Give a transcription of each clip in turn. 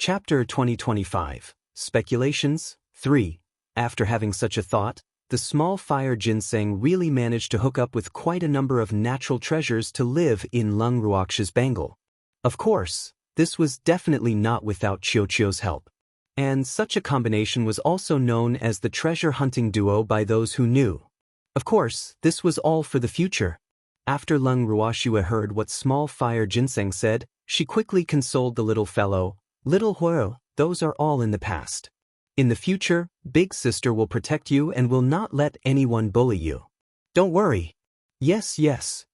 Chapter 2025. Speculations. 3. After having such a thought, the small fire ginseng really managed to hook up with quite a number of natural treasures to live in Lung Ruox's Bengal. Of course, this was definitely not without Qiuqiu's help. And such a combination was also known as the treasure hunting duo by those who knew. Of course, this was all for the future. After Lung Ruoxue heard what small fire ginseng said, she quickly consoled the little fellow. Little Huo, those are all in the past. In the future, Big Sister will protect you and will not let anyone bully you. Don't worry. Yes, yes.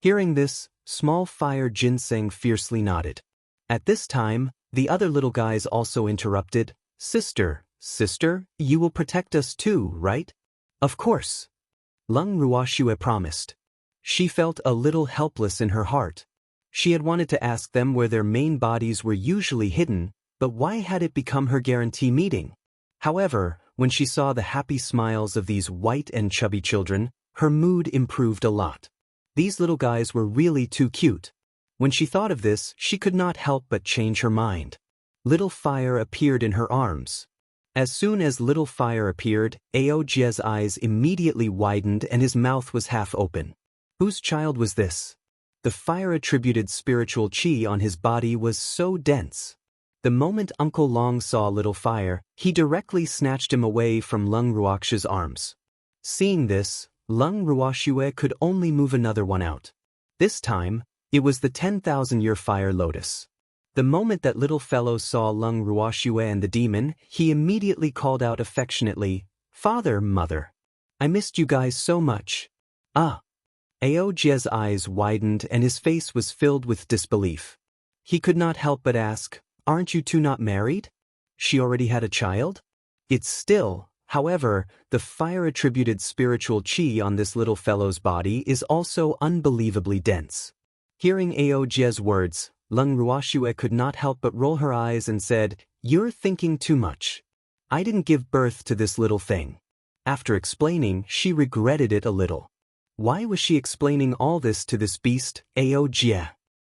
Hearing this, small fire ginseng fiercely nodded. At this time, the other little guys also interrupted. Sister, you will protect us too, right? Of course. Lung Ruoxue promised. She felt a little helpless in her heart. She had wanted to ask them where their main bodies were usually hidden, but why had it become her guarantee meeting? However, when she saw the happy smiles of these white and chubby children, her mood improved a lot. These little guys were really too cute. When she thought of this, she could not help but change her mind. Little Fire appeared in her arms. As soon as Little Fire appeared, Aojie's eyes immediately widened and his mouth was half open. Whose child was this? The fire-attributed spiritual qi on his body was so dense. The moment Uncle Long saw Little Fire, he directly snatched him away from Lung Ruox's arms. Seeing this, Lung Ruoxue could only move another one out. This time, it was the 10,000-year fire lotus. The moment that little fellow saw Lung Ruoxue and the demon, he immediately called out affectionately, Father, Mother. I missed you guys so much. Ah. Aojie's eyes widened and his face was filled with disbelief. He could not help but ask, Aren't you two not married? She already had a child? It's still, however, the fire-attributed spiritual qi on this little fellow's body is also unbelievably dense. Hearing Aojie's words, Lung Ruoxue could not help but roll her eyes and said, You're thinking too much. I didn't give birth to this little thing. After explaining, she regretted it a little. Why was she explaining all this to this beast, Aojie?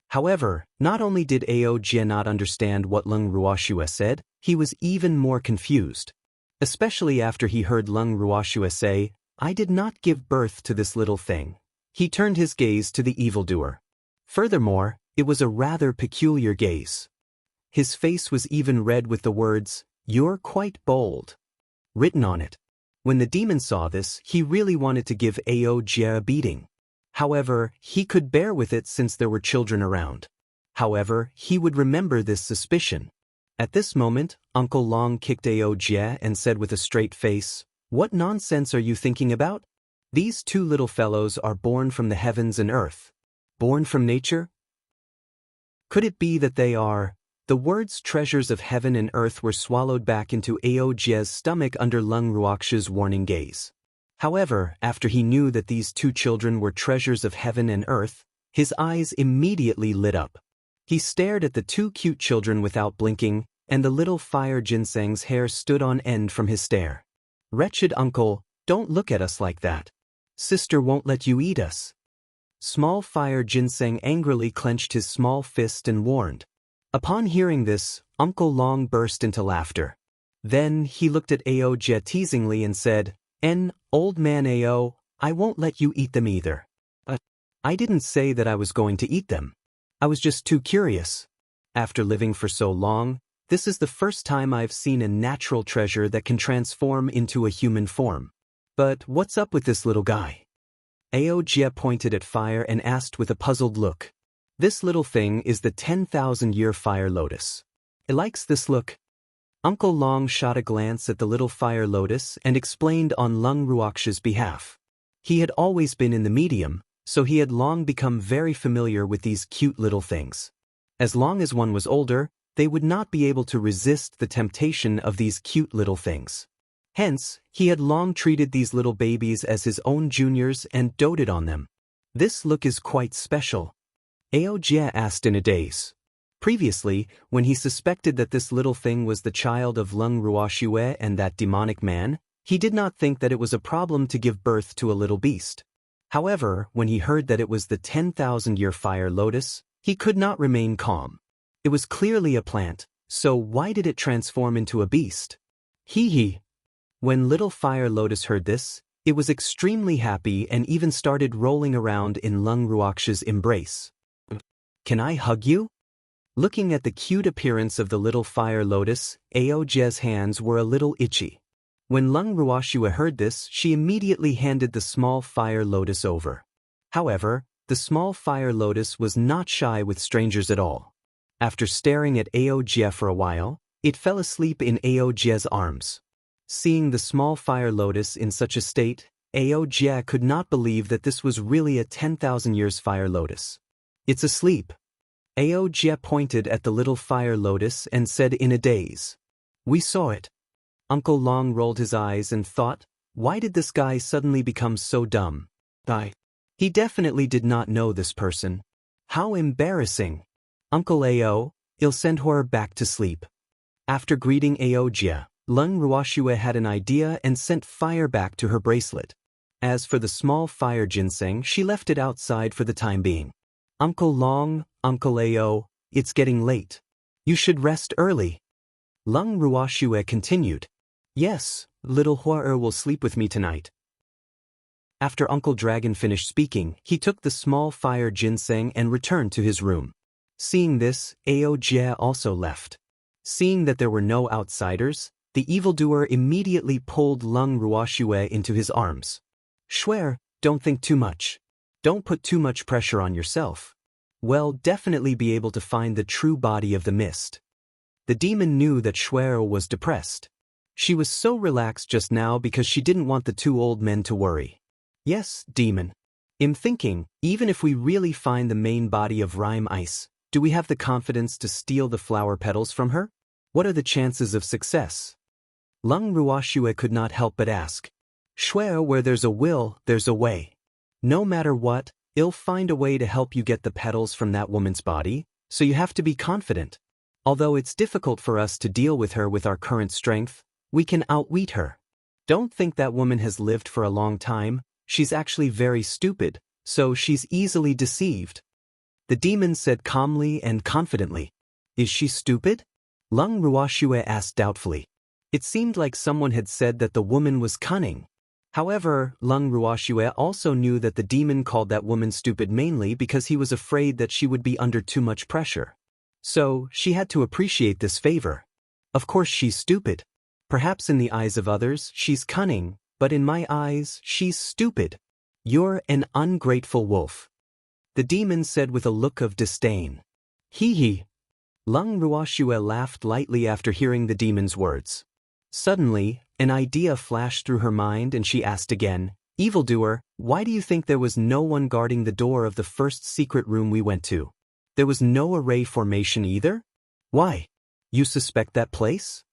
However, not only did Aojie not understand what Lung Ruoxue said, he was even more confused. Especially after he heard Lung Ruoxue say, I did not give birth to this little thing. He turned his gaze to the evildoer. Furthermore, it was a rather peculiar gaze. His face was even red with the words, You're quite bold, written on it. When the demon saw this, he really wanted to give Aojie a beating. However, he could bear with it since there were children around. However, he would remember this suspicion. At this moment, Uncle Long kicked Aojie and said with a straight face, What nonsense are you thinking about? These two little fellows are born from the heavens and earth. Born from nature? Could it be that they are? The words treasures of heaven and earth were swallowed back into Aojie's stomach under Lung Ruox's warning gaze. However, after he knew that these two children were treasures of heaven and earth, his eyes immediately lit up. He stared at the two cute children without blinking, and the little fire ginseng's hair stood on end from his stare. Wretched uncle, don't look at us like that. Sister won't let you eat us. Small fire ginseng angrily clenched his small fist and warned. Upon hearing this, Uncle Long burst into laughter. Then he looked at Aojie teasingly and said, Old man Ao, I won't let you eat them either. I didn't say that I was going to eat them. I was just too curious. After living for so long, this is the first time I've seen a natural treasure that can transform into a human form. But what's up with this little guy? Aojie pointed at fire and asked with a puzzled look. This little thing is the 10,000-year fire lotus. It likes this look. Uncle Long shot a glance at the little fire lotus and explained on Lung Ruox's behalf. He had always been in the medium, so he had long become very familiar with these cute little things. As long as one was older, they would not be able to resist the temptation of these cute little things. Hence, he had long treated these little babies as his own juniors and doted on them. This look is quite special. Aojie asked in a daze. Previously, when he suspected that this little thing was the child of Lung Ruoxue and that demonic man, he did not think that it was a problem to give birth to a little beast. However, when he heard that it was the 10,000-year fire lotus, he could not remain calm. It was clearly a plant, So why did it transform into a beast? Hee hee. When little Fire Lotus heard this, it was extremely happy and even started rolling around in Lung Ruox's embrace. Can I hug you? Looking at the cute appearance of the little Fire Lotus, Aoje's hands were a little itchy. When Lung Ruoxue heard this, she immediately handed the small Fire Lotus over. However, the small Fire Lotus was not shy with strangers at all. After staring at Aoje for a while, it fell asleep in Aoje's arms. Seeing the small Fire Lotus in such a state, Aoje could not believe that this was really a 10,000 years Fire Lotus. It's asleep. Aoje pointed at the little Fire Lotus and said in a daze. We saw it. Uncle Long rolled his eyes and thought, why did this guy suddenly become so dumb? He definitely did not know this person. How embarrassing. Uncle Ao, I'll send her back to sleep. After greeting Aoje, Lung Ruoxue had an idea and sent fire back to her bracelet. As for the small fire ginseng, she left it outside for the time being. Uncle Long, Uncle Ao, it's getting late. You should rest early. Lung Ruoxue continued. Yes, little Hua will sleep with me tonight. After Uncle Dragon finished speaking, he took the small fire ginseng and returned to his room. Seeing this, Aoje also left. Seeing that there were no outsiders, the evildoer immediately pulled Lung Ruoxue into his arms. Shuer, don't think too much. Don't put too much pressure on yourself. Well, definitely be able to find the true body of the mist. The demon knew that Shuer was depressed. She was so relaxed just now because she didn't want the two old men to worry. Yes, demon. I'm thinking, even if we really find the main body of Rime Ice, do we have the confidence to steal the flower petals from her? What are the chances of success? Lung Ruoxue could not help but ask. Shuer, where there's a will, there's a way. No matter what, I'll find a way to help you get the petals from that woman's body, so you have to be confident. Although it's difficult for us to deal with her with our current strength, we can outwit her. Don't think that woman has lived for a long time, she's actually very stupid, so she's easily deceived. The demon said calmly and confidently. Is she stupid? Lung Ruoxue asked doubtfully. It seemed like someone had said that the woman was cunning. However, Lung Ruoxue also knew that the demon called that woman stupid mainly because he was afraid that she would be under too much pressure. So, she had to appreciate this favor. Of course she's stupid. Perhaps in the eyes of others, she's cunning, but in my eyes, she's stupid. You're an ungrateful wolf. The demon said with a look of disdain. Hee hee. Lung Ruoxue laughed lightly after hearing the demon's words. Suddenly, an idea flashed through her mind and she asked again, Evildoer, why do you think there was no one guarding the door of the first secret room we went to? There was no array formation either? Why? You suspect that place?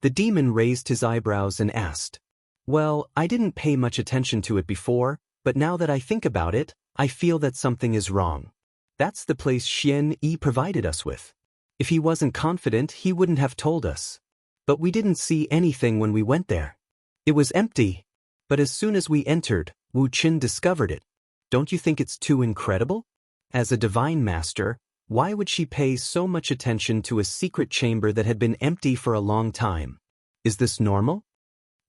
The demon raised his eyebrows and asked. Well, I didn't pay much attention to it before, but now that I think about it, I feel that something is wrong. That's the place Xian Yi provided us with. If he wasn't confident, he wouldn't have told us. But we didn't see anything when we went there. It was empty. But as soon as we entered, Wu Qin discovered it. Don't you think it's too incredible? As a divine master, why would she pay so much attention to a secret chamber that had been empty for a long time? Is this normal?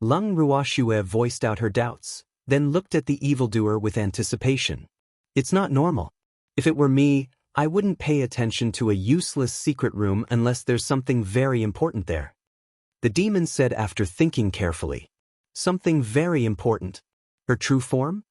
Lung Ruoxue voiced out her doubts, then looked at the evildoer with anticipation. It's not normal. If it were me, I wouldn't pay attention to a useless secret room unless there's something very important there. The demon said after thinking carefully. Something very important. Her true form?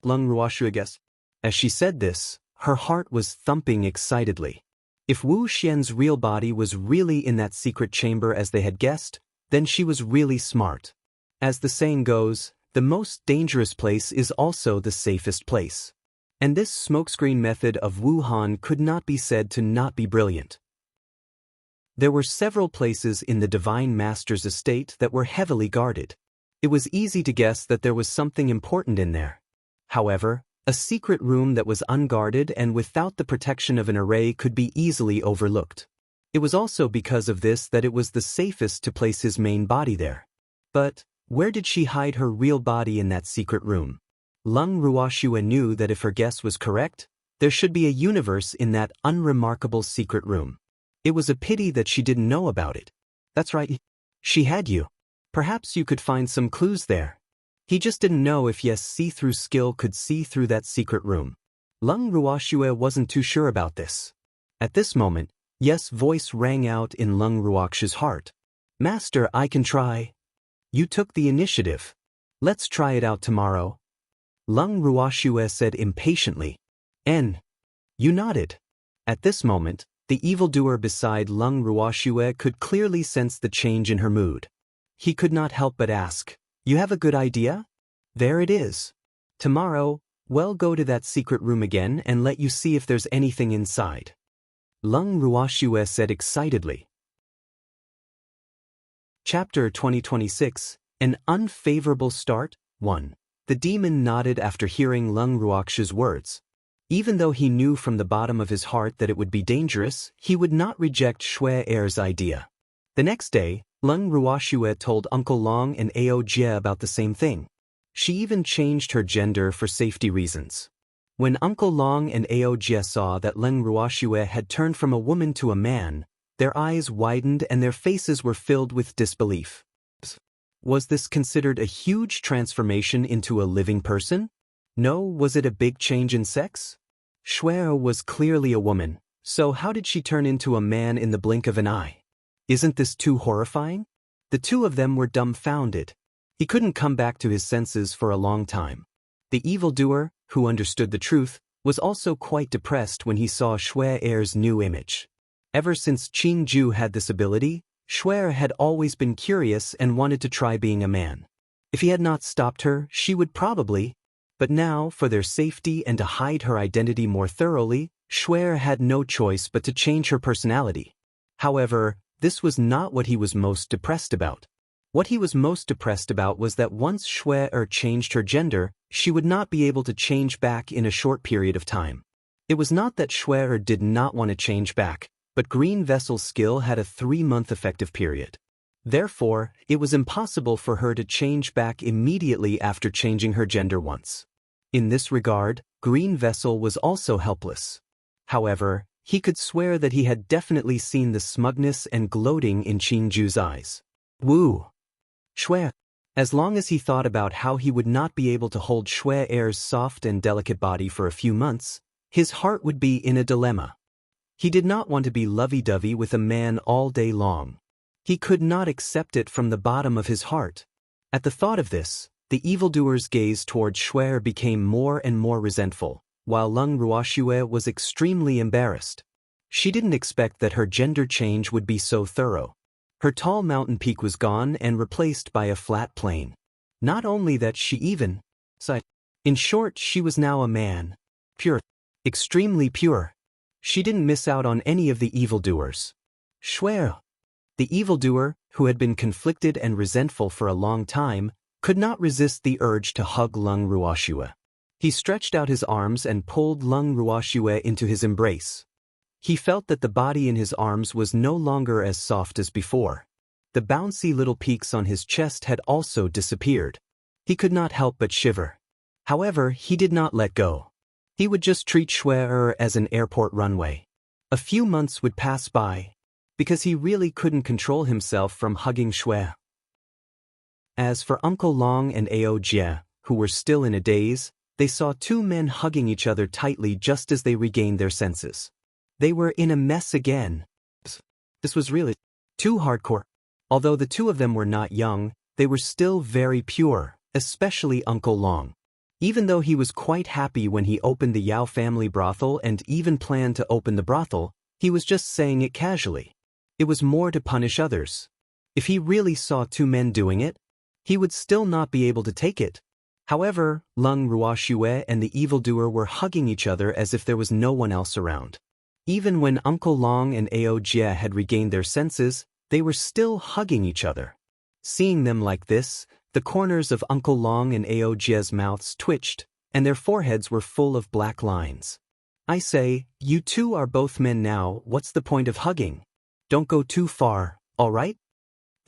Lung Ruoxue guessed. As she said this, her heart was thumping excitedly. If Wu Xian's real body was really in that secret chamber as they had guessed, then she was really smart. As the saying goes, the most dangerous place is also the safest place. And this smokescreen method of Wuhan could not be said to not be brilliant. There were several places in the Divine Master's estate that were heavily guarded. It was easy to guess that there was something important in there. However, a secret room that was unguarded and without the protection of an array could be easily overlooked. It was also because of this that it was the safest to place his main body there. But, where did she hide her real body in that secret room? Lung Ruoxue knew that if her guess was correct, there should be a universe in that unremarkable secret room. It was a pity that she didn't know about it. That's right. She had you. Perhaps you could find some clues there. He just didn't know if Yes' see-through skill could see through that secret room. Lung Ruoxue wasn't too sure about this. At this moment, Yes' voice rang out in Lung Ruoxue's heart. Master, I can try. You took the initiative. Let's try it out tomorrow. Lung Ruoxue said impatiently. You nodded. At this moment, the evildoer beside Lung Ruoxue could clearly sense the change in her mood. He could not help but ask, You have a good idea? There it is. Tomorrow, we'll go to that secret room again and let you see if there's anything inside. Lung Ruoxue said excitedly. Chapter 2026, An Unfavorable Start, 1. The demon nodded after hearing Lung Ruoxue's words. Even though he knew from the bottom of his heart that it would be dangerous, he would not reject Shui Er's idea. The next day, Lung Ruoxue told Uncle Long and Ao Jie about the same thing. She even changed her gender for safety reasons. When Uncle Long and Ao Jie saw that Lung Ruoxue had turned from a woman to a man, their eyes widened and their faces were filled with disbelief. Was this considered a huge transformation into a living person? No, was it a big change in sex? Shui was clearly a woman, so how did she turn into a man in the blink of an eye? Isn't this too horrifying? The two of them were dumbfounded. He couldn't come back to his senses for a long time. The evildoer, who understood the truth, was also quite depressed when he saw Shui Er's new image. Ever since Qing Ju had this ability, Shui had always been curious and wanted to try being a man. If he had not stopped her, she would probably. But now, for their safety and to hide her identity more thoroughly, Shui had no choice but to change her personality. However, this was not what he was most depressed about. What he was most depressed about was that once Shui changed her gender, she would not be able to change back in a short period of time. It was not that Shui did not want to change back, but Green Vessel's skill had a 3-month effective period. Therefore, it was impossible for her to change back immediately after changing her gender once. In this regard, Green Vessel was also helpless. However, he could swear that he had definitely seen the smugness and gloating in Qing Ju's eyes. Woo! Shui. As long as he thought about how he would not be able to hold Shui Er's soft and delicate body for a few months, his heart would be in a dilemma. He did not want to be lovey-dovey with a man all day long. He could not accept it from the bottom of his heart. At the thought of this, the evildoer's gaze toward Shui became more and more resentful, while Lung Ruoxue was extremely embarrassed. She didn't expect that her gender change would be so thorough. Her tall mountain peak was gone and replaced by a flat plain. Not only that, she even sighed. In short, she was now a man. Pure. Extremely pure. She didn't miss out on any of the evildoers. Shui, the evildoer, who had been conflicted and resentful for a long time, could not resist the urge to hug Lung Ruoxue. He stretched out his arms and pulled Lung Ruoxue into his embrace. He felt that the body in his arms was no longer as soft as before. The bouncy little peaks on his chest had also disappeared. He could not help but shiver. However, he did not let go. He would just treat Shui as an airport runway. A few months would pass by, because he really couldn't control himself from hugging Shui. As for Uncle Long and Ao Jie, who were still in a daze, they saw two men hugging each other tightly just as they regained their senses. They were in a mess again. This was really too hardcore. Although the two of them were not young, they were still very pure, especially Uncle Long. Even though he was quite happy when he opened the Yao family brothel and even planned to open the brothel, he was just saying it casually. It was more to punish others. If he really saw two men doing it, he would still not be able to take it. However, Lung Ruoxue and the evildoer were hugging each other as if there was no one else around. Even when Uncle Long and Ao Jie had regained their senses, they were still hugging each other. Seeing them like this, the corners of Uncle Long and Ao Jie's mouths twitched, and their foreheads were full of black lines. I say, you two are both men now, what's the point of hugging? Don't go too far, all right?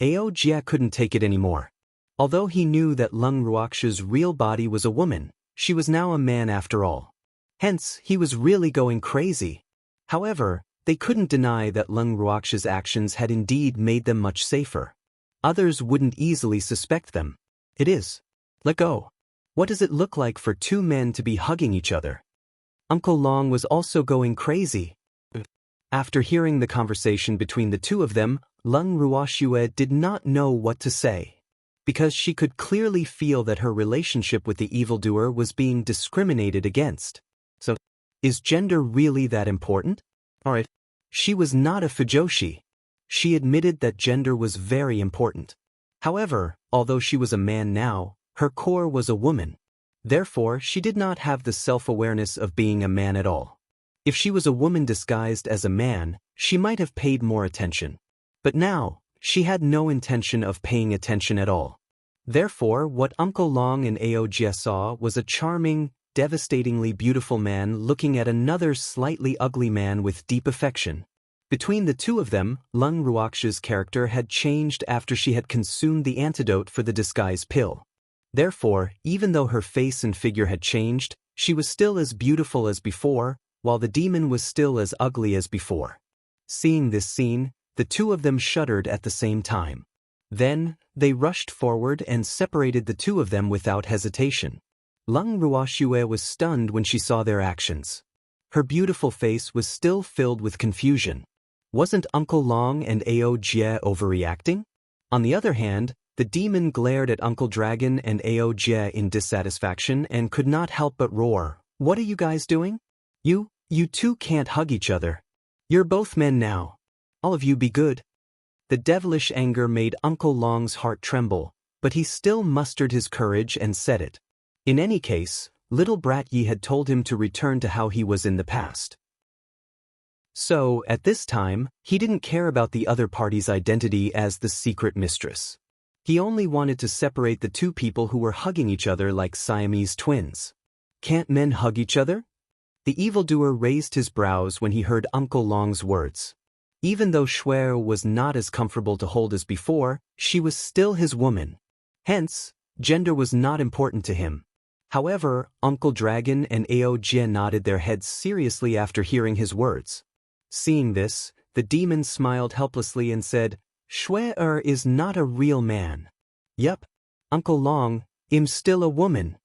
Ao Jie couldn't take it anymore. Although he knew that Lung Ruoxue's real body was a woman, she was now a man after all. Hence, he was really going crazy. However, they couldn't deny that Lung Ruox's actions had indeed made them much safer. Others wouldn't easily suspect them. It is. Let go. What does it look like for two men to be hugging each other? Uncle Long was also going crazy. After hearing the conversation between the two of them, Lung Ruoxue did not know what to say, because she could clearly feel that her relationship with the evildoer was being discriminated against. So, is gender really that important? Alright. She was not a fujoshi. She admitted that gender was very important. However, although she was a man now, her core was a woman. Therefore, she did not have the self-awareness of being a man at all. If she was a woman disguised as a man, she might have paid more attention. But now, she had no intention of paying attention at all. Therefore, what Uncle Long and Aojie saw was a charming, devastatingly beautiful man looking at another slightly ugly man with deep affection. Between the two of them, Lung Ruox's character had changed after she had consumed the antidote for the disguise pill. Therefore, even though her face and figure had changed, she was still as beautiful as before, while the demon was still as ugly as before. Seeing this scene, the two of them shuddered at the same time. Then, they rushed forward and separated the two of them without hesitation. Lung Ruoxue was stunned when she saw their actions. Her beautiful face was still filled with confusion. Wasn't Uncle Long and Aojie overreacting? On the other hand, the demon glared at Uncle Dragon and Aojie in dissatisfaction and could not help but roar. What are you guys doing? You two can't hug each other. You're both men now. All of you be good. The devilish anger made Uncle Long's heart tremble, but he still mustered his courage and said it. In any case, little Brat Yi had told him to return to how he was in the past. So, at this time, he didn't care about the other party's identity as the secret mistress. He only wanted to separate the two people who were hugging each other like Siamese twins. Can't men hug each other? The evildoer raised his brows when he heard Uncle Long's words. Even though Shuer was not as comfortable to hold as before, she was still his woman. Hence, gender was not important to him. However, Uncle Dragon and Aojie nodded their heads seriously after hearing his words. Seeing this, the demon smiled helplessly and said, Shuer is not a real man. Yup, Uncle Long, I'm still a woman.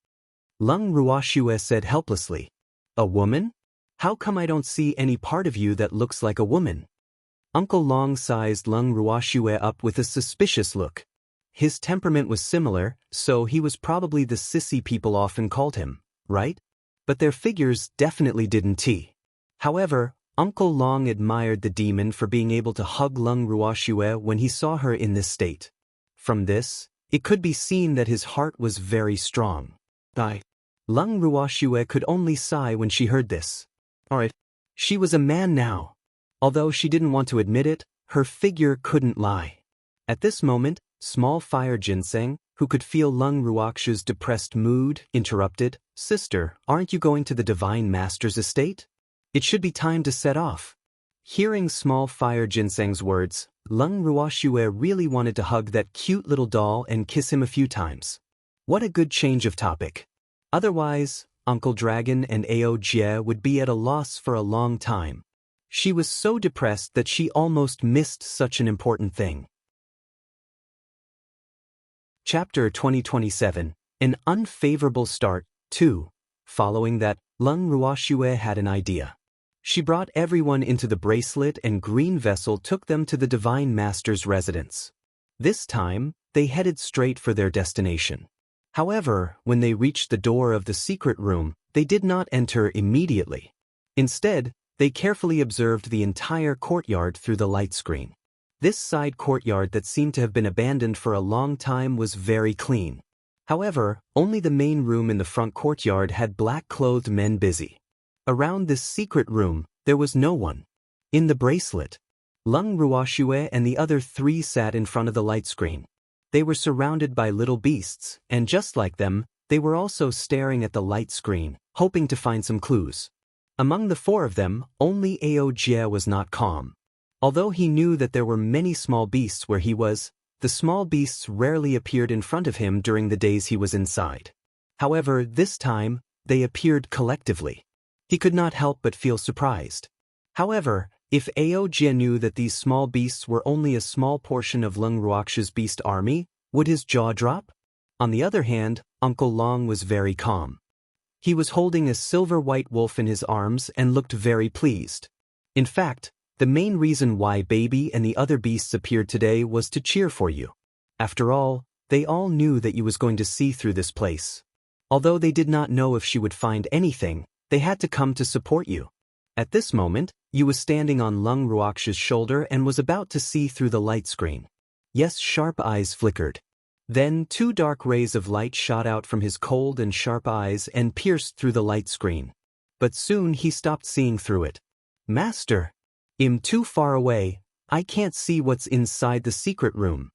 Lung Ruoxue said helplessly. A woman? How come I don't see any part of you that looks like a woman? Uncle Long sized Lung Ruoxue up with a suspicious look. His temperament was similar, so he was probably the sissy people often called him, right? But their figures definitely didn't tee. However, Uncle Long admired the demon for being able to hug Lung Ruoxue when he saw her in this state. From this, it could be seen that his heart was very strong. Lung Ruoxue could only sigh when she heard this. Alright. She was a man now. Although she didn't want to admit it, her figure couldn't lie. At this moment, Small Fire Ginseng, who could feel Lung Ruoxue's depressed mood, interrupted, Sister, aren't you going to the Divine Master's estate? It should be time to set off. Hearing Small Fire Ginseng's words, Lung Ruoxue really wanted to hug that cute little doll and kiss him a few times. What a good change of topic. Otherwise, Uncle Dragon and Aojie would be at a loss for a long time. She was so depressed that she almost missed such an important thing. Chapter 2027, An Unfavorable Start, 2. Following that, Lung Ruoxue had an idea. She brought everyone into the bracelet and green vessel took them to the Divine Master's residence. This time, they headed straight for their destination. However, when they reached the door of the secret room, they did not enter immediately. Instead, they carefully observed the entire courtyard through the light screen. This side courtyard that seemed to have been abandoned for a long time was very clean. However, only the main room in the front courtyard had black-clothed men busy. Around this secret room, there was no one. In the bracelet, Lung Ruoxue and the other three sat in front of the light screen. They were surrounded by little beasts, and just like them, they were also staring at the light screen, hoping to find some clues. Among the four of them, only Aojie was not calm. Although he knew that there were many small beasts where he was, the small beasts rarely appeared in front of him during the days he was inside. However, this time, they appeared collectively. He could not help but feel surprised. However, If Aojia knew that these small beasts were only a small portion of Lung Ruox's beast army, would his jaw drop? On the other hand, Uncle Long was very calm. He was holding a silver-white wolf in his arms and looked very pleased. In fact, the main reason why Baby and the other beasts appeared today was to cheer for you. After all, they all knew that you was going to see through this place. Although they did not know if she would find anything, they had to come to support you. At this moment, you was standing on Lung Ruox's shoulder and was about to see through the light screen. Yes, sharp eyes flickered. Then 2 dark rays of light shot out from his cold and sharp eyes and pierced through the light screen. But soon he stopped seeing through it. Master! I'm too far away, I can't see what's inside the secret room.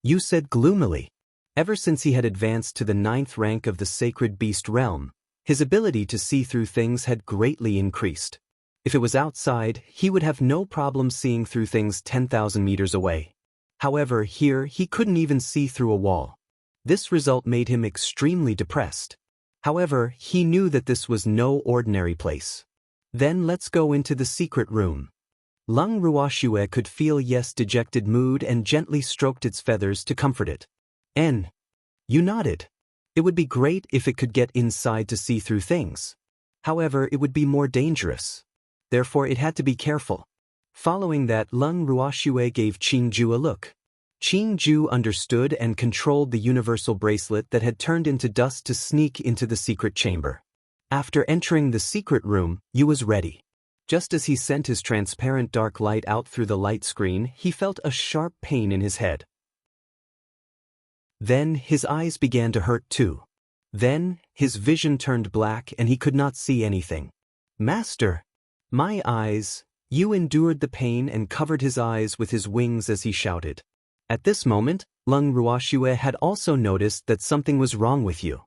You said gloomily. Ever since he had advanced to the 9th rank of the sacred beast realm, his ability to see through things had greatly increased. If it was outside, he would have no problem seeing through things 10,000 meters away. However, here he couldn't even see through a wall. This result made him extremely depressed. However, he knew that this was no ordinary place. Then let's go into the secret room. Lung Ruoxue could feel Yes' dejected mood and gently stroked its feathers to comfort it. You nodded. It would be great if it could get inside to see through things. However, it would be more dangerous. Therefore, it had to be careful. Following that, Lung Ruoxue gave Qingju a look. Qingju understood and controlled the universal bracelet that had turned into dust to sneak into the secret chamber. After entering the secret room, Yu was ready. Just as he sent his transparent dark light out through the light screen, he felt a sharp pain in his head. Then his eyes began to hurt too. Then his vision turned black and he could not see anything. Master! My eyes! Yu endured the pain and covered his eyes with his wings as he shouted. At this moment, Lung Ruoxue had also noticed that something was wrong with you.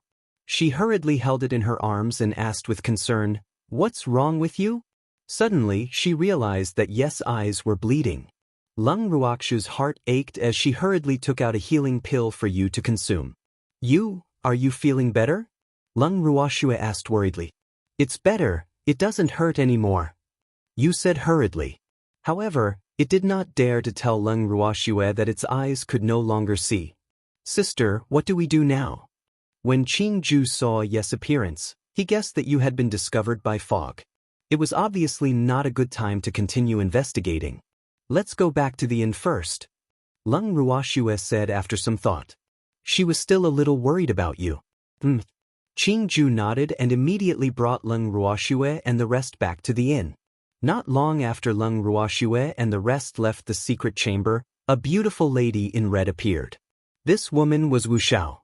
She hurriedly held it in her arms and asked with concern, "What's wrong with you?" Suddenly, she realized that Yes' eyes were bleeding. Lung Ruoxu's heart ached as she hurriedly took out a healing pill for Yu to consume. "Yu, are you feeling better?" Lung Ruoxue asked worriedly. "It's better, it doesn't hurt anymore," Yu said hurriedly. However, it did not dare to tell Lung Ruoxue that its eyes could no longer see. "Sister, what do we do now?" When Qingju saw Yes' appearance, he guessed that Yu had been discovered by fog. It was obviously not a good time to continue investigating. "Let's go back to the inn first," Lung Ruoxue said after some thought. She was still a little worried about you. Qingju nodded and immediately brought Lung Ruoxue and the rest back to the inn. Not long after Lung Ruoxue and the rest left the secret chamber, a beautiful lady in red appeared. This woman was Wu Xiao.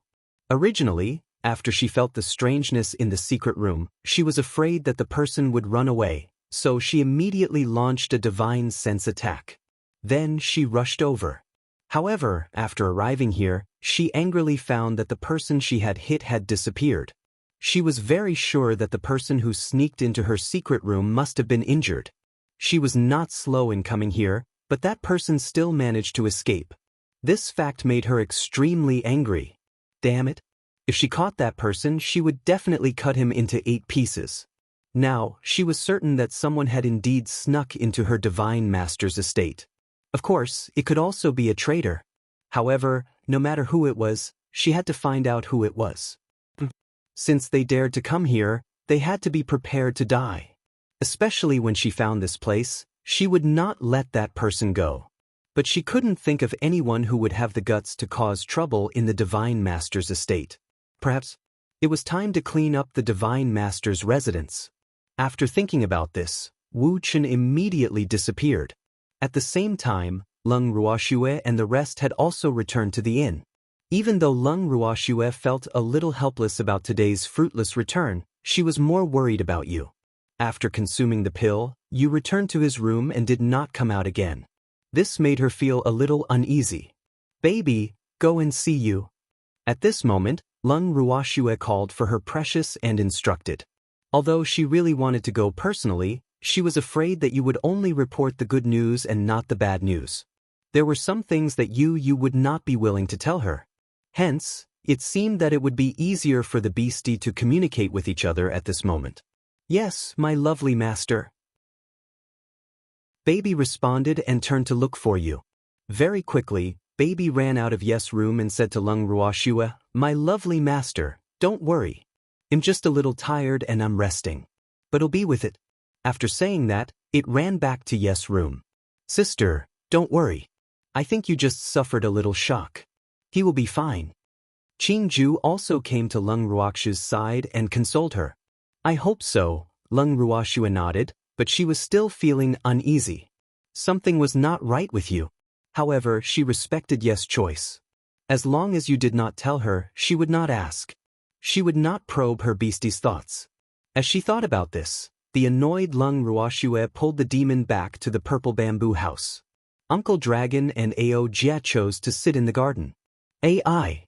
Originally, after she felt the strangeness in the secret room, she was afraid that the person would run away, so she immediately launched a divine sense attack. Then she rushed over. However, after arriving here, she angrily found that the person she had hit had disappeared. She was very sure that the person who sneaked into her secret room must have been injured. She was not slow in coming here, but that person still managed to escape. This fact made her extremely angry. Damn it! If she caught that person, she would definitely cut him into 8 pieces. Now, she was certain that someone had indeed snuck into her divine master's estate. Of course, it could also be a traitor. However, no matter who it was, she had to find out who it was. Since they dared to come here, they had to be prepared to die. Especially when she found this place, she would not let that person go. But she couldn't think of anyone who would have the guts to cause trouble in the Divine Master's estate. Perhaps it was time to clean up the Divine Master's residence. After thinking about this, Wu Chen immediately disappeared. At the same time, Lung Ruoxue and the rest had also returned to the inn. Even though Lung Ruoxue felt a little helpless about today's fruitless return, she was more worried about you. After consuming the pill, Yu returned to his room and did not come out again. This made her feel a little uneasy. "Baby, go and see you." At this moment, Lung Ruoxue called for her precious and instructed. Although she really wanted to go personally, she was afraid that you would only report the good news and not the bad news. There were some things that you would not be willing to tell her. Hence, it seemed that it would be easier for the beastie to communicate with each other at this moment. "Yes, my lovely master." Baby responded and turned to look for you. Very quickly, Baby ran out of Yes' room and said to Lung Ruoxue, "My lovely master, don't worry. I'm just a little tired and I'm resting. But I'll be with it." After saying that, it ran back to Yes' room. "Sister, don't worry. I think you just suffered a little shock. He will be fine." Qingju also came to Lung Ruoxue's side and consoled her. "I hope so," Lung Ruoxue nodded, but she was still feeling uneasy. Something was not right with you. However, she respected Yes' choice. As long as you did not tell her, she would not ask. She would not probe her beastie's thoughts. As she thought about this, the annoyed Lung Ruoxue pulled the demon back to the purple bamboo house. Uncle Dragon and Ao Jia chose to sit in the garden. AI.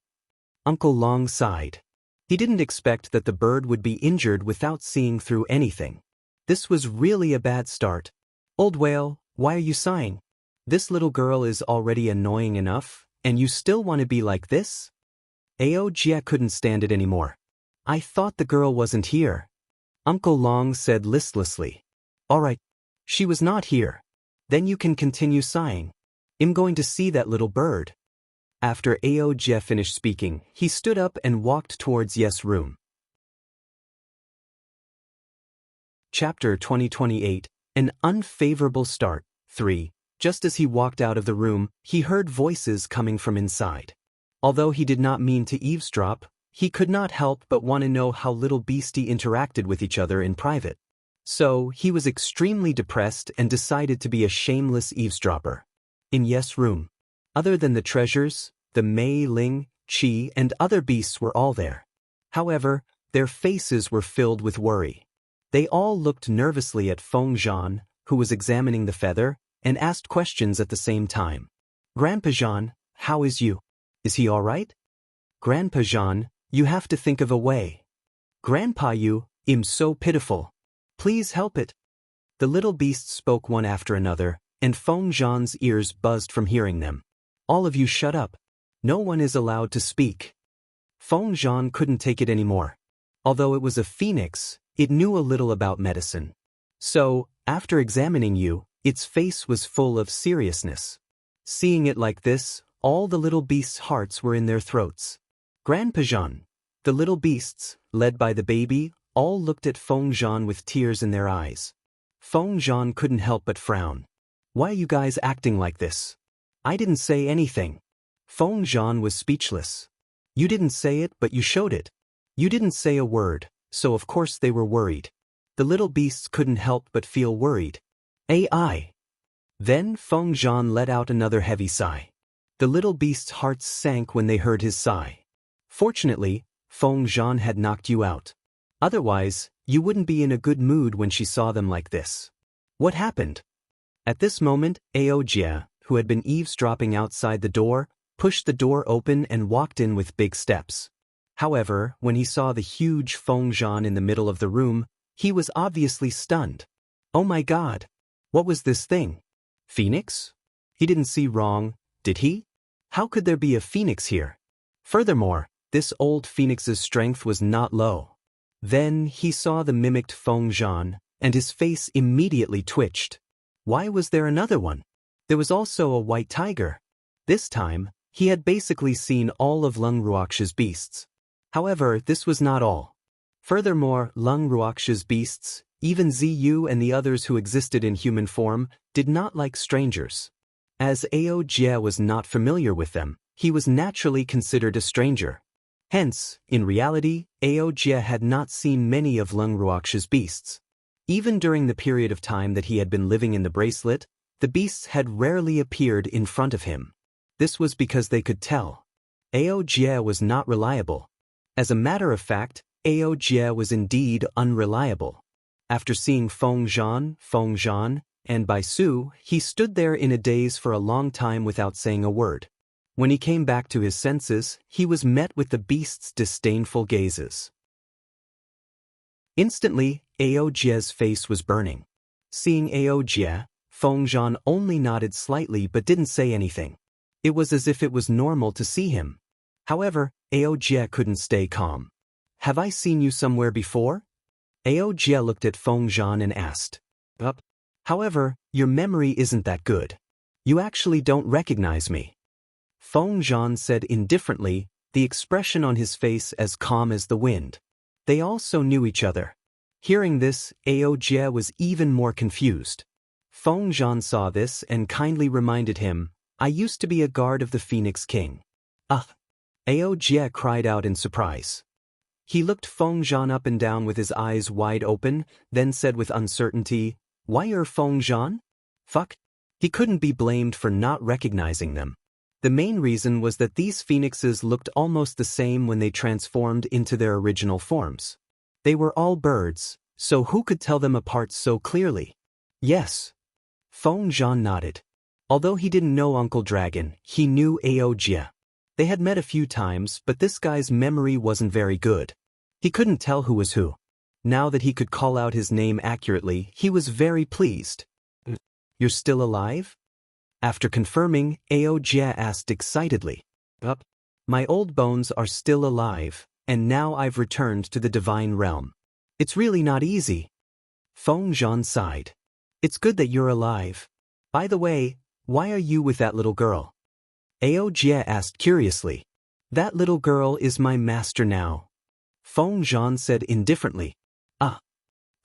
Uncle Long sighed. He didn't expect that the bird would be injured without seeing through anything. This was really a bad start. "Old whale, why are you sighing? This little girl is already annoying enough, and you still want to be like this?" Ao Jia couldn't stand it anymore. "I thought the girl wasn't here," Uncle Long said listlessly. "All right. She was not here. Then you can continue sighing. I'm going to see that little bird." After Ao Jia finished speaking, he stood up and walked towards Yes' room. Chapter 2028, An Unfavorable Start, 3. Just as he walked out of the room, he heard voices coming from inside. Although he did not mean to eavesdrop, he could not help but want to know how little beastie interacted with each other in private. So, he was extremely depressed and decided to be a shameless eavesdropper. In Yes' room. Other than the treasures, the Mei Ling, Qi, and other beasts were all there. However, their faces were filled with worry. They all looked nervously at Feng Zhan, who was examining the feather, and asked questions at the same time. "Grandpa Zhan, how is you? Is he all right?" "Grandpa Zhan, you have to think of a way." "Grandpa, you, I'm so pitiful. Please help it." The little beasts spoke one after another, and Feng Zhan's ears buzzed from hearing them. "All of you shut up. No one is allowed to speak." Feng Zhan couldn't take it anymore. Although it was a phoenix, it knew a little about medicine. So, after examining you, its face was full of seriousness. Seeing it like this, all the little beasts' hearts were in their throats. "Grandpa Zhan." The little beasts, led by the baby, all looked at Feng Zhan with tears in their eyes. Feng Zhan couldn't help but frown. "Why are you guys acting like this? I didn't say anything." Feng Zhan was speechless. "You didn't say it, but you showed it. You didn't say a word, so of course they were worried." The little beasts couldn't help but feel worried. AI. Then Feng Zhan let out another heavy sigh. The little beasts' hearts sank when they heard his sigh. Fortunately, Feng Zhan had knocked you out. Otherwise, you wouldn't be in a good mood when she saw them like this. What happened? At this moment, Ao Jia, who had been eavesdropping outside the door, pushed the door open and walked in with big steps. However, when he saw the huge Feng Zhan in the middle of the room, he was obviously stunned. "Oh my God! What was this thing? Phoenix?" He didn't see wrong, did he? How could there be a phoenix here? Furthermore, this old phoenix's strength was not low. Then he saw the mimicked Feng Zhan, and his face immediately twitched. Why was there another one? There was also a white tiger. This time, he had basically seen all of Lung Ruoxue's beasts. However, this was not all. Furthermore, Lung Ruoxue's beasts, even Ziyu and the others who existed in human form, did not like strangers. As Ao Jia was not familiar with them, he was naturally considered a stranger. Hence, in reality, Ao Jia had not seen many of Lung Ruoxue's beasts. Even during the period of time that he had been living in the bracelet, the beasts had rarely appeared in front of him. This was because they could tell. Ao Jia was not reliable. As a matter of fact, Ao Jia was indeed unreliable. After seeing Feng Zhan, and Bai Su, he stood there in a daze for a long time without saying a word. When he came back to his senses, he was met with the beast's disdainful gazes. Instantly, Ao Jia's face was burning. Seeing Ao Jia, Feng Zhan only nodded slightly but didn't say anything. It was as if it was normal to see him. However, Ao Jia couldn't stay calm. "Have I seen you somewhere before?" Ao Jia looked at Feng Zhan and asked. However, your memory isn't that good. You actually don't recognize me. Feng Zhan said indifferently, the expression on his face as calm as the wind. They also knew each other. Hearing this, Ao Jie was even more confused. Feng Zhan saw this and kindly reminded him, I used to be a guard of the Phoenix King. Ao Jie cried out in surprise. He looked Feng Zhan up and down with his eyes wide open, then said with uncertainty, Why are Feng Zhan? Fuck. He couldn't be blamed for not recognizing them. The main reason was that these phoenixes looked almost the same when they transformed into their original forms. They were all birds, so who could tell them apart so clearly? Yes. Feng Zhan nodded. Although he didn't know Uncle Dragon, he knew Ao Jie. They had met a few times, but this guy's memory wasn't very good. He couldn't tell who was who. Now that he could call out his name accurately, he was very pleased. You're still alive? After confirming, Ao Jie asked excitedly. My old bones are still alive, and now I've returned to the divine realm. It's really not easy. Feng Zhan sighed. It's good that you're alive. By the way, why are you with that little girl? Ao Jie asked curiously. That little girl is my master now. Feng Zhan said indifferently.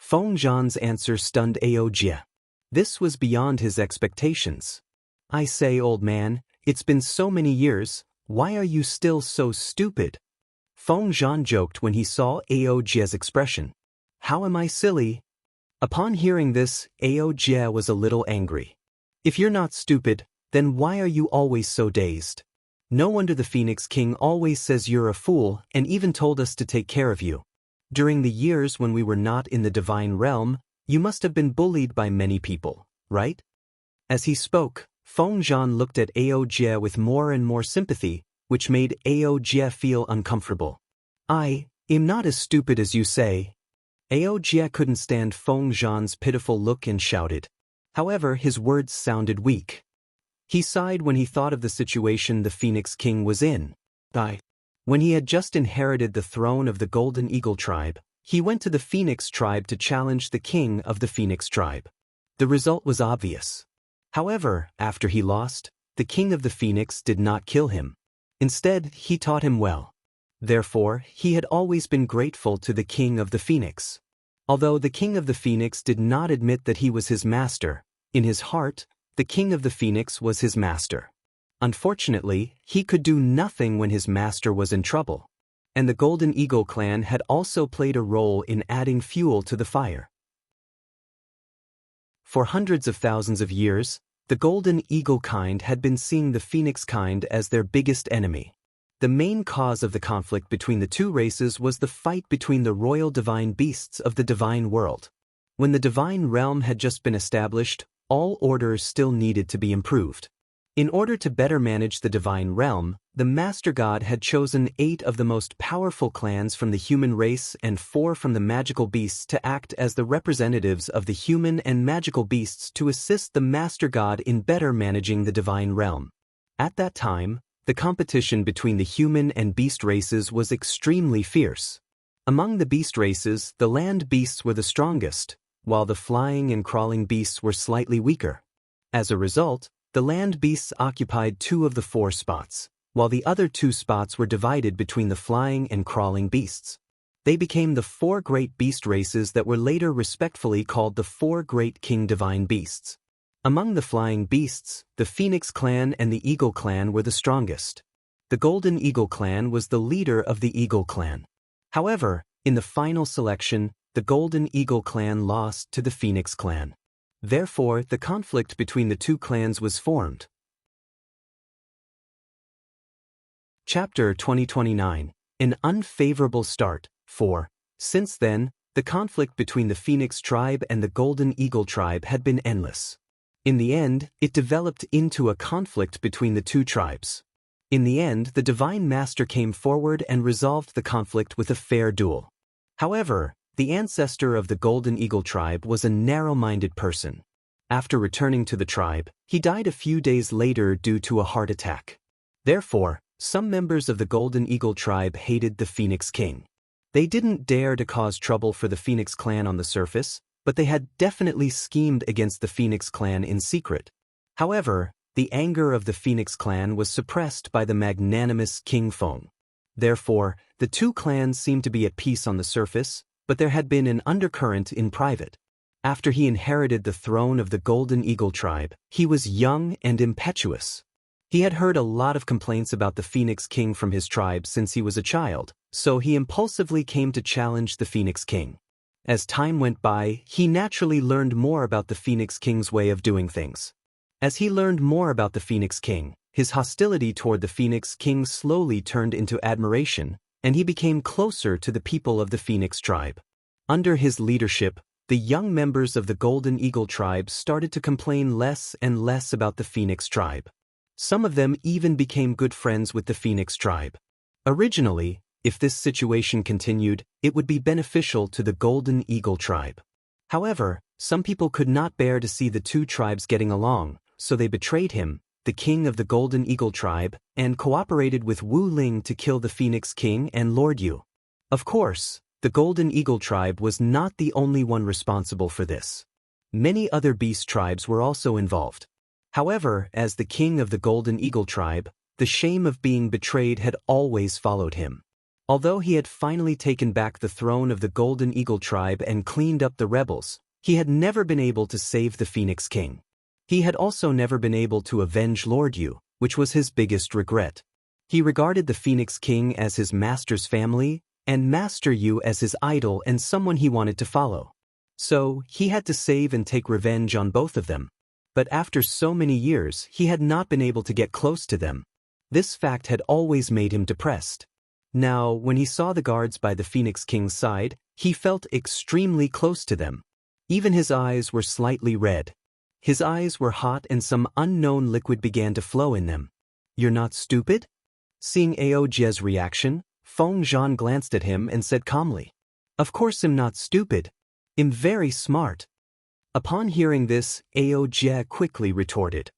Feng Zhan's answer stunned Ao Jie. This was beyond his expectations. I say, old man, it's been so many years, why are you still so stupid? Feng Zhan joked when he saw Ao Jie's expression. How am I silly? Upon hearing this, Ao Jie was a little angry. If you're not stupid, then why are you always so dazed? No wonder the Phoenix King always says you're a fool and even told us to take care of you. During the years when we were not in the divine realm, you must have been bullied by many people, right? As he spoke, Feng Zhan looked at Ao Jie with more and more sympathy, which made Ao Jie feel uncomfortable. I am not as stupid as you say. Ao Jie couldn't stand Feng Zhan's pitiful look and shouted. However, his words sounded weak. He sighed when he thought of the situation the Phoenix King was in. When he had just inherited the throne of the Golden Eagle tribe, he went to the Phoenix tribe to challenge the king of the Phoenix tribe. The result was obvious. However, after he lost, the king of the Phoenix did not kill him. Instead, he taught him well. Therefore, he had always been grateful to the king of the Phoenix. Although the king of the Phoenix did not admit that he was his master, in his heart, the king of the Phoenix was his master. Unfortunately, he could do nothing when his master was in trouble. And the Golden Eagle clan had also played a role in adding fuel to the fire. For hundreds of thousands of years, the Golden Eagle kind had been seeing the Phoenix kind as their biggest enemy. The main cause of the conflict between the two races was the fight between the royal divine beasts of the divine world. When the divine realm had just been established, all orders still needed to be improved. In order to better manage the divine realm, the Master God had chosen 8 of the most powerful clans from the human race and 4 from the magical beasts to act as the representatives of the human and magical beasts to assist the Master God in better managing the divine realm. At that time, the competition between the human and beast races was extremely fierce. Among the beast races, the land beasts were the strongest, while the flying and crawling beasts were slightly weaker. As a result, the land beasts occupied 2 of the 4 spots, while the other 2 spots were divided between the flying and crawling beasts. They became the 4 great beast races that were later respectfully called the 4 great king divine beasts. Among the flying beasts, the Phoenix clan and the Eagle clan were the strongest. The Golden Eagle clan was the leader of the Eagle clan. However, in the final selection, the Golden Eagle clan lost to the Phoenix clan. Therefore, the conflict between the 2 clans was formed. Chapter 2029. An unfavorable start. 4. Since then, the conflict between the Phoenix tribe and the Golden Eagle tribe had been endless. In the end, it developed into a conflict between the 2 tribes. In the end, the Divine Master came forward and resolved the conflict with a fair duel. However, the ancestor of the Golden Eagle tribe was a narrow-minded person. After returning to the tribe, he died a few days later due to a heart attack. Therefore, some members of the Golden Eagle tribe hated the Phoenix King. They didn't dare to cause trouble for the Phoenix clan on the surface, but they had definitely schemed against the Phoenix clan in secret. However, the anger of the Phoenix clan was suppressed by the magnanimous King Feng. Therefore, the two clans seemed to be at peace on the surface, but there had been an undercurrent in private. After he inherited the throne of the Golden Eagle tribe, he was young and impetuous. He had heard a lot of complaints about the Phoenix King from his tribe since he was a child, so he impulsively came to challenge the Phoenix King. As time went by, he naturally learned more about the Phoenix King's way of doing things. As he learned more about the Phoenix King, his hostility toward the Phoenix King slowly turned into admiration, and he became closer to the people of the Phoenix tribe. Under his leadership, the young members of the Golden Eagle tribe started to complain less and less about the Phoenix tribe. Some of them even became good friends with the Phoenix tribe. Originally, if this situation continued, it would be beneficial to the Golden Eagle tribe. However, some people could not bear to see the two tribes getting along, so they betrayed him, the king of the Golden Eagle tribe, and cooperated with Wu Ling to kill the Phoenix King and Lord Yu. Of course, the Golden Eagle tribe was not the only one responsible for this. Many other beast tribes were also involved. However, as the king of the Golden Eagle tribe, the shame of being betrayed had always followed him. Although he had finally taken back the throne of the Golden Eagle tribe and cleaned up the rebels, he had never been able to save the Phoenix King. He had also never been able to avenge Lord Yu, which was his biggest regret. He regarded the Phoenix King as his master's family, and Master Yu as his idol and someone he wanted to follow. So, he had to save and take revenge on both of them. But after so many years, he had not been able to get close to them. This fact had always made him depressed. Now, when he saw the guards by the Phoenix King's side, he felt extremely close to them. Even his eyes were slightly red. His eyes were hot and some unknown liquid began to flow in them. "You're not stupid?" Seeing Ao Jie's reaction, Feng Zhan glanced at him and said calmly, "Of course I'm not stupid. I'm very smart." Upon hearing this, Ao Jie quickly retorted.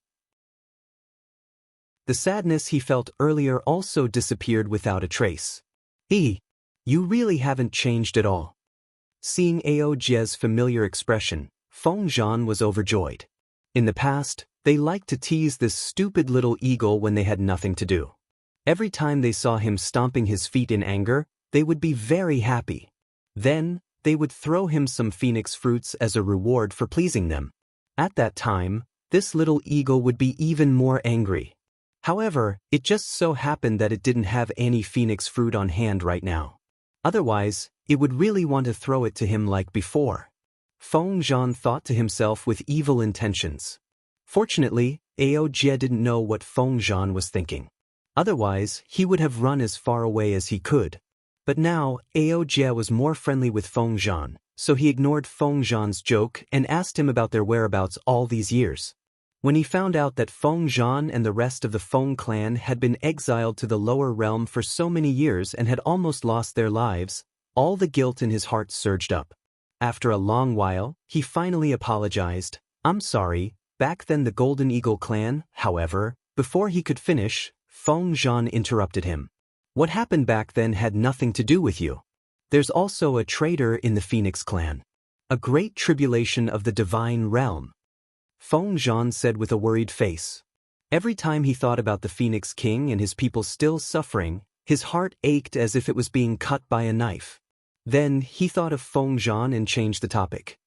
The sadness he felt earlier also disappeared without a trace. You really haven't changed at all." Seeing Ao Jie's familiar expression, Feng Zhan was overjoyed. In the past, they liked to tease this stupid little eagle when they had nothing to do. Every time they saw him stomping his feet in anger, they would be very happy. Then, they would throw him some phoenix fruits as a reward for pleasing them. At that time, this little eagle would be even more angry. However, it just so happened that it didn't have any phoenix fruit on hand right now. Otherwise, it would really want to throw it to him like before. Feng Zhan thought to himself with evil intentions. Fortunately, Ao Jie didn't know what Feng Zhan was thinking. Otherwise, he would have run as far away as he could. But now, Ao Jie was more friendly with Feng Zhan, so he ignored Feng Zhan's joke and asked him about their whereabouts all these years. When he found out that Feng Zhan and the rest of the Feng clan had been exiled to the lower realm for so many years and had almost lost their lives, all the guilt in his heart surged up. After a long while, he finally apologized. "I'm sorry, back then the Golden Eagle clan." However, before he could finish, Feng Zhan interrupted him. "What happened back then had nothing to do with you. There's also a traitor in the Phoenix clan. A great tribulation of the divine realm," Feng Zhan said with a worried face. Every time he thought about the Phoenix King and his people still suffering, his heart ached as if it was being cut by a knife. Then he thought of Feng Zhan and changed the topic.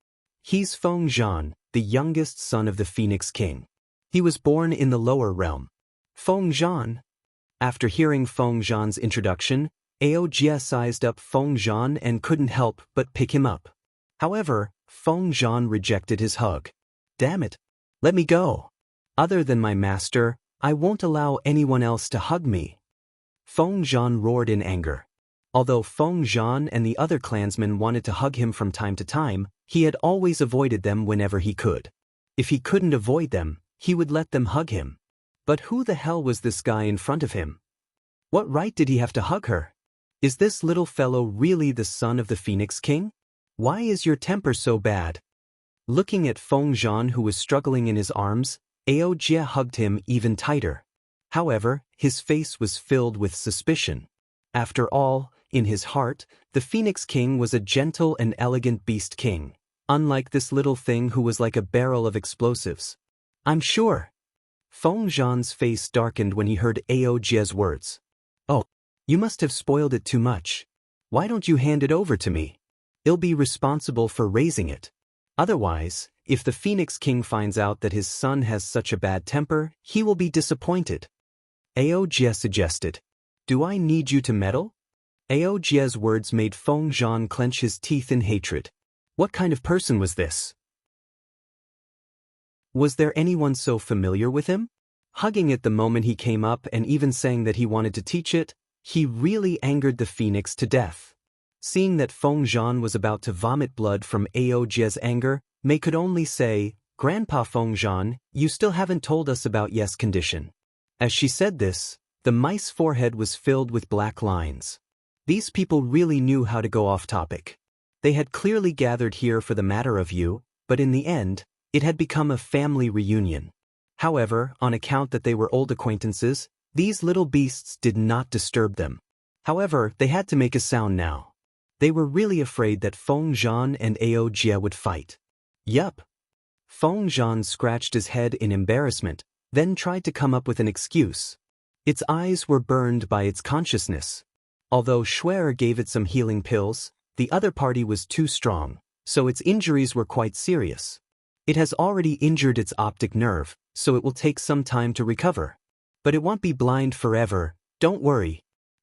"He's Feng Zhan, the youngest son of the Phoenix King. He was born in the lower realm." "Feng Zhan?" After hearing Feng Zhan's introduction, Ao Jie sized up Feng Zhan and couldn't help but pick him up. However, Feng Zhan rejected his hug. "Damn it! Let me go. Other than my master, I won't allow anyone else to hug me." Feng Zhan roared in anger. Although Feng Zhan and the other clansmen wanted to hug him from time to time, he had always avoided them whenever he could. If he couldn't avoid them, he would let them hug him. But who the hell was this guy in front of him? What right did he have to hug her? Is this little fellow really the son of the Phoenix King? Why is your temper so bad? Looking at Feng Zhan, who was struggling in his arms, Ao Jie hugged him even tighter. However, his face was filled with suspicion. After all, in his heart, the Phoenix King was a gentle and elegant beast king. unlike this little thing who was like a barrel of explosives. I'm sure. Feng Zhan's face darkened when he heard Ao Jie's words. Oh, you must have spoiled it too much. Why don't you hand it over to me? I'll be responsible for raising it. Otherwise, if the Phoenix King finds out that his son has such a bad temper, he will be disappointed. Ao Jie suggested. Do I need you to meddle? Ao Jie's words made Feng Zhan clench his teeth in hatred. What kind of person was this? Was there anyone so familiar with him? Hugging it the moment he came up and even saying that he wanted to teach it, he really angered the phoenix to death. Seeing that Feng Zhan was about to vomit blood from Ao Jie's anger, Mei could only say, Grandpa Feng Zhan, you still haven't told us about Yes' condition. As she said this, the mice's forehead was filled with black lines. These people really knew how to go off topic. They had clearly gathered here for the matter of you, but in the end, it had become a family reunion. However, on account that they were old acquaintances, these little beasts did not disturb them. However, they had to make a sound now. They were really afraid that Feng Zhan and Ao Jie would fight. Yup. Feng Zhan scratched his head in embarrassment, then tried to come up with an excuse. Its eyes were burned by its consciousness. Although Schwer gave it some healing pills, the other party was too strong, so its injuries were quite serious. It has already injured its optic nerve, so it will take some time to recover. But it won't be blind forever, don't worry.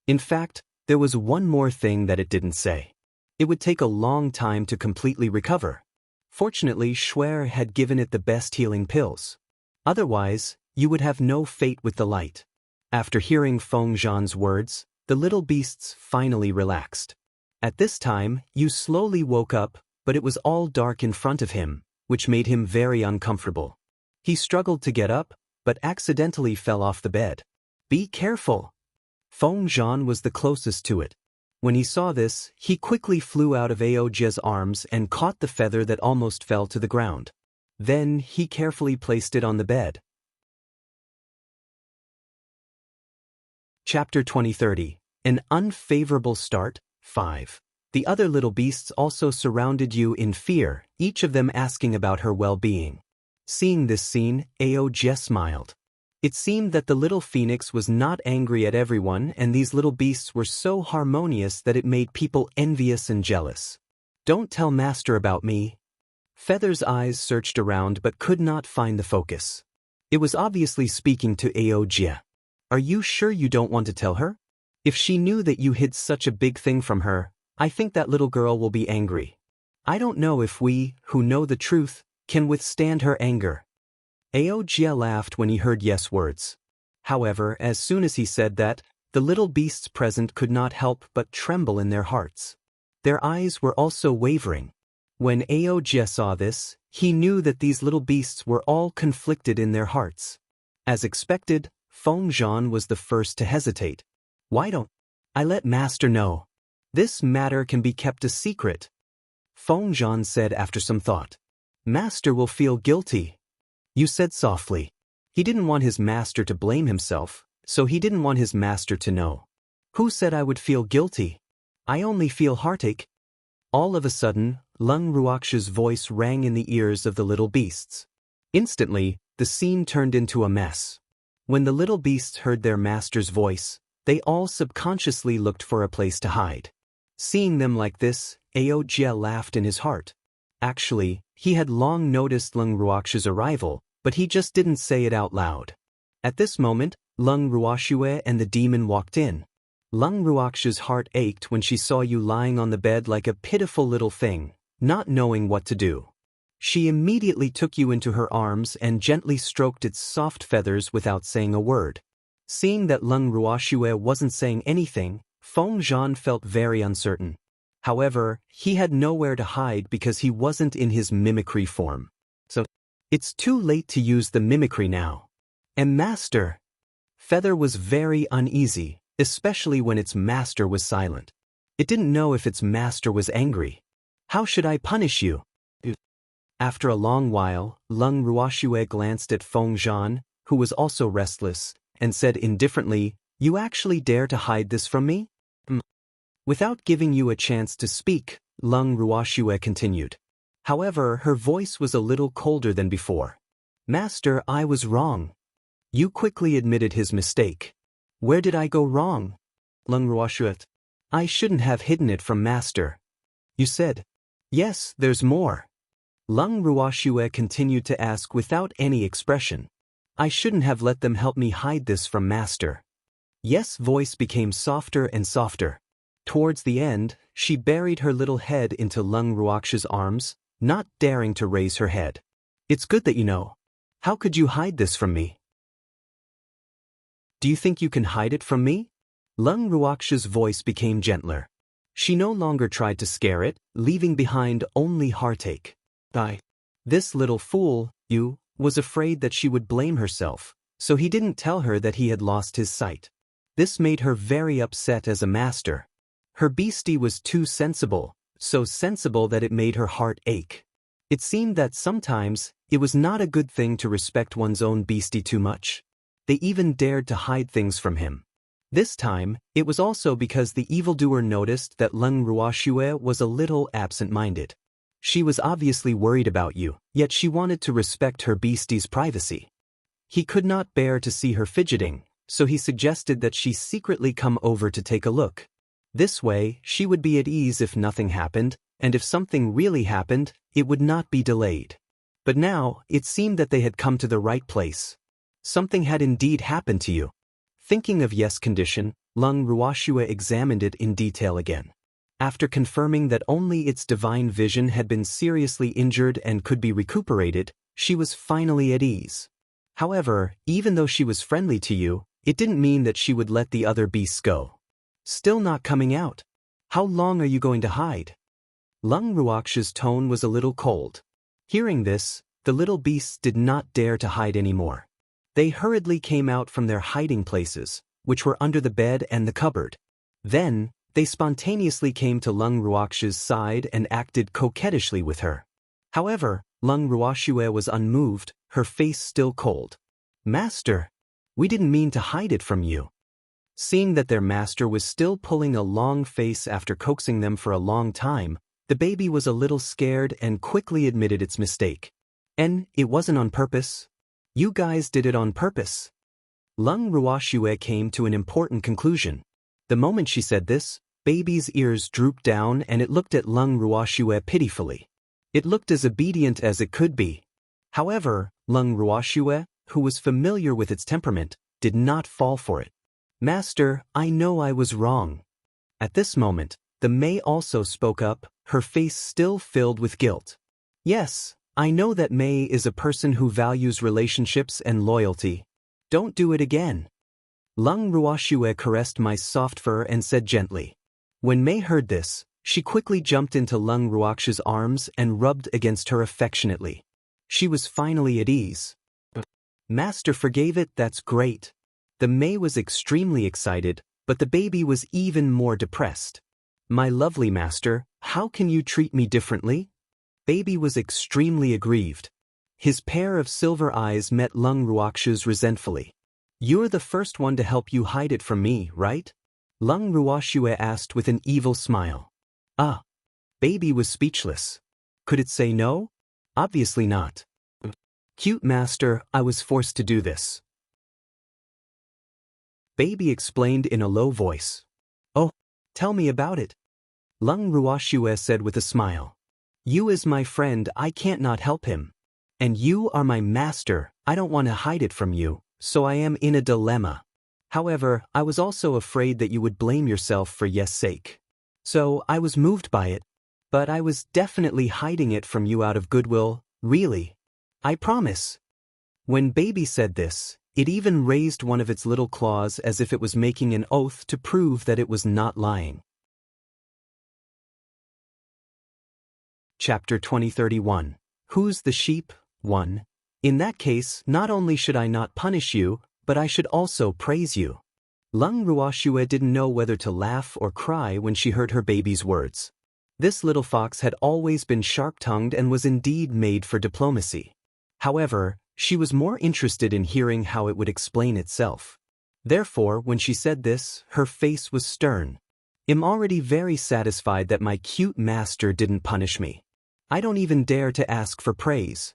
In fact, there was one more thing that it didn't say. It would take a long time to completely recover. Fortunately, Schwer had given it the best healing pills. Otherwise, you would have no fate with the light. After hearing Feng Zhan's words, the little beasts finally relaxed. At this time, you slowly woke up, but it was all dark in front of him, which made him very uncomfortable. He struggled to get up, but accidentally fell off the bed. Be careful! Feng Zhan was the closest to it. When he saw this, he quickly flew out of Ao Jie's arms and caught the feather that almost fell to the ground. Then he carefully placed it on the bed. Chapter 2030. An Unfavorable Start, 5. The other little beasts also surrounded you in fear, each of them asking about her well-being. Seeing this scene, Ao Jie smiled. It seemed that the little phoenix was not angry at everyone, and these little beasts were so harmonious that it made people envious and jealous. Don't tell Master about me. Feather's eyes searched around but could not find the focus. It was obviously speaking to Ao Jie. Are you sure you don't want to tell her? If she knew that you hid such a big thing from her, I think that little girl will be angry. I don't know if we, who know the truth, can withstand her anger. Ao Jie laughed when he heard Yes' words. However, as soon as he said that, the little beasts present could not help but tremble in their hearts. Their eyes were also wavering. When Ao Jie saw this, he knew that these little beasts were all conflicted in their hearts. As expected, Feng Zhan was the first to hesitate. Why don't I let Master know? This matter can be kept a secret. Feng Zhan said after some thought. Master will feel guilty. You said softly. He didn't want his master to blame himself, so he didn't want his master to know. Who said I would feel guilty? I only feel heartache. All of a sudden, Lung Ruox's voice rang in the ears of the little beasts. Instantly, the scene turned into a mess. When the little beasts heard their master's voice, they all subconsciously looked for a place to hide. Seeing them like this, Ao Jie laughed in his heart. Actually, he had long noticed Lung Ruox's arrival, but he just didn't say it out loud. At this moment, Lung Ruoxue and the demon walked in. Lung Ruox's heart ached when she saw you lying on the bed like a pitiful little thing, not knowing what to do. She immediately took you into her arms and gently stroked its soft feathers without saying a word. Seeing that Lung Ruoxue wasn't saying anything, Feng Zhan felt very uncertain. However, he had nowhere to hide because he wasn't in his mimicry form. So, it's too late to use the mimicry now. And Master! Feather was very uneasy, especially when its master was silent. It didn't know if its master was angry. How should I punish you? After a long while, Lung Ruoxue glanced at Feng Zhan, who was also restless, and said indifferently, You actually dare to hide this from me? Without giving you a chance to speak, Lung Ruoxue continued. However, her voice was a little colder than before. Master, I was wrong. Yu quickly admitted his mistake. Where did I go wrong? Lung Ruoshuet. I shouldn't have hidden it from Master. You said. Yes, there's more. Lung Ruoshue continued to ask without any expression. I shouldn't have let them help me hide this from Master. Yes' voice became softer and softer. Towards the end, she buried her little head into Lung Ruox's arms, not daring to raise her head. It's good that you know. How could you hide this from me? Do you think you can hide it from me? Lung Ruox's voice became gentler. She no longer tried to scare it, leaving behind only heartache. This little fool, Yu, was afraid that she would blame herself, so he didn't tell her that he had lost his sight. This made her very upset as a master. Her beastie was too sensible, so sensible that it made her heart ache. It seemed that sometimes, it was not a good thing to respect one's own beastie too much. They even dared to hide things from him. This time, it was also because the evildoer noticed that Lung Ruoshue was a little absent-minded. She was obviously worried about you, yet she wanted to respect her beastie's privacy. He could not bear to see her fidgeting, so he suggested that she secretly come over to take a look. This way, she would be at ease if nothing happened, and if something really happened, it would not be delayed. But now, it seemed that they had come to the right place. Something had indeed happened to you. Thinking of Yes' condition, Lung Ruoshue examined it in detail again. After confirming that only its divine vision had been seriously injured and could be recuperated, she was finally at ease. However, even though she was friendly to you, it didn't mean that she would let the other beasts go. Still not coming out. How long are you going to hide? Lung Ruox's tone was a little cold. Hearing this, the little beasts did not dare to hide anymore. They hurriedly came out from their hiding places, which were under the bed and the cupboard. Then, they spontaneously came to Lung Ruox's side and acted coquettishly with her. However, Lung Ruoshue was unmoved, her face still cold. Master, we didn't mean to hide it from you. Seeing that their master was still pulling a long face after coaxing them for a long time, the baby was a little scared and quickly admitted its mistake. And it wasn't on purpose. You guys did it on purpose. Lung Ruoshue came to an important conclusion. The moment she said this, baby's ears drooped down and it looked at Lung Ruoshue pitifully. It looked as obedient as it could be. However, Lung Ruoshue, who was familiar with its temperament, did not fall for it. Master, I know I was wrong. At this moment, the Mei also spoke up, her face still filled with guilt. Yes, I know that Mei is a person who values relationships and loyalty. Don't do it again. Lung Ruoshue caressed my soft fur and said gently. When Mei heard this, she quickly jumped into Lung Ruox's arms and rubbed against her affectionately. She was finally at ease. Master forgave it, that's great. The Mei was extremely excited, but the baby was even more depressed. My lovely master, how can you treat me differently? Baby was extremely aggrieved. His pair of silver eyes met Lung Ruox's resentfully. You're the first one to help you hide it from me, right? Lung Ruoshue asked with an evil smile. Ah. Baby was speechless. Could it say no? Obviously not. Cute master, I was forced to do this. Baby explained in a low voice. Oh, tell me about it. Lung Ruoshue said with a smile. You is my friend, I can't not help him. And you are my master, I don't want to hide it from you, so I am in a dilemma. However, I was also afraid that you would blame yourself for Yes' sake. So, I was moved by it. But I was definitely hiding it from you out of goodwill, really. I promise. When Baby said this, it even raised one of its little claws as if it was making an oath to prove that it was not lying. Chapter 2031. Who's the sheep? 1. In that case, not only should I not punish you, but I should also praise you. Lung Ruoshue didn't know whether to laugh or cry when she heard her baby's words. This little fox had always been sharp-tongued and was indeed made for diplomacy. However, she was more interested in hearing how it would explain itself. Therefore, when she said this, her face was stern. I'm already very satisfied that my cute master didn't punish me. I don't even dare to ask for praise.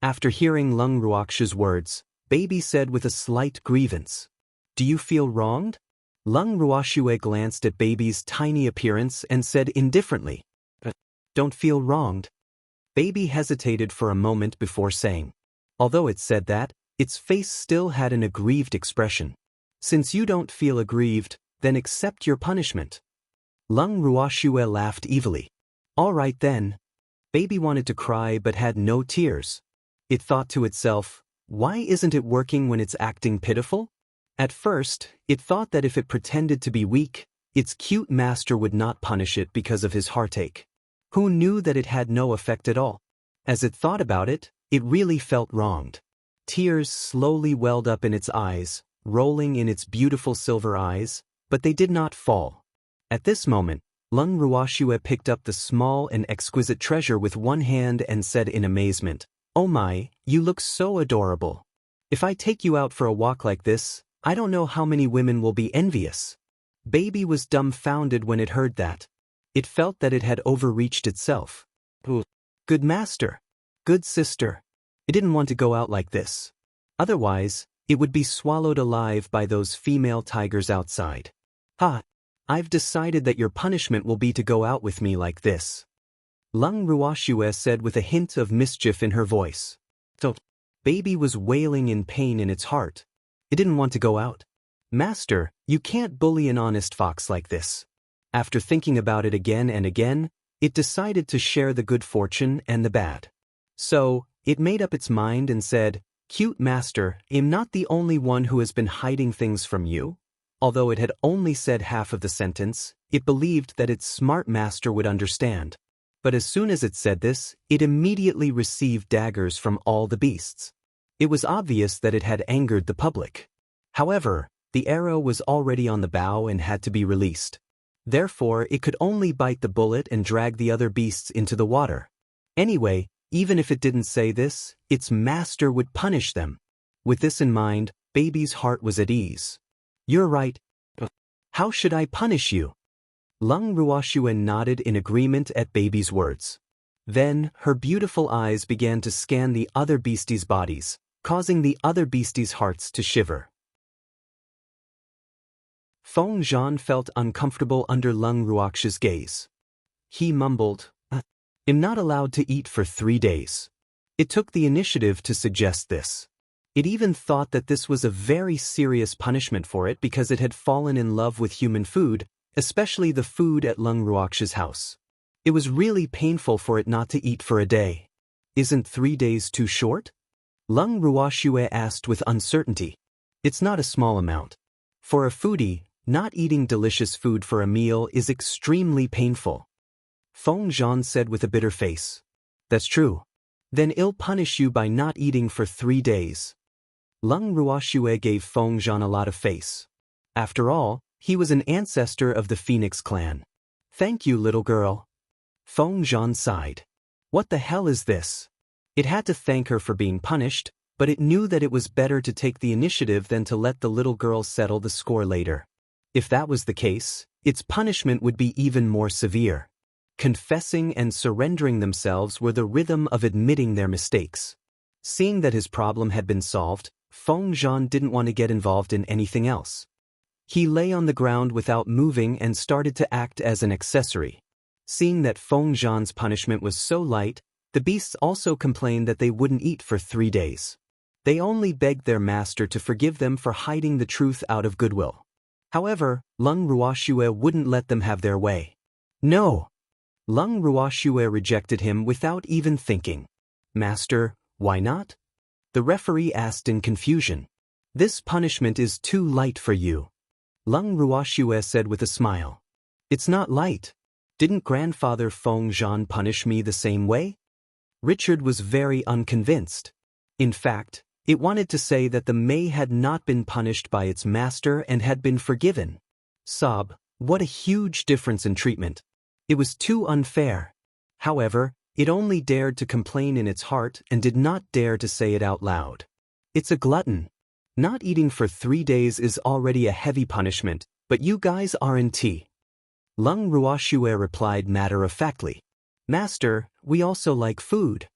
After hearing Lung Ruox's words, Baby said with a slight grievance, Do you feel wronged? Lung Ruoxue glanced at Baby's tiny appearance and said indifferently, Don't feel wronged. Baby hesitated for a moment before saying. Although it said that, its face still had an aggrieved expression. Since you don't feel aggrieved, then accept your punishment. Lung Ruoxue laughed evilly. All right then. Baby wanted to cry but had no tears. It thought to itself, why isn't it working when it's acting pitiful? At first, it thought that if it pretended to be weak, its cute master would not punish it because of his heartache. Who knew that it had no effect at all? As it thought about it, it really felt wronged. Tears slowly welled up in its eyes, rolling in its beautiful silver eyes, but they did not fall. At this moment, Lung Ruoxue picked up the small and exquisite treasure with one hand and said in amazement, Oh my, you look so adorable. If I take you out for a walk like this, I don't know how many women will be envious. Baby was dumbfounded when it heard that. It felt that it had overreached itself. Good master. Good sister. It didn't want to go out like this. Otherwise, it would be swallowed alive by those female tigers outside. I've decided that your punishment will be to go out with me like this. Lung Ruoxue said with a hint of mischief in her voice. Baby was wailing in pain in its heart. It didn't want to go out. Master, you can't bully an honest fox like this. After thinking about it again and again, it decided to share the good fortune and the bad. So, it made up its mind and said, Cute master, I'm not the only one who has been hiding things from you. Although it had only said half of the sentence, it believed that its smart master would understand. But as soon as it said this, it immediately received daggers from all the beasts. It was obvious that it had angered the public. However, the arrow was already on the bow and had to be released. Therefore, it could only bite the bullet and drag the other beasts into the water. Anyway, even if it didn't say this, its master would punish them. With this in mind, Baby's heart was at ease. You're right. How should I punish you? Lung Ruoxue nodded in agreement at Baby's words. Then, her beautiful eyes began to scan the other beasties' bodies, causing the other beasties' hearts to shiver. Feng Zhan felt uncomfortable under Lung Ruox's gaze. He mumbled, I'm not allowed to eat for 3 days. It took the initiative to suggest this. It even thought that this was a very serious punishment for it because it had fallen in love with human food, especially the food at Lung Ruox's house. It was really painful for it not to eat for a day. Isn't 3 days too short? Lung Ruoxue asked with uncertainty. It's not a small amount. For a foodie, not eating delicious food for a meal is extremely painful. Feng Zhan said with a bitter face. That's true. Then I'll punish you by not eating for 3 days. Lung Ruoxue gave Feng Zhan a lot of face. After all, he was an ancestor of the Phoenix clan. Thank you, little girl. Feng Zhan sighed. What the hell is this? It had to thank her for being punished, but it knew that it was better to take the initiative than to let the little girl settle the score later. If that was the case, its punishment would be even more severe. Confessing and surrendering themselves were the rhythm of admitting their mistakes. Seeing that his problem had been solved, Feng Zhan didn't want to get involved in anything else. He lay on the ground without moving and started to act as an accessory. Seeing that Feng Zhan's punishment was so light, the beasts also complained that they wouldn't eat for 3 days. They only begged their master to forgive them for hiding the truth out of goodwill. However, Lung Ruoxue wouldn't let them have their way. No! Lung Ruoxue rejected him without even thinking. Master, why not? The referee asked in confusion. This punishment is too light for you. Lung Ruoxue said with a smile. It's not light. Didn't grandfather Feng Zhan punish me the same way? Richard was very unconvinced. In fact, it wanted to say that the Mei had not been punished by its master and had been forgiven. Sob, what a huge difference in treatment. It was too unfair. However, it only dared to complain in its heart and did not dare to say it out loud. It's a glutton. Not eating for 3 days is already a heavy punishment, but you guys aren't. Lung Ruoxue replied matter-of-factly. Master, we also like food.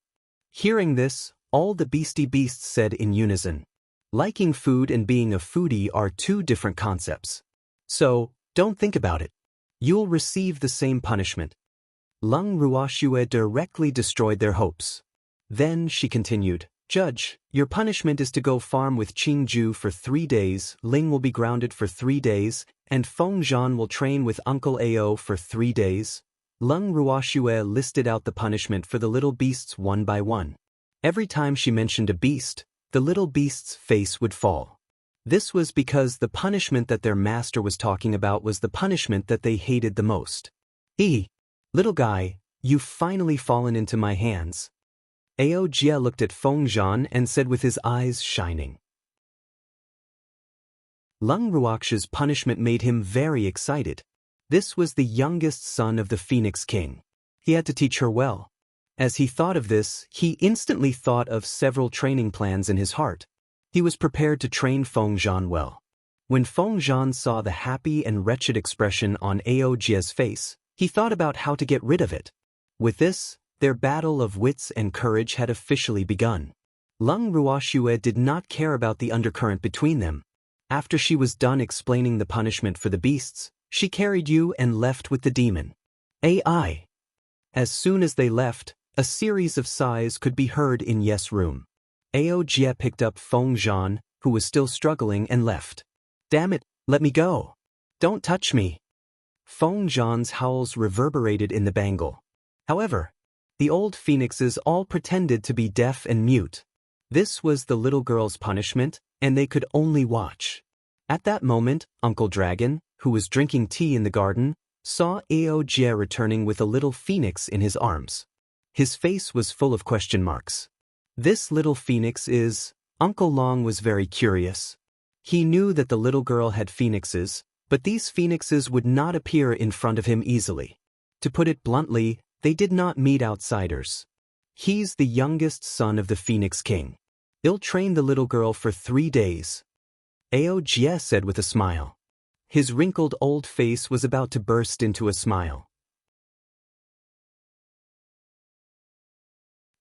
Hearing this, all the beastie beasts said in unison. Liking food and being a foodie are two different concepts. So, don't think about it. You'll receive the same punishment. Lung Ruoxue directly destroyed their hopes. Then she continued, Judge, your punishment is to go farm with Qingju for 3 days, Ling will be grounded for 3 days, and Feng Zhan will train with Uncle Ao for 3 days. Lung Ruoxue listed out the punishment for the little beasts one by one. Every time she mentioned a beast, the little beast's face would fall. This was because the punishment that their master was talking about was the punishment that they hated the most. Little guy, you've finally fallen into my hands. Ao Jie looked at Feng Zhan and said with his eyes shining. Lung Ruoxue's punishment made him very excited. This was the youngest son of the Phoenix King. He had to teach her well. As he thought of this, he instantly thought of several training plans in his heart. He was prepared to train Feng Zhan well. When Feng Zhan saw the happy and wretched expression on Ao Jie's face, he thought about how to get rid of it. With this, their battle of wits and courage had officially begun. Lung Ruoxue did not care about the undercurrent between them. After she was done explaining the punishment for the beasts, she carried you and left with the demon. AI. As soon as they left, a series of sighs could be heard in Yes' room. Ao Jie picked up Feng Zhan, who was still struggling, and left. Damn it, let me go. Don't touch me. Feng Zhan's howls reverberated in the bangle. However, the old phoenixes all pretended to be deaf and mute. This was the little girl's punishment, and they could only watch. At that moment, Uncle Dragon, who was drinking tea in the garden, saw Ao Jie returning with a little phoenix in his arms. His face was full of question marks. This little phoenix is... Uncle Long was very curious. He knew that the little girl had phoenixes, but these phoenixes would not appear in front of him easily. To put it bluntly, they did not meet outsiders. He's the youngest son of the Phoenix King. He'll train the little girl for 3 days. Ao Jie said with a smile. His wrinkled old face was about to burst into a smile.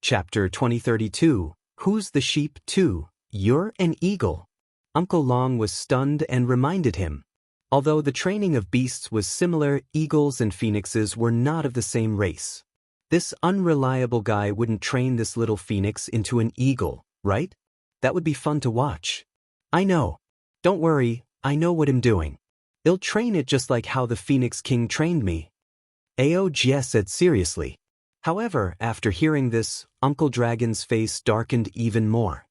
Chapter 2032. Who's the sheep too? You're an eagle. Uncle Long was stunned and reminded him. Although the training of beasts was similar, eagles and phoenixes were not of the same race. This unreliable guy wouldn't train this little phoenix into an eagle, right? That would be fun to watch. I know. Don't worry, I know what I'm doing. He'll train it just like how the Phoenix King trained me. Ao Jie said seriously. However, after hearing this, Uncle Dragon's face darkened even more.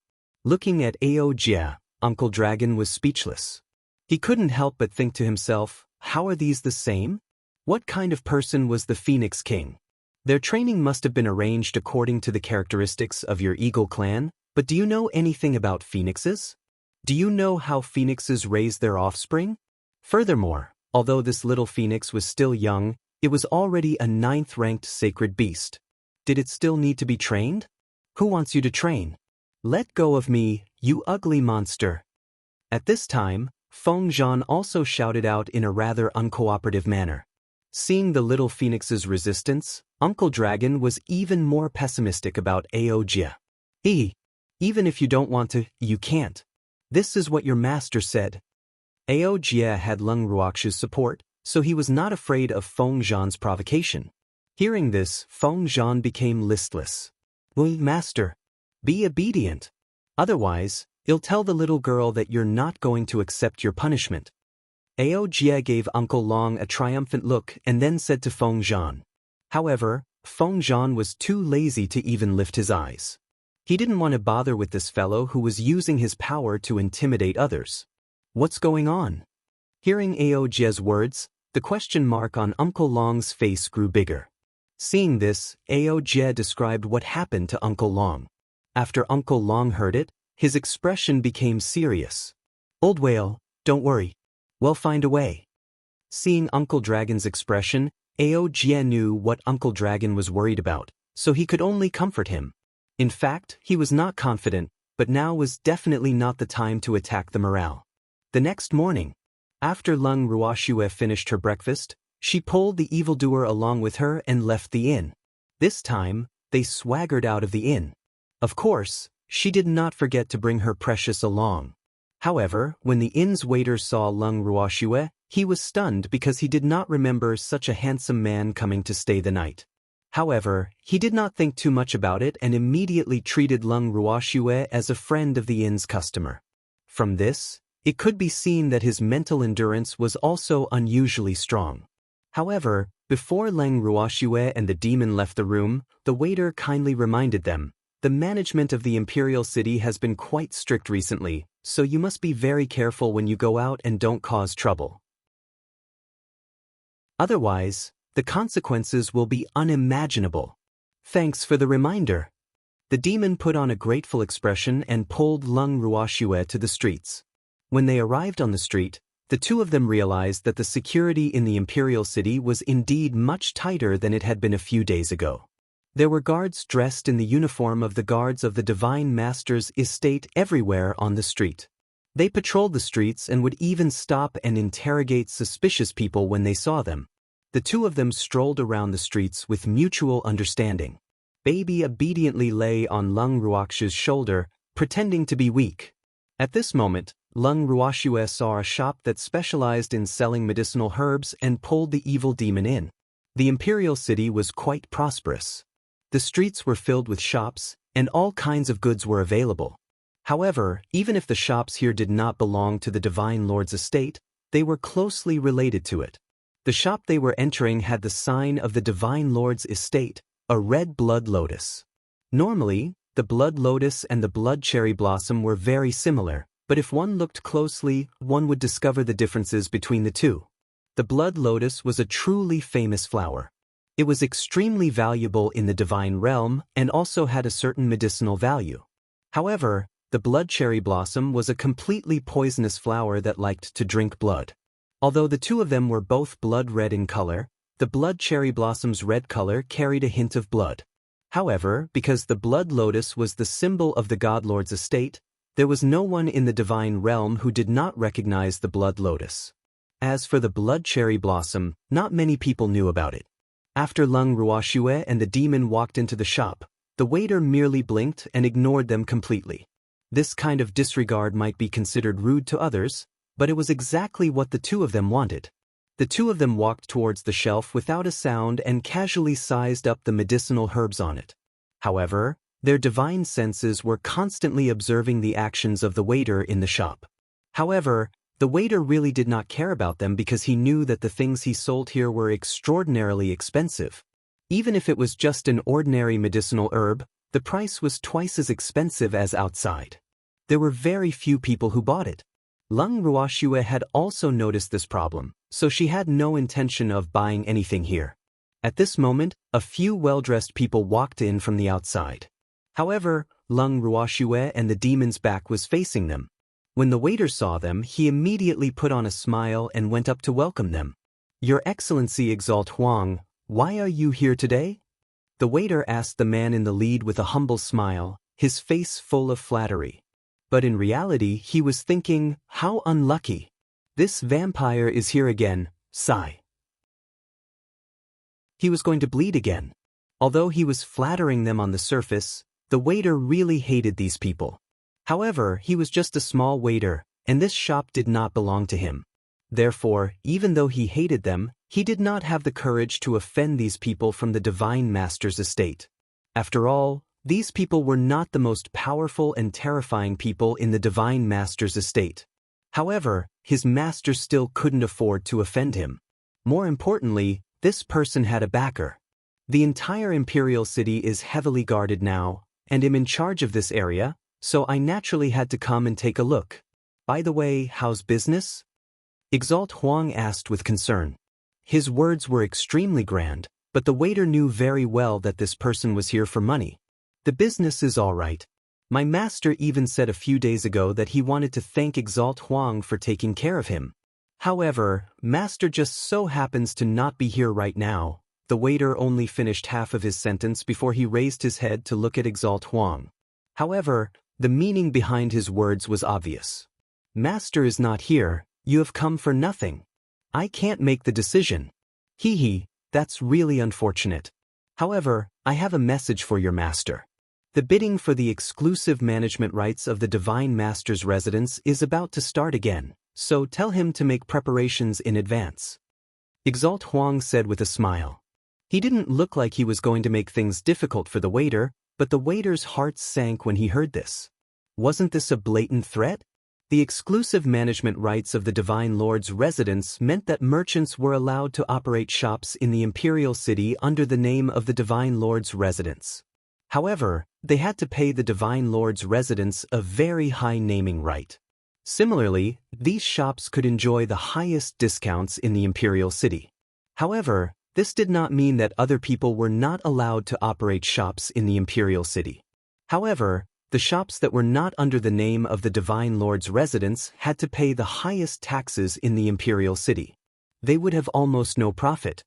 Looking at Ao Jie, Uncle Dragon was speechless. He couldn't help but think to himself, how are these the same? What kind of person was the Phoenix King? Their training must have been arranged according to the characteristics of your eagle clan, but do you know anything about phoenixes? Do you know how phoenixes raise their offspring? Furthermore, although this little phoenix was still young, it was already a 9th-ranked sacred beast. Did it still need to be trained? Who wants you to train? Let go of me, you ugly monster. At this time, Feng Zhan also shouted out in a rather uncooperative manner. Seeing the little phoenix's resistance, Uncle Dragon was even more pessimistic about Ao Jie. Even if you don't want to, you can't. This is what your master said. Ao Jie had Lung Ruoxue's support, so he was not afraid of Feng Zhan's provocation. Hearing this, Feng Zhan became listless. Well, master, be obedient. Otherwise, you'll tell the little girl that you're not going to accept your punishment. Ao Jie gave Uncle Long a triumphant look and then said to Feng Zhan. However, Feng Zhan was too lazy to even lift his eyes. He didn't want to bother with this fellow who was using his power to intimidate others. What's going on? Hearing Ao Jie's words, the question mark on Uncle Long's face grew bigger. Seeing this, Ao Jie described what happened to Uncle Long. After Uncle Long heard it, his expression became serious. Old whale, don't worry. We'll find a way. Seeing Uncle Dragon's expression, Ao Jie knew what Uncle Dragon was worried about, so he could only comfort him. In fact, he was not confident, but now was definitely not the time to attack the morale. The next morning, after Lung Ruoxue finished her breakfast, she pulled the evildoer along with her and left the inn. This time, they swaggered out of the inn. Of course, she did not forget to bring her precious along. However, when the inn's waiter saw Lung Ruoxue, he was stunned because he did not remember such a handsome man coming to stay the night. However, he did not think too much about it and immediately treated Lung Ruoxue as a friend of the inn's customer. From this, it could be seen that his mental endurance was also unusually strong. However, before Lung Ruoxue and the demon left the room, the waiter kindly reminded them, "The management of the imperial city has been quite strict recently, so you must be very careful when you go out and don't cause trouble. Otherwise, the consequences will be unimaginable." Thanks for the reminder. The demon put on a grateful expression and pulled Lung Ruoxue to the streets. When they arrived on the street, the two of them realized that the security in the imperial city was indeed much tighter than it had been a few days ago. There were guards dressed in the uniform of the guards of the Divine Master's estate everywhere on the street. They patrolled the streets and would even stop and interrogate suspicious people when they saw them. The two of them strolled around the streets with mutual understanding. Baby obediently lay on Lung Ruoxue's shoulder, pretending to be weak. At this moment, Lung Ruoxue saw a shop that specialized in selling medicinal herbs and pulled the evil demon in. The imperial city was quite prosperous. The streets were filled with shops, and all kinds of goods were available. However, even if the shops here did not belong to the Divine Lord's estate, they were closely related to it. The shop they were entering had the sign of the Divine Lord's estate, a red blood lotus. Normally, the blood lotus and the blood cherry blossom were very similar, but if one looked closely, one would discover the differences between the two. The blood lotus was a truly famous flower. It was extremely valuable in the divine realm and also had a certain medicinal value. However, the blood cherry blossom was a completely poisonous flower that liked to drink blood. Although the two of them were both blood red in color, the blood cherry blossom's red color carried a hint of blood. However, because the blood lotus was the symbol of the God Lord's estate, there was no one in the divine realm who did not recognize the blood lotus. As for the blood cherry blossom, not many people knew about it. After Lung Ruoxue and the demon walked into the shop, the waiter merely blinked and ignored them completely. This kind of disregard might be considered rude to others, but it was exactly what the two of them wanted. The two of them walked towards the shelf without a sound and casually sized up the medicinal herbs on it. However, their divine senses were constantly observing the actions of the waiter in the shop. However, the waiter really did not care about them because he knew that the things he sold here were extraordinarily expensive. Even if it was just an ordinary medicinal herb, the price was twice as expensive as outside. There were very few people who bought it. Lung Ruoxue had also noticed this problem, so she had no intention of buying anything here. At this moment, a few well-dressed people walked in from the outside. However, Lung Ruoxue and the demon's back was facing them. When the waiter saw them, he immediately put on a smile and went up to welcome them. "Your Excellency Exalt Huang, why are you here today?" The waiter asked the man in the lead with a humble smile, his face full of flattery. But in reality, he was thinking, how unlucky. This vampire is here again, sigh. He was going to bleed again. Although he was flattering them on the surface, the waiter really hated these people. However, he was just a small waiter, and this shop did not belong to him. Therefore, even though he hated them, he did not have the courage to offend these people from the Divine Master's estate. After all, these people were not the most powerful and terrifying people in the Divine Master's estate. However, his master still couldn't afford to offend him. More importantly, this person had a backer. The entire imperial city is heavily guarded now, and I'm in charge of this area, so I naturally had to come and take a look. By the way, how's business? Exalt Huang asked with concern. His words were extremely grand, but the waiter knew very well that this person was here for money. The business is all right. My master even said a few days ago that he wanted to thank Exalt Huang for taking care of him. However, master just so happens to not be here right now. The waiter only finished half of his sentence before he raised his head to look at Exalt Huang. However, the meaning behind his words was obvious. Master is not here, you have come for nothing. I can't make the decision. Hee hee, that's really unfortunate. However, I have a message for your master. The bidding for the exclusive management rights of the Divine Master's residence is about to start again, so tell him to make preparations in advance. Exalt Huang said with a smile. He didn't look like he was going to make things difficult for the waiter, but the waiter's heart sank when he heard this. Wasn't this a blatant threat? The exclusive management rights of the Divine Lord's residence meant that merchants were allowed to operate shops in the Imperial City under the name of the Divine Lord's residence. However, they had to pay the Divine Lord's residence a very high naming right. Similarly, these shops could enjoy the highest discounts in the Imperial City. However, this did not mean that other people were not allowed to operate shops in the Imperial City. However, the shops that were not under the name of the Divine Lord's residence had to pay the highest taxes in the Imperial City. They would have almost no profit.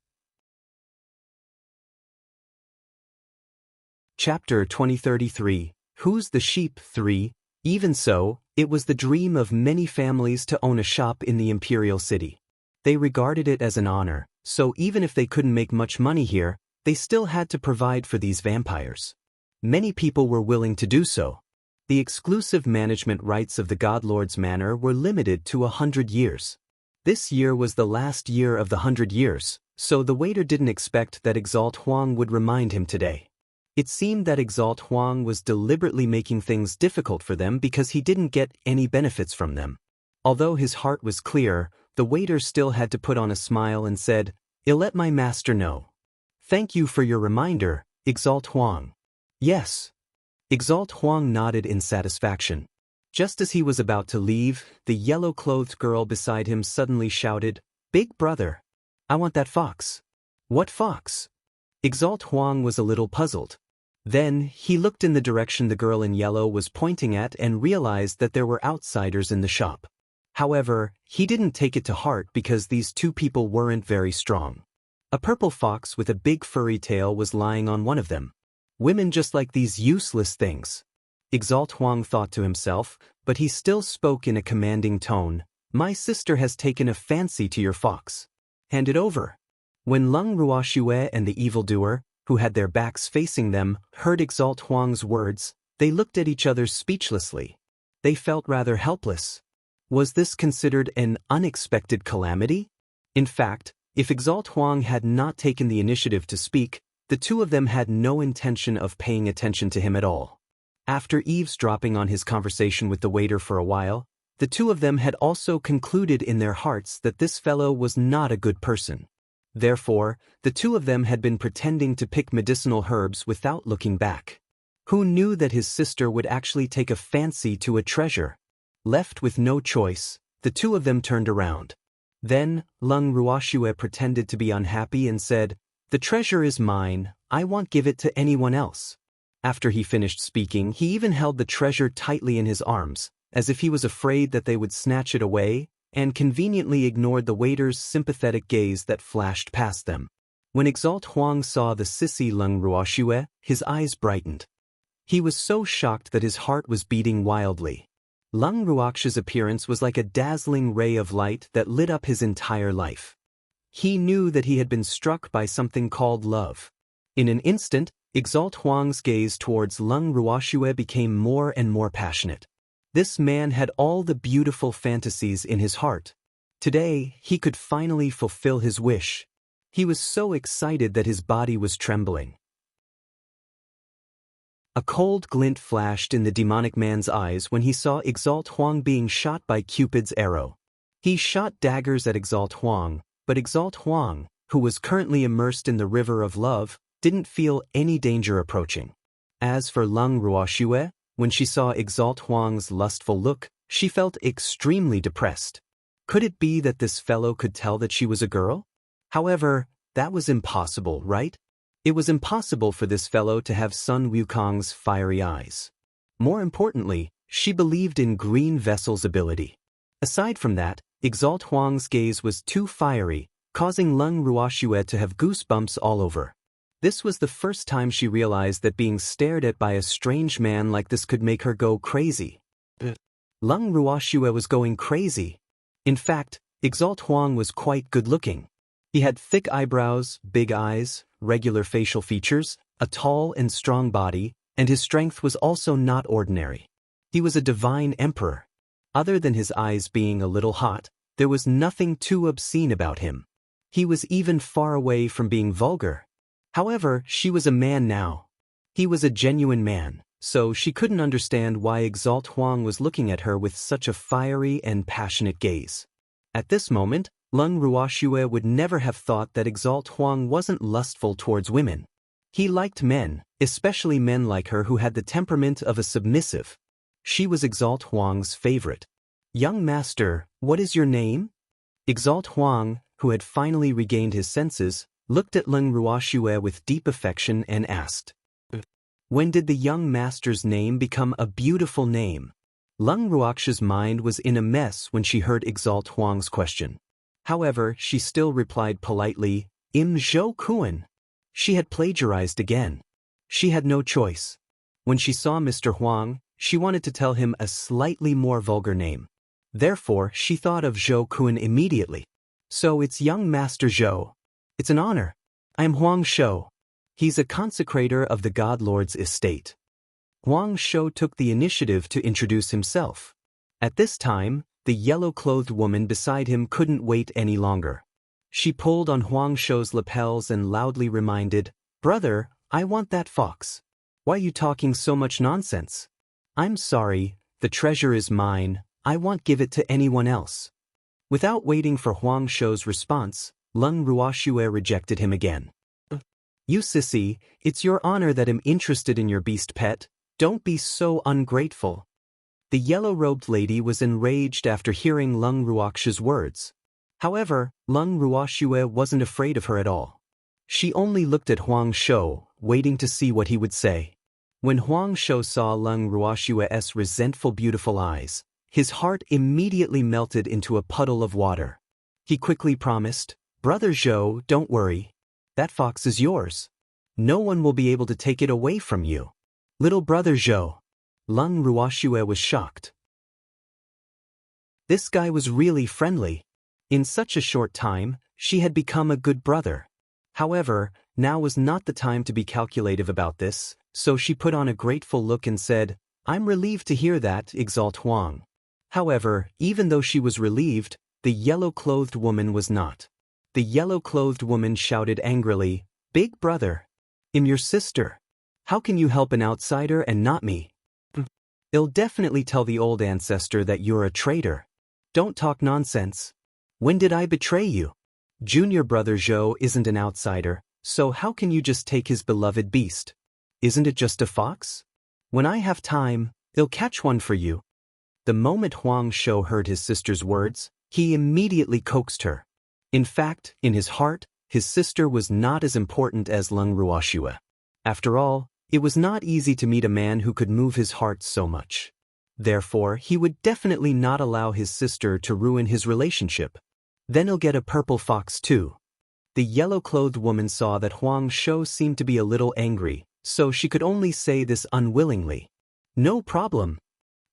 Chapter 2033, Who's the Sheep 3? Even so, it was the dream of many families to own a shop in the Imperial City. They regarded it as an honor, so even if they couldn't make much money here, they still had to provide for these vampires. Many people were willing to do so. The exclusive management rights of the Godlord's Manor were limited to 100 years. This year was the last year of the 100 years, so the waiter didn't expect that Exalt Huang would remind him today. It seemed that Exalt Huang was deliberately making things difficult for them because he didn't get any benefits from them. Although his heart was clear, the waiter still had to put on a smile and said, "I'll let my master know." "Thank you for your reminder, Exalt Huang." "Yes." Exalt Huang nodded in satisfaction. Just as he was about to leave, the yellow-clothed girl beside him suddenly shouted, "Big brother! I want that fox." "What fox?" Exalt Huang was a little puzzled. Then, he looked in the direction the girl in yellow was pointing at and realized that there were outsiders in the shop. However, he didn't take it to heart because these two people weren't very strong. A purple fox with a big furry tail was lying on one of them. Women just like these useless things. Exalt Huang thought to himself, but he still spoke in a commanding tone. "My sister has taken a fancy to your fox. Hand it over." When Lung Ruoxue and the evildoer, who had their backs facing them, heard Exalt Huang's words, they looked at each other speechlessly. They felt rather helpless. Was this considered an unexpected calamity? In fact, if Exalt Huang had not taken the initiative to speak, the two of them had no intention of paying attention to him at all. After eavesdropping on his conversation with the waiter for a while, the two of them had also concluded in their hearts that this fellow was not a good person. Therefore, the two of them had been pretending to pick medicinal herbs without looking back. Who knew that his sister would actually take a fancy to a treasure? Left with no choice, the two of them turned around. Then, Lung Ruoxue pretended to be unhappy and said, "The treasure is mine, I won't give it to anyone else." After he finished speaking, he even held the treasure tightly in his arms, as if he was afraid that they would snatch it away, and conveniently ignored the waiter's sympathetic gaze that flashed past them. When Exalt Huang saw the sissy Lung Ruoxue, his eyes brightened. He was so shocked that his heart was beating wildly. Lung Ruoxue's appearance was like a dazzling ray of light that lit up his entire life. He knew that he had been struck by something called love. In an instant, Exalt Huang's gaze towards Lung Ruoxue became more and more passionate. This man had all the beautiful fantasies in his heart. Today, he could finally fulfill his wish. He was so excited that his body was trembling. A cold glint flashed in the demonic man's eyes when he saw Exalt Huang being shot by Cupid's arrow. He shot daggers at Exalt Huang, but Exalt Huang, who was currently immersed in the river of love, didn't feel any danger approaching. As for Lung Ruoxue, when she saw Exalt Huang's lustful look, she felt extremely depressed. Could it be that this fellow could tell that she was a girl? However, that was impossible, right? It was impossible for this fellow to have Sun Wukong's fiery eyes. More importantly, she believed in Green Vessel's ability. Aside from that, Exalt Huang's gaze was too fiery, causing Lung Ruoxue to have goosebumps all over. This was the first time she realized that being stared at by a strange man like this could make her go crazy. Lung Ruoxue was going crazy. In fact, Exalt Huang was quite good-looking. He had thick eyebrows, big eyes, regular facial features, a tall and strong body, and his strength was also not ordinary. He was a divine emperor. Other than his eyes being a little hot, there was nothing too obscene about him. He was even far away from being vulgar. However, she was a man now. He was a genuine man, so she couldn't understand why Exalt Huang was looking at her with such a fiery and passionate gaze. At this moment, Leng Ruoxue would never have thought that Exalt Huang wasn't lustful towards women. He liked men, especially men like her who had the temperament of a submissive. She was Exalt Huang's favorite. "Young master, what is your name?" Exalt Huang, who had finally regained his senses, looked at Leng Ruoxue with deep affection and asked, "When did the young master's name become a beautiful name?" Leng Ruoxue's mind was in a mess when she heard Exalt Huang's question. However, she still replied politely, "Im Zhou Kuan." She had plagiarized again. She had no choice. When she saw Mr. Huang, she wanted to tell him a slightly more vulgar name. Therefore, she thought of Zhou Kuan immediately. "So it's young Master Zhou. It's an honor. I am Huang Shou. He's a consecrator of the God Lord's estate." Huang Shou took the initiative to introduce himself. At this time, the yellow-clothed woman beside him couldn't wait any longer. She pulled on Huang Shou's lapels and loudly reminded, "Brother, I want that fox. Why are you talking so much nonsense? I'm sorry, the treasure is mine, I won't give it to anyone else." Without waiting for Huang Shou's response, Leng Ruoxue rejected him again. "You sissy, it's your honor that I'm interested in your beast pet, don't be so ungrateful." The yellow-robed lady was enraged after hearing Leng Ruoxue's words. However, Leng Ruoxue wasn't afraid of her at all. She only looked at Huang Shou, waiting to see what he would say. When Huang Shou saw Leng Ruoxue's resentful beautiful eyes, his heart immediately melted into a puddle of water. He quickly promised, "Brother Zhou, don't worry. That fox is yours. No one will be able to take it away from you." "Little brother Zhou." Leng Ruoxue was shocked. This guy was really friendly. In such a short time, she had become a good brother. However, now was not the time to be calculative about this, so she put on a grateful look and said, "I'm relieved to hear that, Exalt Huang." However, even though she was relieved, the yellow-clothed woman was not. The yellow-clothed woman shouted angrily, "Big brother! I'm your sister. How can you help an outsider and not me? I'll definitely tell the old ancestor that you're a traitor. Don't talk nonsense. When did I betray you? Junior brother Zhou isn't an outsider, so how can you just take his beloved beast? Isn't it just a fox? When I have time, I'll catch one for you." The moment Huang Shou heard his sister's words, he immediately coaxed her. In fact, in his heart, his sister was not as important as Leng Ruoxue. After all, it was not easy to meet a man who could move his heart so much. Therefore, he would definitely not allow his sister to ruin his relationship. "Then he'll get a purple fox too." The yellow-clothed woman saw that Huang Shou seemed to be a little angry, so she could only say this unwillingly. "No problem."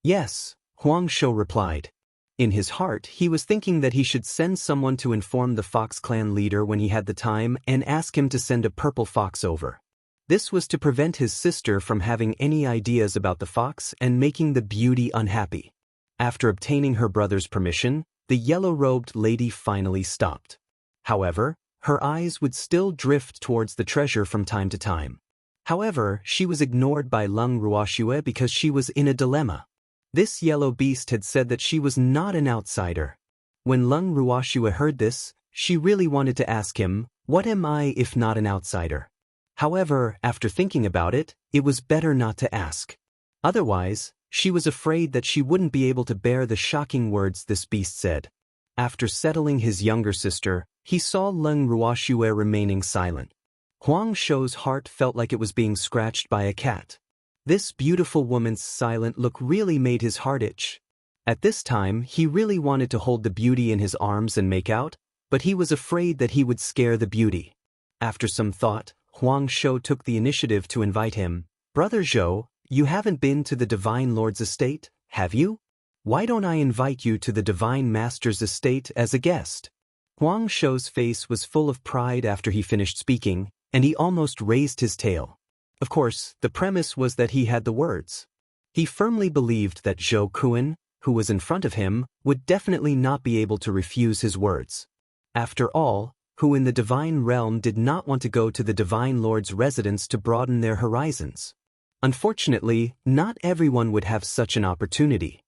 "Yes," Huang Shou replied. In his heart, he was thinking that he should send someone to inform the Fox clan leader when he had the time and ask him to send a purple fox over. This was to prevent his sister from having any ideas about the fox and making the beauty unhappy. After obtaining her brother's permission, the yellow-robed lady finally stopped. However, her eyes would still drift towards the treasure from time to time. However, she was ignored by Leng Ruoxue because she was in a dilemma. This yellow beast had said that she was not an outsider. When Leng Ruoxue heard this, she really wanted to ask him, "What am I if not an outsider?" However, after thinking about it, it was better not to ask. Otherwise, she was afraid that she wouldn't be able to bear the shocking words this beast said. After settling his younger sister, he saw Leng Ruoxue remaining silent. Huang Shou's heart felt like it was being scratched by a cat. This beautiful woman's silent look really made his heart itch. At this time, he really wanted to hold the beauty in his arms and make out, but he was afraid that he would scare the beauty. After some thought, Huang Shou took the initiative to invite him. "Brother Zhou, you haven't been to the Divine Lord's estate, have you? Why don't I invite you to the Divine Master's estate as a guest?" Huang Shou's face was full of pride after he finished speaking, and he almost raised his tail. Of course, the premise was that he had the words. He firmly believed that Zhou Kuan, who was in front of him, would definitely not be able to refuse his words. After all, who in the divine realm did not want to go to the Divine Lord's residence to broaden their horizons? Unfortunately, not everyone would have such an opportunity.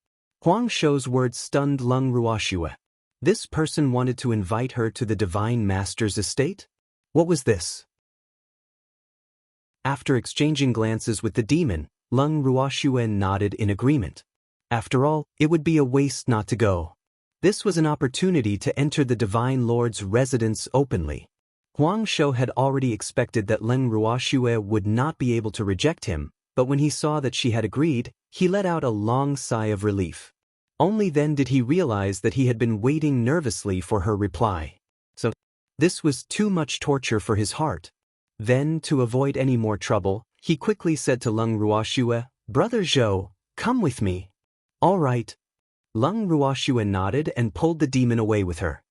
Huang Shou's words stunned Leng Ruoxue. This person wanted to invite her to the Divine Master's estate? What was this? After exchanging glances with the demon, Leng Ruoxue nodded in agreement. After all, it would be a waste not to go. This was an opportunity to enter the Divine Lord's residence openly. Huang Shou had already expected that Leng Ruoxue would not be able to reject him, but when he saw that she had agreed, he let out a long sigh of relief. Only then did he realize that he had been waiting nervously for her reply. So, this was too much torture for his heart. Then, to avoid any more trouble, he quickly said to Leng Ruoxue, "Brother Zhou, come with me." "All right." Leng Ruoxue nodded and pulled the demon away with her.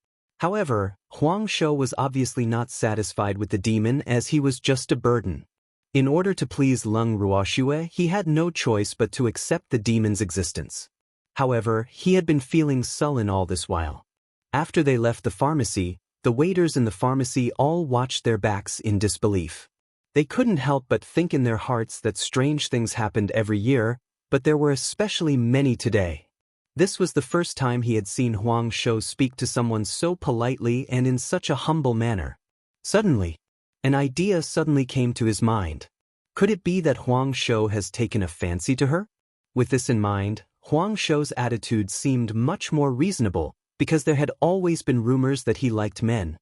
However, Huang Shou was obviously not satisfied with the demon as he was just a burden. In order to please Leng Ruoxue, he had no choice but to accept the demon's existence. However, he had been feeling sullen all this while. After they left the pharmacy, the waiters in the pharmacy all watched their backs in disbelief. They couldn't help but think in their hearts that strange things happened every year, but there were especially many today. This was the first time he had seen Huang Shou speak to someone so politely and in such a humble manner. Suddenly, an idea suddenly came to his mind. Could it be that Huang Shou has taken a fancy to her? With this in mind, Huang Shou's attitude seemed much more reasonable, because there had always been rumors that he liked men.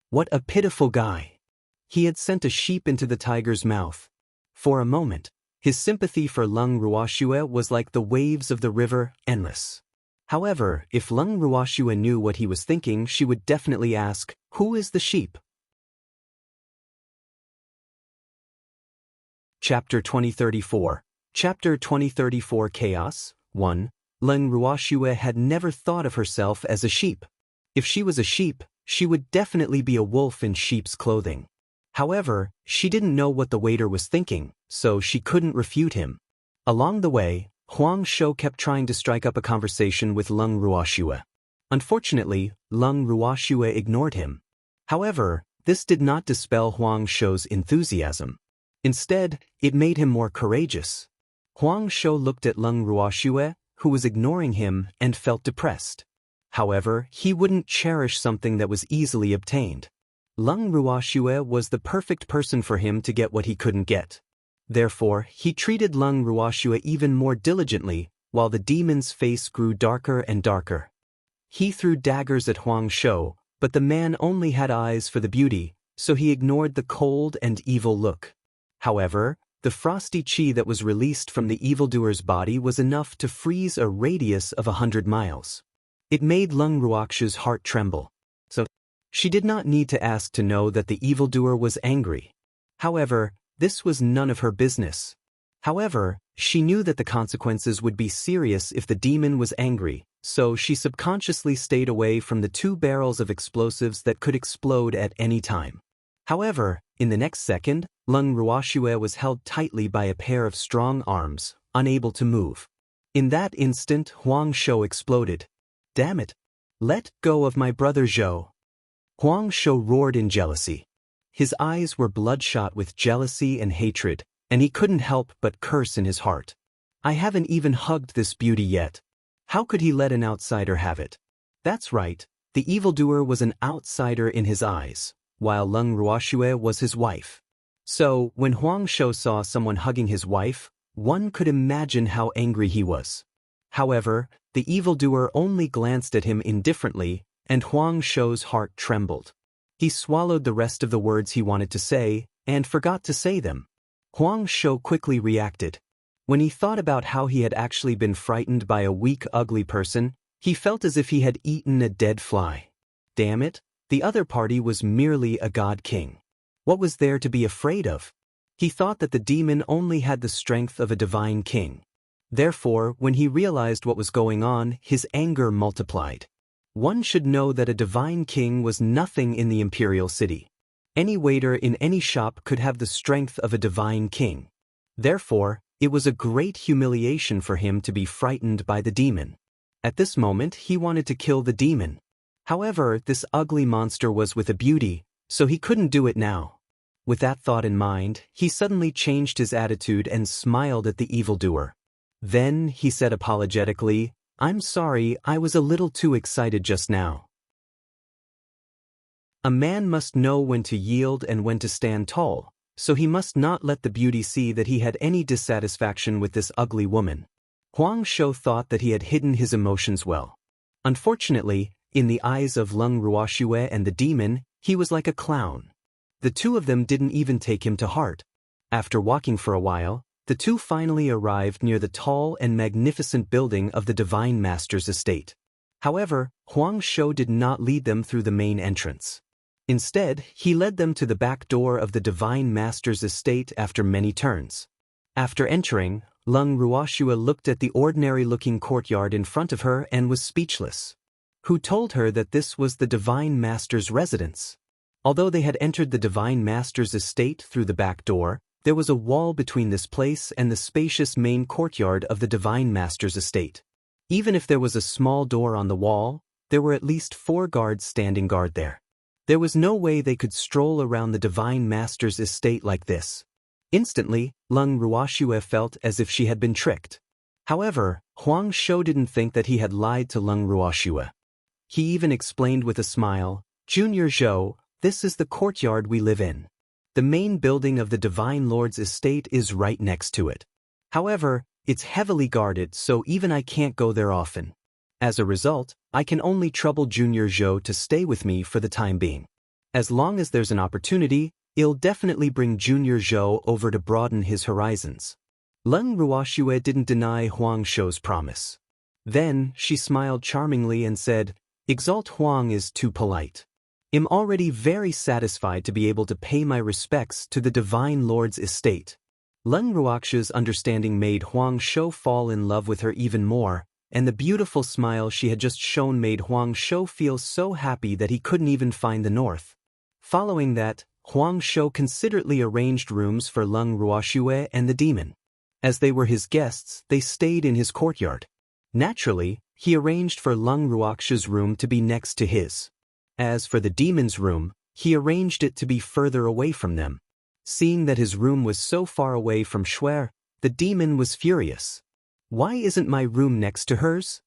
What a pitiful guy. He had sent a sheep into the tiger's mouth. For a moment, his sympathy for Leng Ruoxue was like the waves of the river, endless. However, if Leng Ruoxue knew what he was thinking, she would definitely ask, "Who is the sheep?" Chapter 2034. Chapter 2034 Chaos 1. Leng Ruoxue had never thought of herself as a sheep. If she was a sheep, she would definitely be a wolf in sheep's clothing. However, she didn't know what the waiter was thinking, so she couldn't refute him. Along the way, Huang Shou kept trying to strike up a conversation with Leng Ruoxue. Unfortunately, Leng Ruoxue ignored him. However, this did not dispel Huang Shou's enthusiasm. Instead, it made him more courageous. Huang Shou looked at Leng Ruoxue, who was ignoring him, and felt depressed. However, he wouldn't cherish something that was easily obtained. Leng Ruoxue was the perfect person for him to get what he couldn't get. Therefore, he treated Leng Ruoxue even more diligently, while the demon's face grew darker and darker. He threw daggers at Huang Shou, but the man only had eyes for the beauty, so he ignored the cold and evil look. However, the frosty chi that was released from the evildoer's body was enough to freeze a radius of 100 miles. It made Leng Ruoxue's heart tremble. So, she did not need to ask to know that the evildoer was angry. However, this was none of her business. However, she knew that the consequences would be serious if the demon was angry, so she subconsciously stayed away from the 2 barrels of explosives that could explode at any time. However, in the next second, Leng Ruoxue was held tightly by a pair of strong arms, unable to move. In that instant, Huang Shou exploded. "Damn it! Let go of my brother Zhou!" Huang Shou roared in jealousy. His eyes were bloodshot with jealousy and hatred, and he couldn't help but curse in his heart. "I haven't even hugged this beauty yet. How could he let an outsider have it?" That's right, the evildoer was an outsider in his eyes, while Leng Ruoxue was his wife. So, when Huang Shou saw someone hugging his wife, one could imagine how angry he was. However, the evildoer only glanced at him indifferently, and Huang Shou's heart trembled. He swallowed the rest of the words he wanted to say, and forgot to say them. Huang Shou quickly reacted. When he thought about how he had actually been frightened by a weak, ugly person, he felt as if he had eaten a dead fly. Damn it, the other party was merely a god king. What was there to be afraid of? He thought that the demon only had the strength of a divine king. Therefore, when he realized what was going on, his anger multiplied. One should know that a divine king was nothing in the imperial city. Any waiter in any shop could have the strength of a divine king. Therefore, it was a great humiliation for him to be frightened by the demon. At this moment, he wanted to kill the demon. However, this ugly monster was with a beauty, so he couldn't do it now. With that thought in mind, he suddenly changed his attitude and smiled at the evildoer. Then, he said apologetically, "I'm sorry, I was a little too excited just now." A man must know when to yield and when to stand tall, so he must not let the beauty see that he had any dissatisfaction with this ugly woman. Huang Shou thought that he had hidden his emotions well. Unfortunately, in the eyes of Leng Ruoxue and the demon, he was like a clown. The two of them didn't even take him to heart. After walking for a while, the two finally arrived near the tall and magnificent building of the Divine Master's estate. However, Huang Shou did not lead them through the main entrance. Instead, he led them to the back door of the Divine Master's estate after many turns. After entering, Leng Ruoxue looked at the ordinary-looking courtyard in front of her and was speechless. Who told her that this was the Divine Master's residence? Although they had entered the Divine Master's estate through the back door, there was a wall between this place and the spacious main courtyard of the Divine Master's estate. Even if there was a small door on the wall, there were at least 4 guards standing guard there. There was no way they could stroll around the Divine Master's estate like this. Instantly, Leng Ruoxue felt as if she had been tricked. However, Huang Shou didn't think that he had lied to Leng Ruoxue. He even explained with a smile, "Junior Zhou, this is the courtyard we live in. The main building of the Divine Lord's estate is right next to it. However, it's heavily guarded, so even I can't go there often. As a result, I can only trouble Junior Zhou to stay with me for the time being. As long as there's an opportunity, I'll definitely bring Junior Zhou over to broaden his horizons." Leng Ruoxue didn't deny Huang Shou's promise. Then, she smiled charmingly and said, "Exalt Huang is too polite. I'm already very satisfied to be able to pay my respects to the Divine Lord's estate." Leng Ruoxue's understanding made Huang Shou fall in love with her even more, and the beautiful smile she had just shown made Huang Shou feel so happy that he couldn't even find the north. Following that, Huang Shou considerately arranged rooms for Leng Ruoxue and the demon. As they were his guests, they stayed in his courtyard. Naturally, he arranged for Leng Ruoxue's room to be next to his. As for the demon's room, he arranged it to be further away from them. Seeing that his room was so far away from Shuer, the demon was furious. "Why isn't my room next to hers?"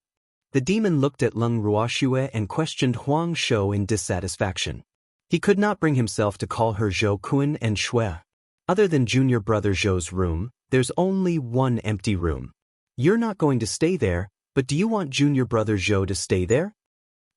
The demon looked at Leng Ruoxue and questioned Huang Shou in dissatisfaction. He could not bring himself to call her Zhou Kun and Shuer. Other than junior brother Zhou's room, there's only one empty room. You're not going to stay there, but do you want junior brother Zhou to stay there?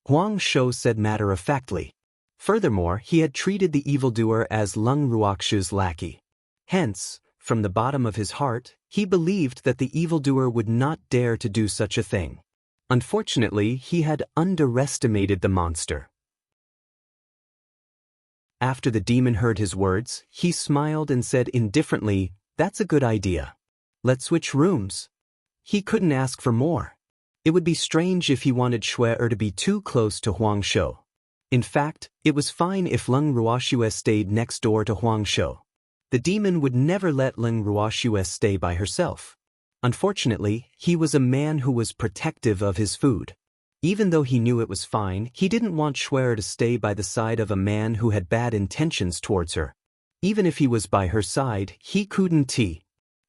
Huang Shou said matter-of-factly. Furthermore, he had treated the evildoer as Leng Ruoxue's lackey. Hence, from the bottom of his heart, he believed that the evildoer would not dare to do such a thing. Unfortunately, he had underestimated the monster. After the demon heard his words, he smiled and said indifferently, "That's a good idea. Let's switch rooms." He couldn't ask for more. It would be strange if he wanted Shuer to be too close to Huang Shou. In fact, it was fine if Leng Ruoxue stayed next door to Huang Shou. The demon would never let Leng Ruoxue stay by herself. Unfortunately, he was a man who was protective of his food. Even though he knew it was fine, he didn't want Shuer to stay by the side of a man who had bad intentions towards her. Even if he was by her side, he couldn't.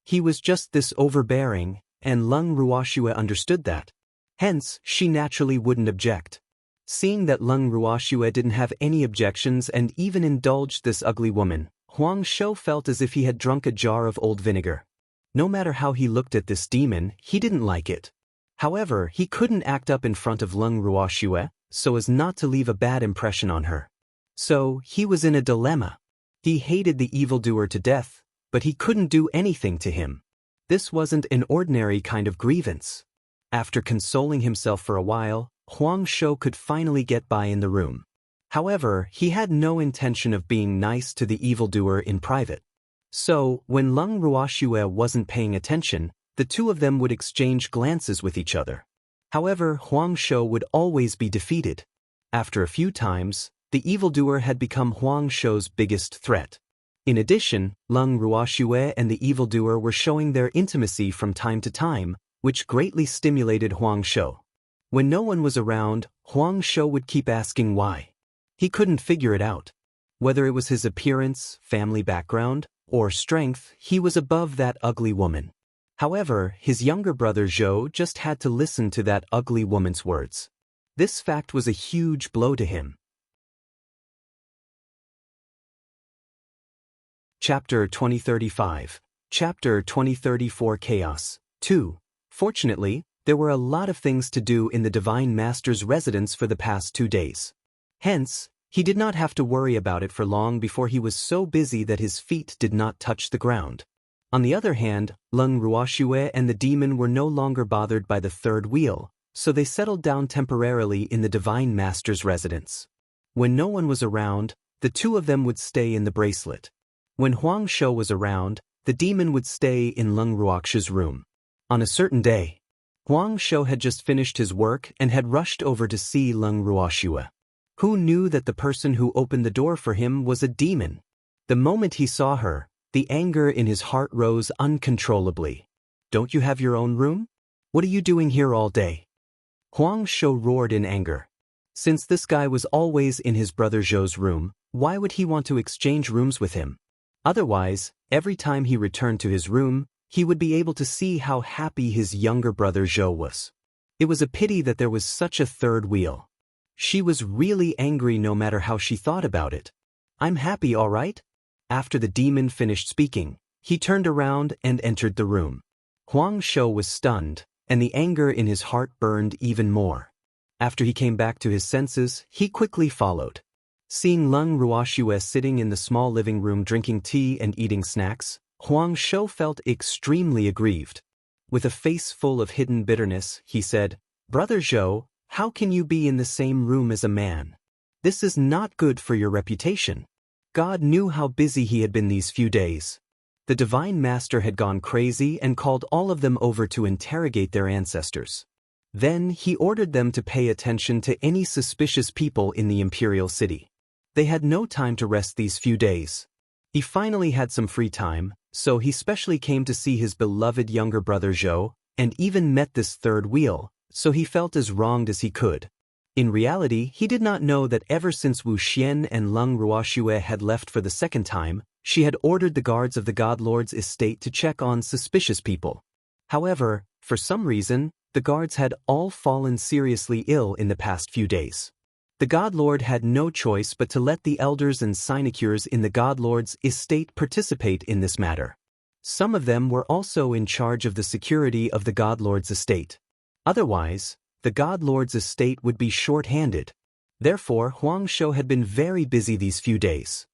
He was just this overbearing, and Leng Ruoxue understood that. Hence, she naturally wouldn't object. Seeing that Leng Ruoxue didn't have any objections and even indulged this ugly woman, Huang Shou felt as if he had drunk a jar of old vinegar. No matter how he looked at this demon, he didn't like it. However, he couldn't act up in front of Leng Ruoxue, so as not to leave a bad impression on her. So, he was in a dilemma. He hated the evildoer to death, but he couldn't do anything to him. This wasn't an ordinary kind of grievance. After consoling himself for a while, Huang Shou could finally get by in the room. However, he had no intention of being nice to the evildoer in private. So, when Leng Ruoxue wasn't paying attention, the two of them would exchange glances with each other. However, Huang Shou would always be defeated. After a few times, the evildoer had become Huang Shou's biggest threat. In addition, Leng Ruoxue and the evildoer were showing their intimacy from time to time, which greatly stimulated Huang Shou. When no one was around, Huang Shou would keep asking why. He couldn't figure it out. Whether it was his appearance, family background, or strength, he was above that ugly woman. However, his younger brother Zhou just had to listen to that ugly woman's words. This fact was a huge blow to him. Chapter 2035. Chapter 2034 Chaos. 2. Fortunately, there were a lot of things to do in the Divine Master's residence for the past 2 days. Hence, he did not have to worry about it for long before he was so busy that his feet did not touch the ground. On the other hand, Leng Ruoxue and the demon were no longer bothered by the third wheel, so they settled down temporarily in the Divine Master's residence. When no one was around, the two of them would stay in the bracelet. When Huang Shou was around, the demon would stay in Leng Ruoxue's room. On a certain day, Huang Shou had just finished his work and had rushed over to see Leng Ruoxue. Who knew that the person who opened the door for him was a demon? The moment he saw her, the anger in his heart rose uncontrollably. "Don't you have your own room? What are you doing here all day?" Huang Shou roared in anger. Since this guy was always in his brother Zhou's room, why would he want to exchange rooms with him? Otherwise, every time he returned to his room, he would be able to see how happy his younger brother Zhou was. It was a pity that there was such a third wheel. She was really angry no matter how she thought about it. "I'm happy, all right?" After the demon finished speaking, he turned around and entered the room. Huang Shou was stunned, and the anger in his heart burned even more. After he came back to his senses, he quickly followed. Seeing Leng Ruoxue sitting in the small living room drinking tea and eating snacks, Huang Shou felt extremely aggrieved. With a face full of hidden bitterness, he said, "Brother Zhou, how can you be in the same room as a man? This is not good for your reputation." God knew how busy he had been these few days. The Divine Master had gone crazy and called all of them over to interrogate their ancestors. Then he ordered them to pay attention to any suspicious people in the Imperial City. They had no time to rest these few days. He finally had some free time, so he specially came to see his beloved younger brother Zhou, and even met this third wheel, so he felt as wronged as he could. In reality, he did not know that ever since Wu Xian and Leng Ruoxue had left for the second time, she had ordered the guards of the God Lord's estate to check on suspicious people. However, for some reason, the guards had all fallen seriously ill in the past few days. The God Lord had no choice but to let the elders and sinecures in the God Lord's estate participate in this matter. Some of them were also in charge of the security of the God Lord's estate. Otherwise, the God Lord's estate would be short-handed. Therefore, Huang Shou had been very busy these few days.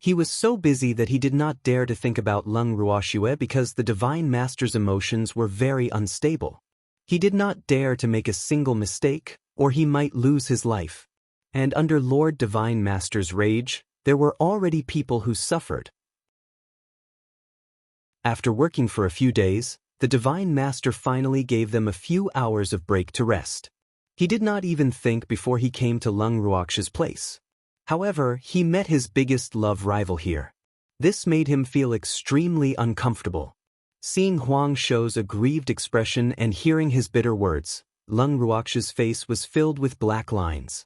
He was so busy that he did not dare to think about Leng Ruoxue because the Divine Master's emotions were very unstable. He did not dare to make a single mistake, or he might lose his life. And under Lord Divine Master's rage, there were already people who suffered. After working for a few days, the Divine Master finally gave them a few hours of break to rest. He did not even think before he came to Leng Ruoxue's place. However, he met his biggest love rival here. This made him feel extremely uncomfortable. Seeing Huang Shou's aggrieved expression and hearing his bitter words, Leng Ruoxue's face was filled with black lines.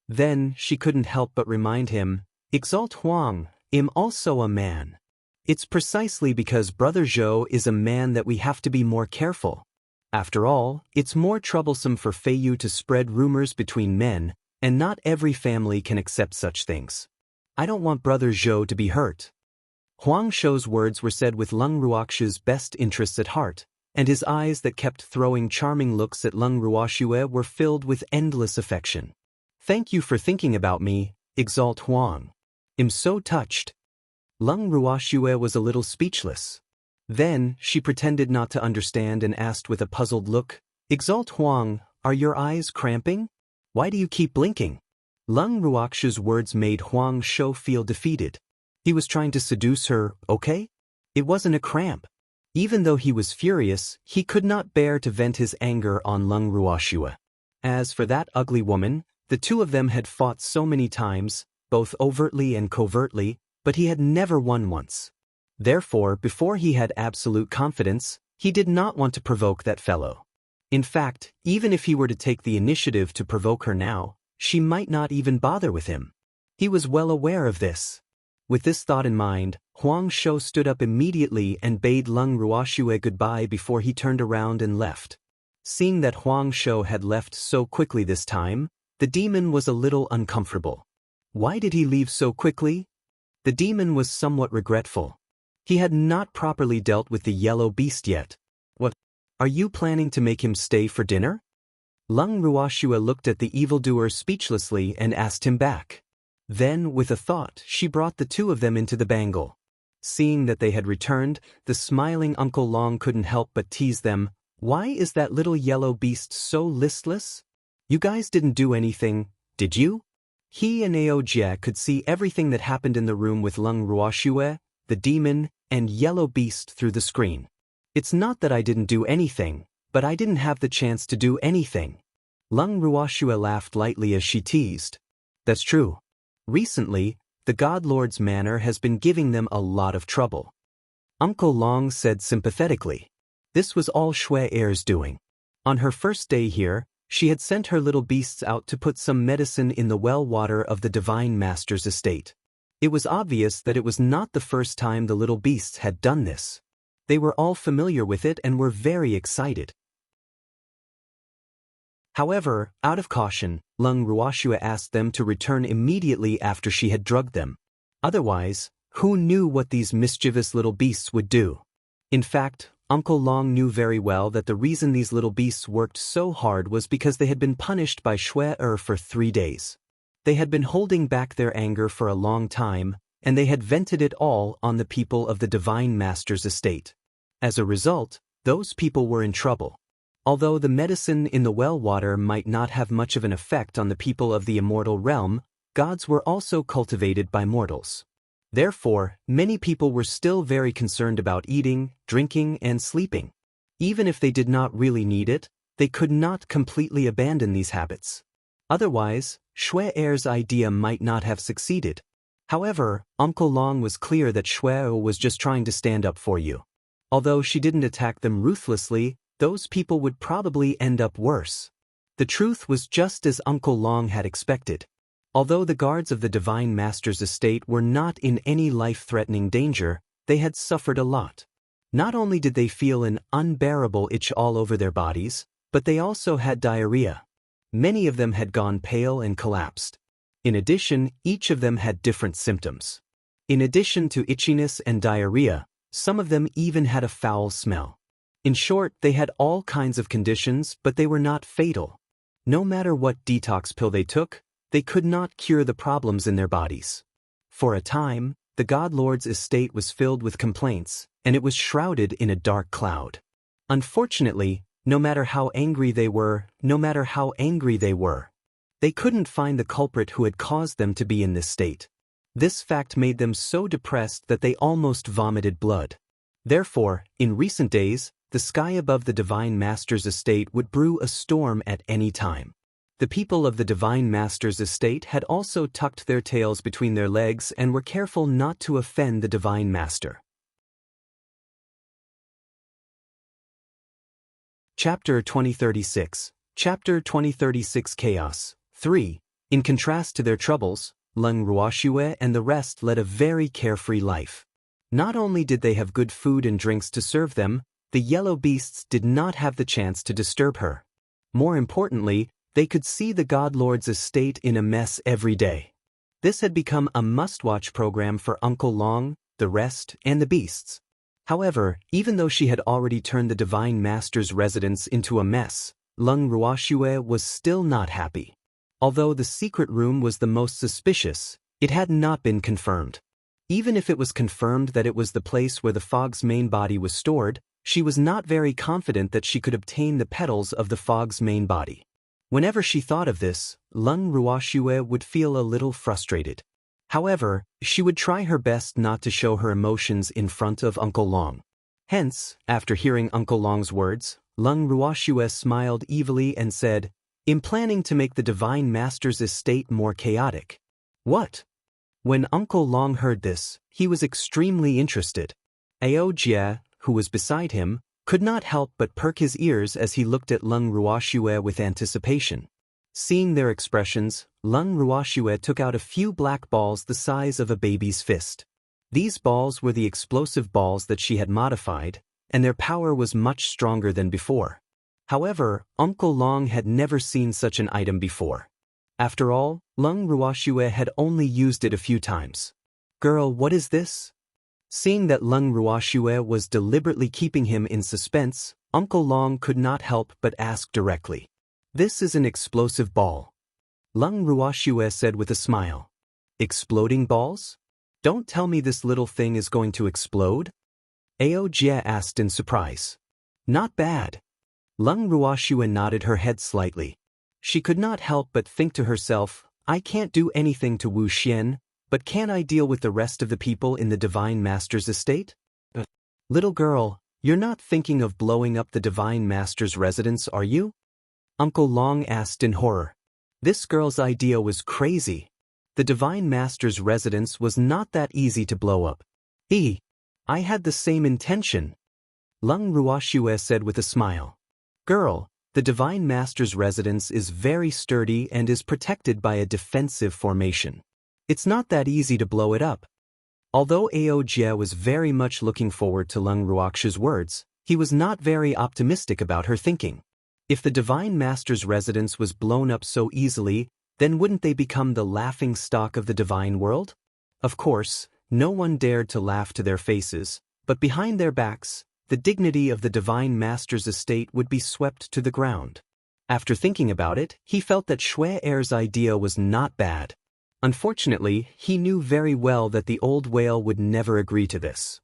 Then, she couldn't help but remind him, "Exalt Huang, I'm also a man. It's precisely because Brother Zhou is a man that we have to be more careful. After all, it's more troublesome for Feiyu to spread rumors between men, and not every family can accept such things. I don't want Brother Zhou to be hurt." Huang Shou's words were said with Leng Ruoxue's best interests at heart, and his eyes that kept throwing charming looks at Leng Ruoxue were filled with endless affection. "Thank you for thinking about me, Exalt Huang. I'm so touched." Leng Ruoxue was a little speechless. Then, she pretended not to understand and asked with a puzzled look, "Exalt Huang, are your eyes cramping? Why do you keep blinking?" Leng Ruoxue's words made Huang Shou feel defeated. He was trying to seduce her, okay? It wasn't a cramp. Even though he was furious, he could not bear to vent his anger on Lung Ruoxue. As for that ugly woman, the two of them had fought so many times, both overtly and covertly, but he had never won once. Therefore, before he had absolute confidence, he did not want to provoke that fellow. In fact, even if he were to take the initiative to provoke her now, she might not even bother with him. He was well aware of this. With this thought in mind, Huang Shou stood up immediately and bade Lung Ruoxue goodbye before he turned around and left. Seeing that Huang Shou had left so quickly this time, the demon was a little uncomfortable. Why did he leave so quickly? The demon was somewhat regretful. He had not properly dealt with the yellow beast yet. What? Are you planning to make him stay for dinner? Lung Ruoxue looked at the evildoer speechlessly and asked him back. Then, with a thought, she brought the two of them into the bangle. Seeing that they had returned, the smiling Uncle Long couldn't help but tease them. Why is that little yellow beast so listless? You guys didn't do anything, did you? He and Ao Jie could see everything that happened in the room with Lung Ruoxue, the demon, and yellow beast through the screen. It's not that I didn't do anything, but I didn't have the chance to do anything. Lung Ruoxue laughed lightly as she teased. That's true. Recently, the God Lord's manor has been giving them a lot of trouble. Uncle Long said sympathetically. This was all Xue Er's doing. On her first day here, she had sent her little beasts out to put some medicine in the well water of the Divine Master's estate. It was obvious that it was not the first time the little beasts had done this. They were all familiar with it and were very excited. However, out of caution, Lung Ruoxue asked them to return immediately after she had drugged them. Otherwise, who knew what these mischievous little beasts would do? In fact, Uncle Long knew very well that the reason these little beasts worked so hard was because they had been punished by Xue Er for 3 days. They had been holding back their anger for a long time, and they had vented it all on the people of the Divine Master's estate. As a result, those people were in trouble. Although the medicine in the well water might not have much of an effect on the people of the immortal realm, gods were also cultivated by mortals. Therefore, many people were still very concerned about eating, drinking, and sleeping. Even if they did not really need it, they could not completely abandon these habits. Otherwise, Xue Er's idea might not have succeeded. However, Uncle Long was clear that Xue was just trying to stand up for you. Although she didn't attack them ruthlessly, those people would probably end up worse. The truth was just as Uncle Long had expected. Although the guards of the Divine Master's estate were not in any life-threatening danger, they had suffered a lot. Not only did they feel an unbearable itch all over their bodies, but they also had diarrhea. Many of them had gone pale and collapsed. In addition, each of them had different symptoms. In addition to itchiness and diarrhea, some of them even had a foul smell. In short, they had all kinds of conditions, but they were not fatal. No matter what detox pill they took, they could not cure the problems in their bodies. For a time, the God Lord's estate was filled with complaints, and it was shrouded in a dark cloud. Unfortunately, no matter how angry they were, they couldn't find the culprit who had caused them to be in this state. This fact made them so depressed that they almost vomited blood. Therefore, in recent days, the sky above the Divine Master's estate would brew a storm at any time. The people of the Divine Master's estate had also tucked their tails between their legs and were careful not to offend the Divine Master. Chapter 2036. Chapter 2036 Chaos. 3. In contrast to their troubles, Lung Ruoxue and the rest led a very carefree life. Not only did they have good food and drinks to serve them, the yellow beasts did not have the chance to disturb her. More importantly, they could see the God Lord's estate in a mess every day. This had become a must-watch program for Uncle Long, the rest, and the beasts. However, even though she had already turned the Divine Master's residence into a mess, Lung Ruoxue was still not happy. Although the secret room was the most suspicious, it had not been confirmed. Even if it was confirmed that it was the place where the fog's main body was stored, she was not very confident that she could obtain the petals of the fog's main body. Whenever she thought of this, Lung Ruoxue would feel a little frustrated. However, she would try her best not to show her emotions in front of Uncle Long. Hence, after hearing Uncle Long's words, Lung Ruoxue smiled evilly and said, "I'm planning to make the Divine Master's estate more chaotic." What? When Uncle Long heard this, he was extremely interested. Ao Jie, who was beside him, could not help but perk his ears as he looked at Lung Ruoxue with anticipation. Seeing their expressions, Lung Ruoxue took out a few black balls the size of a baby's fist. These balls were the explosive balls that she had modified, and their power was much stronger than before. However, Uncle Long had never seen such an item before. After all, Lung Ruoxue had only used it a few times. "Girl, what is this?" Seeing that Lung Ruoxue was deliberately keeping him in suspense, Uncle Long could not help but ask directly. "This is an explosive ball," Lung Ruoxue said with a smile. "Exploding balls? Don't tell me this little thing is going to explode?" Ao Jie asked in surprise. "Not bad." Lung Ruoxue nodded her head slightly. She could not help but think to herself, "I can't do anything to Wu Xian, but can I deal with the rest of the people in the Divine Master's estate?" "Little girl, you're not thinking of blowing up the Divine Master's residence, are you?" Uncle Long asked in horror. This girl's idea was crazy. The Divine Master's residence was not that easy to blow up. I had the same intention," Lung Ruoxue said with a smile. "Girl, the Divine Master's residence is very sturdy and is protected by a defensive formation. It's not that easy to blow it up." Although Ao Jie was very much looking forward to Lung Ruoxue's words, he was not very optimistic about her thinking. If the Divine Master's residence was blown up so easily, then wouldn't they become the laughing stock of the divine world? Of course, no one dared to laugh to their faces, but behind their backs, the dignity of the Divine Master's estate would be swept to the ground. After thinking about it, he felt that Xue Er's idea was not bad. Unfortunately, he knew very well that the old whale would never agree to this.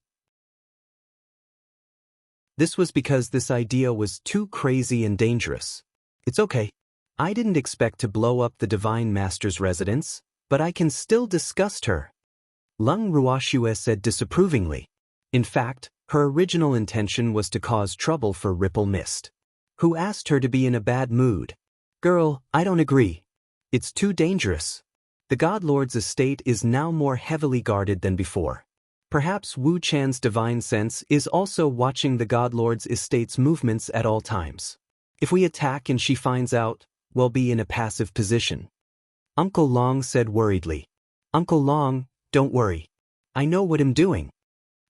This was because this idea was too crazy and dangerous. "It's okay. I didn't expect to blow up the Divine Master's residence, but I can still disgust her," Lung Ruoxue said disapprovingly. In fact, her original intention was to cause trouble for Ripple Mist, who asked her to be in a bad mood. "Girl, I don't agree. It's too dangerous. The God Lord's estate is now more heavily guarded than before. Perhaps Wu Chan's divine sense is also watching the God Lord's estate's movements at all times. If we attack and she finds out, we'll be in a passive position," Uncle Long said worriedly. "Uncle Long, don't worry. I know what I'm doing,"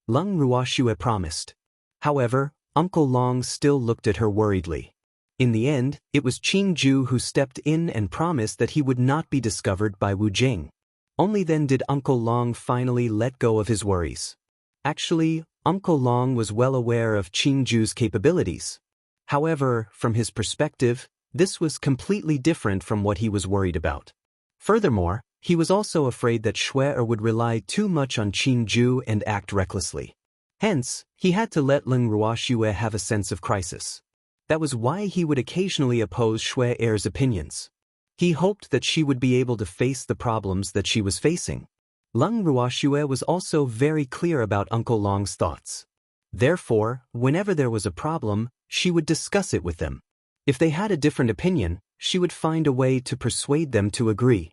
Lung Ruoxue promised. However, Uncle Long still looked at her worriedly. In the end, it was Qing Ju who stepped in and promised that he would not be discovered by Wu Jing. Only then did Uncle Long finally let go of his worries. Actually, Uncle Long was well aware of Qing Ju's capabilities. However, from his perspective, this was completely different from what he was worried about. Furthermore, he was also afraid that Xue would rely too much on Qing Ju and act recklessly. Hence, he had to let Lung Ruoxue have a sense of crisis. That was why he would occasionally oppose Xue Er's opinions. He hoped that she would be able to face the problems that she was facing. Lung Ruoxue was also very clear about Uncle Long's thoughts. Therefore, whenever there was a problem, she would discuss it with them. If they had a different opinion, she would find a way to persuade them to agree.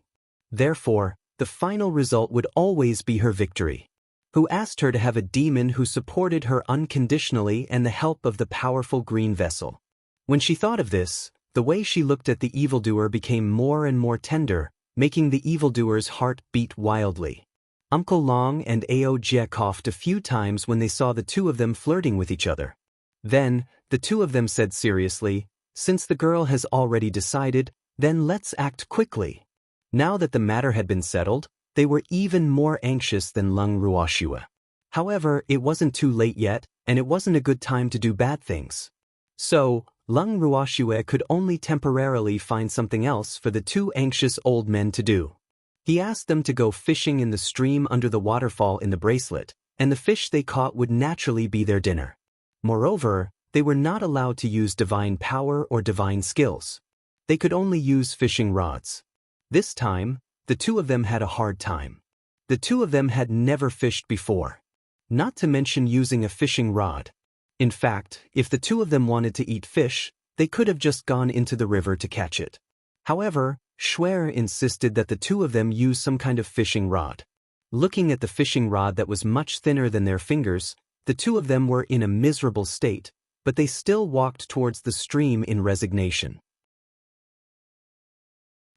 Therefore, the final result would always be her victory. Who asked her to have a demon who supported her unconditionally and the help of the powerful green vessel. When she thought of this, the way she looked at the evildoer became more and more tender, making the evildoer's heart beat wildly. Uncle Long and Ao Jie coughed a few times when they saw the two of them flirting with each other. Then, the two of them said seriously, "Since the girl has already decided, then let's act quickly." Now that the matter had been settled, they were even more anxious than Lung Ruoxue. However, it wasn't too late yet, and it wasn't a good time to do bad things. So, Lung Ruoxue could only temporarily find something else for the two anxious old men to do. He asked them to go fishing in the stream under the waterfall in the bracelet, and the fish they caught would naturally be their dinner. Moreover, they were not allowed to use divine power or divine skills. They could only use fishing rods. This time, the two of them had a hard time. The two of them had never fished before. Not to mention using a fishing rod. In fact, if the two of them wanted to eat fish, they could have just gone into the river to catch it. However, Schwer insisted that the two of them use some kind of fishing rod. Looking at the fishing rod that was much thinner than their fingers, the two of them were in a miserable state, but they still walked towards the stream in resignation.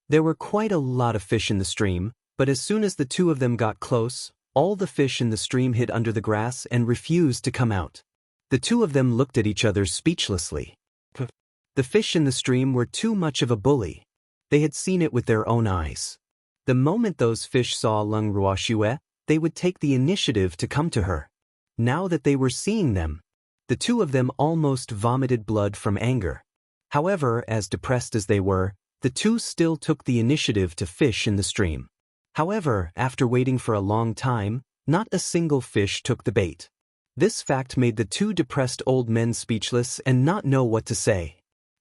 There were quite a lot of fish in the stream, but as soon as the two of them got close, all the fish in the stream hid under the grass and refused to come out. The two of them looked at each other speechlessly. The fish in the stream were too much of a bully. They had seen it with their own eyes. The moment those fish saw Lung Ruoxue, they would take the initiative to come to her. Now that they were seeing them, the two of them almost vomited blood from anger. However, as depressed as they were, the two still took the initiative to fish in the stream. However, after waiting for a long time, not a single fish took the bait. This fact made the two depressed old men speechless and not know what to say.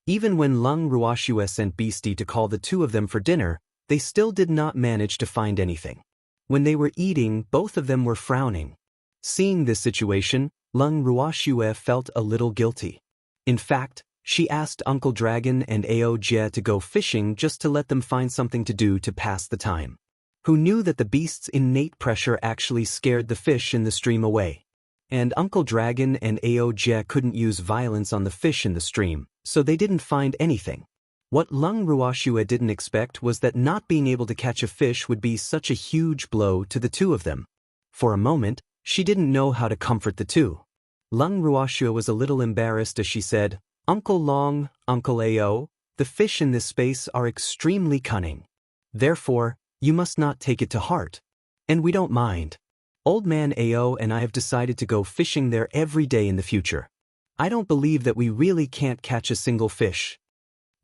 Even when Lung Ruoxue sent Beastie to call the two of them for dinner, they still did not manage to find anything. When they were eating, both of them were frowning. Seeing this situation, Lung Ruoxue felt a little guilty. In fact, she asked Uncle Dragon and Ao Jie to go fishing just to let them find something to do to pass the time. Who knew that the beast's innate pressure actually scared the fish in the stream away? And Uncle Dragon and Ao Jie couldn't use violence on the fish in the stream, so they didn't find anything. What Lung Ruoxue didn't expect was that not being able to catch a fish would be such a huge blow to the two of them. For a moment, she didn't know how to comfort the two. Lung Ruoxue was a little embarrassed as she said, "Uncle Long, Uncle Ao, the fish in this space are extremely cunning. Therefore, you must not take it to heart. And we don't mind. Old Man Ao and I have decided to go fishing there every day in the future. I don't believe that we really can't catch a single fish."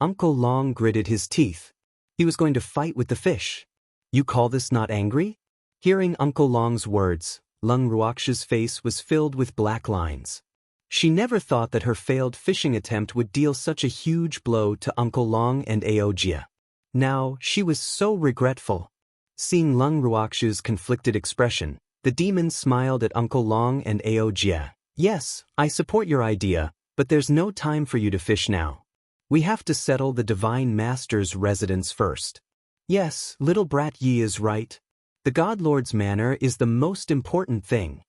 Uncle Long gritted his teeth. He was going to fight with the fish. "You call this not angry?" Hearing Uncle Long's words, Lung Ruoxue's face was filled with black lines. She never thought that her failed fishing attempt would deal such a huge blow to Uncle Long and Ao Jie. Now, she was so regretful. Seeing Lung Ruoxue's conflicted expression, the demon smiled at Uncle Long and Ao Jie. "Yes, I support your idea, but there's no time for you to fish now. We have to settle the Divine Master's residence first." "Yes, little brat Yi is right. The God Lord's manor is the most important thing."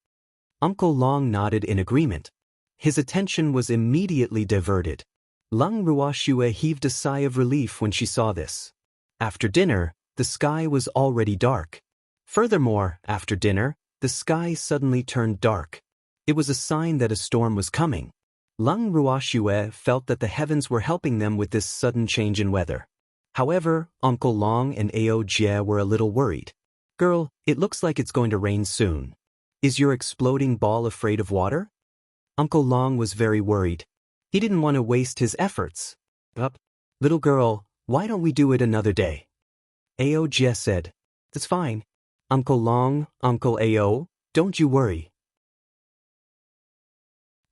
Uncle Long nodded in agreement. His attention was immediately diverted. Lung Ruoxue heaved a sigh of relief when she saw this. After dinner, the sky was already dark. Furthermore, after dinner, the sky suddenly turned dark. It was a sign that a storm was coming. Lung Ruoxue felt that the heavens were helping them with this sudden change in weather. However, Uncle Long and Ao Jie were a little worried. "Girl, it looks like it's going to rain soon. Is your exploding ball afraid of water?" Uncle Long was very worried. He didn't want to waste his efforts. "Little girl, why don't we do it another day?" Ao Jie said. "That's fine. Uncle Long, Uncle Ao, don't you worry.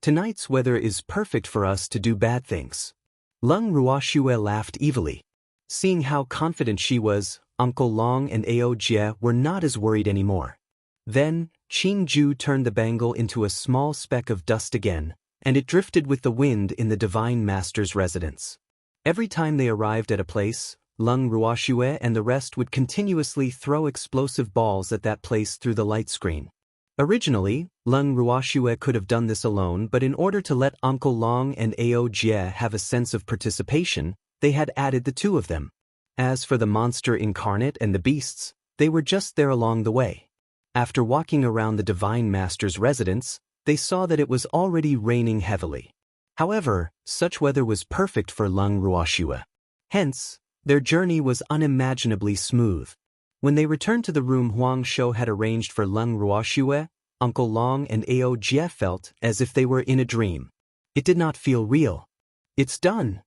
Tonight's weather is perfect for us to do bad things." Lung Ruoxue laughed evilly. Seeing how confident she was, Uncle Long and Ao Jie were not as worried anymore. Then, Qing Ju turned the bangle into a small speck of dust again, and it drifted with the wind in the Divine Master's residence. Every time they arrived at a place, Lung Ruoxue and the rest would continuously throw explosive balls at that place through the light screen. Originally, Lung Ruoxue could have done this alone, but in order to let Uncle Long and Ao Jie have a sense of participation, they had added the two of them. As for the monster incarnate and the beasts, they were just there along the way. After walking around the Divine Master's residence, they saw that it was already raining heavily. However, such weather was perfect for Lung Ruoxue. Hence, their journey was unimaginably smooth. When they returned to the room Huang Shou had arranged for Lung Ruoxue, Uncle Long and Ao Jie felt as if they were in a dream. It did not feel real. "It's done."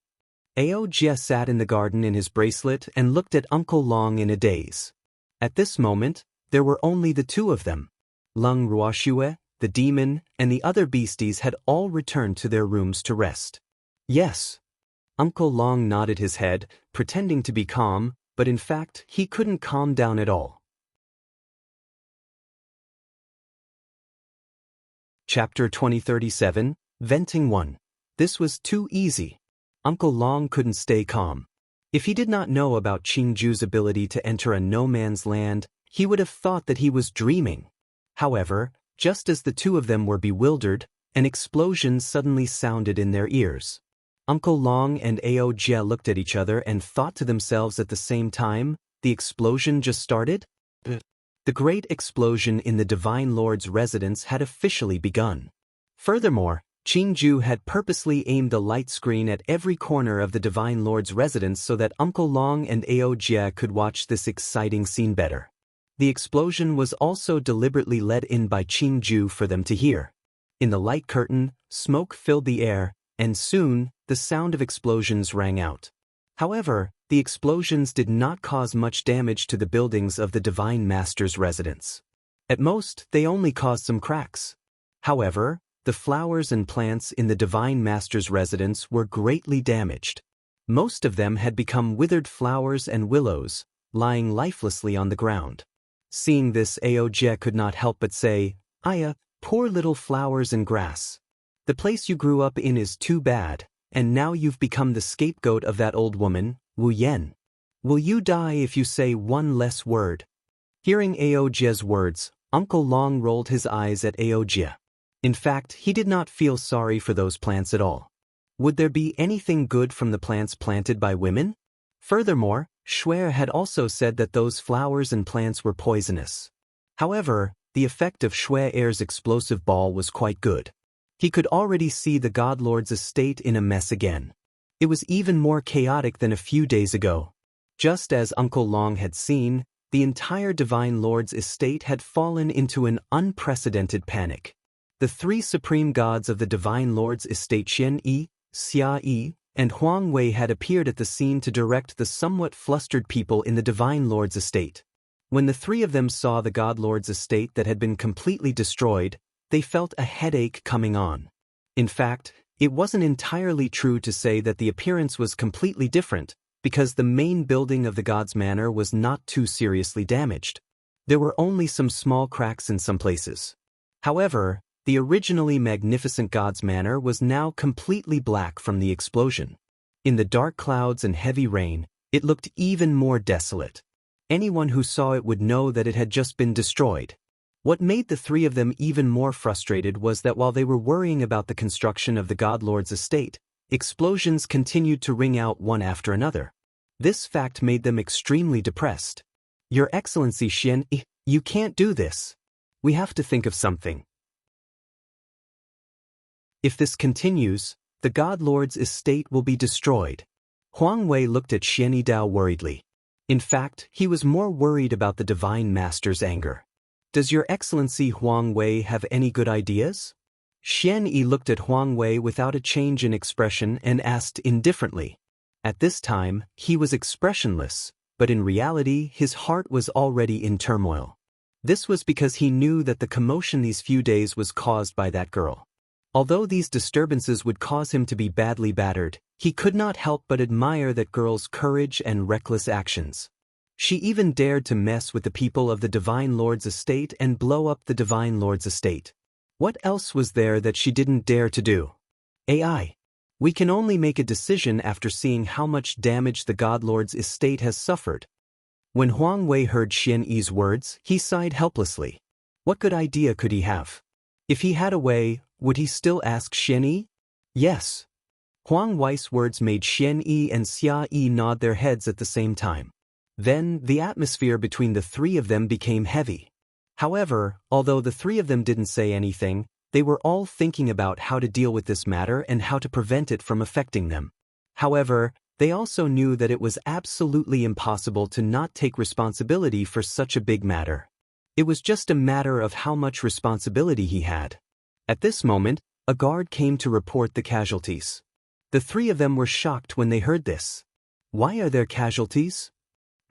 Ao Jie sat in the garden in his bracelet and looked at Uncle Long in a daze. At this moment, there were only the two of them. Lung Ruoxue, the demon, and the other beasties had all returned to their rooms to rest. "Yes." Uncle Long nodded his head, pretending to be calm, but in fact, he couldn't calm down at all. Chapter 2037, Venting 1. This was too easy. Uncle Long couldn't stay calm. If he did not know about Qingju's ability to enter a no-man's land, he would have thought that he was dreaming. However, just as the two of them were bewildered, an explosion suddenly sounded in their ears. Uncle Long and Ao Jie looked at each other and thought to themselves at the same time, the explosion just started? The great explosion in the Divine Lord's residence had officially begun. Furthermore, Qingju had purposely aimed a light screen at every corner of the Divine Lord's residence so that Uncle Long and Ao Jie could watch this exciting scene better. The explosion was also deliberately let in by Qingju for them to hear. In the light curtain, smoke filled the air, and soon, the sound of explosions rang out. However, the explosions did not cause much damage to the buildings of the Divine Master's residence. At most, they only caused some cracks. However, the flowers and plants in the Divine Master's residence were greatly damaged. Most of them had become withered flowers and willows, lying lifelessly on the ground. Seeing this, Ao Jie could not help but say, "Aya, poor little flowers and grass. The place you grew up in is too bad, and now you've become the scapegoat of that old woman, Wu Yan. Will you die if you say one less word?" Hearing Ao Jie's words, Uncle Long rolled his eyes at Ao Jie. In fact, he did not feel sorry for those plants at all. Would there be anything good from the plants planted by women? Furthermore, Shuer had also said that those flowers and plants were poisonous. However, the effect of Shuer's explosive ball was quite good. He could already see the God Lord's estate in a mess again. It was even more chaotic than a few days ago. Just as Uncle Long had seen, the entire Divine Lord's estate had fallen into an unprecedented panic. The three supreme gods of the Divine Lord's estate, Xian Yi, Xia Yi, and Huang Wei, had appeared at the scene to direct the somewhat flustered people in the Divine Lord's estate. When the three of them saw the God Lord's estate that had been completely destroyed, they felt a headache coming on. In fact, it wasn't entirely true to say that the appearance was completely different, because the main building of the God's Manor was not too seriously damaged. There were only some small cracks in some places. However, the originally magnificent God's Manor was now completely black from the explosion. In the dark clouds and heavy rain, it looked even more desolate. Anyone who saw it would know that it had just been destroyed. What made the three of them even more frustrated was that while they were worrying about the construction of the God Lord's estate, explosions continued to ring out one after another. This fact made them extremely depressed. "Your Excellency Xian Yi, you can't do this. We have to think of something. If this continues, the God Lord's estate will be destroyed." Huang Wei looked at Xian Yidao worriedly. In fact, he was more worried about the Divine Master's anger. "Does Your Excellency Huang Wei have any good ideas?" Xian Yi looked at Huang Wei without a change in expression and asked indifferently. At this time, he was expressionless, but in reality his heart was already in turmoil. This was because he knew that the commotion these few days was caused by that girl. Although these disturbances would cause him to be badly battered, he could not help but admire that girl's courage and reckless actions. She even dared to mess with the people of the Divine Lord's estate and blow up the Divine Lord's estate. What else was there that she didn't dare to do? AI. We can only make a decision after seeing how much damage the God Lord's estate has suffered. When Huang Wei heard Xian Yi's words, he sighed helplessly. What good idea could he have? If he had a way, would he still ask Xian Yi? Yes. Huang Wei's words made Xian Yi and Xia Yi nod their heads at the same time. Then, the atmosphere between the three of them became heavy. However, although the three of them didn't say anything, they were all thinking about how to deal with this matter and how to prevent it from affecting them. However, they also knew that it was absolutely impossible to not take responsibility for such a big matter. It was just a matter of how much responsibility he had. At this moment, a guard came to report the casualties. The three of them were shocked when they heard this. Why are there casualties?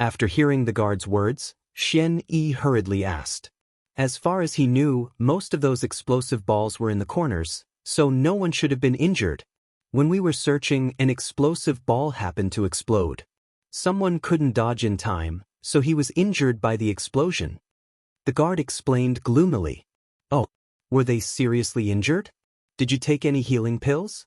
After hearing the guard's words, Xian Yi hurriedly asked. As far as he knew, most of those explosive balls were in the corners, so no one should have been injured. When we were searching, an explosive ball happened to explode. Someone couldn't dodge in time, so he was injured by the explosion. The guard explained gloomily. Oh, were they seriously injured? Did you take any healing pills?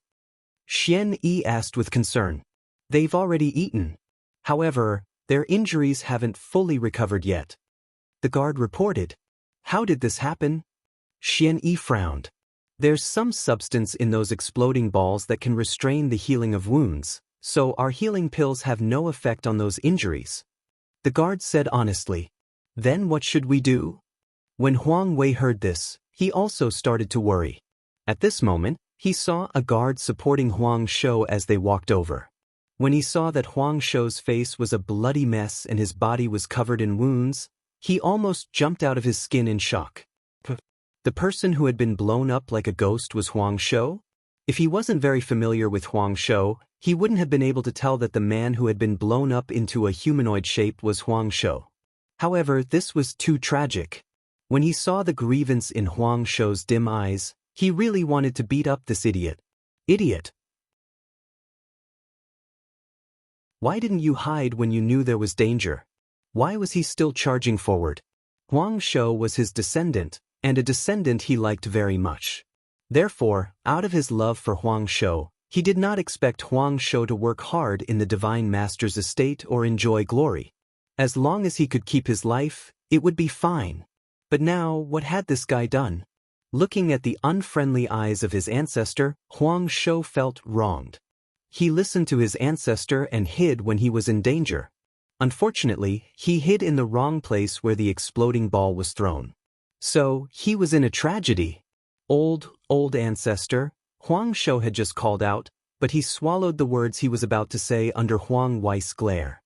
Xian Yi asked with concern. They've already eaten. However, their injuries haven't fully recovered yet. The guard reported. How did this happen? Xian Yi frowned. There's some substance in those exploding balls that can restrain the healing of wounds, so our healing pills have no effect on those injuries. The guard said honestly. Then what should we do? When Huang Wei heard this, he also started to worry. At this moment, he saw a guard supporting Huang Shou as they walked over. When he saw that Huang Shou's face was a bloody mess and his body was covered in wounds, he almost jumped out of his skin in shock. The person who had been blown up like a ghost was Huang Shou? If he wasn't very familiar with Huang Shou, he wouldn't have been able to tell that the man who had been blown up into a humanoid shape was Huang Shou. However, this was too tragic. When he saw the grievance in Huang Shou's dim eyes, he really wanted to beat up this idiot. Idiot! Why didn't you hide when you knew there was danger? Why was he still charging forward? Huang Shou was his descendant, and a descendant he liked very much. Therefore, out of his love for Huang Shou, he did not expect Huang Shou to work hard in the Divine Master's estate or enjoy glory. As long as he could keep his life, it would be fine. But now, what had this guy done? Looking at the unfriendly eyes of his ancestor, Huang Shou felt wronged. He listened to his ancestor and hid when he was in danger. Unfortunately, he hid in the wrong place where the exploding ball was thrown. So, he was in a tragedy. Old ancestor, Huang Shou had just called out, but he swallowed the words he was about to say under Huang Wei's glare.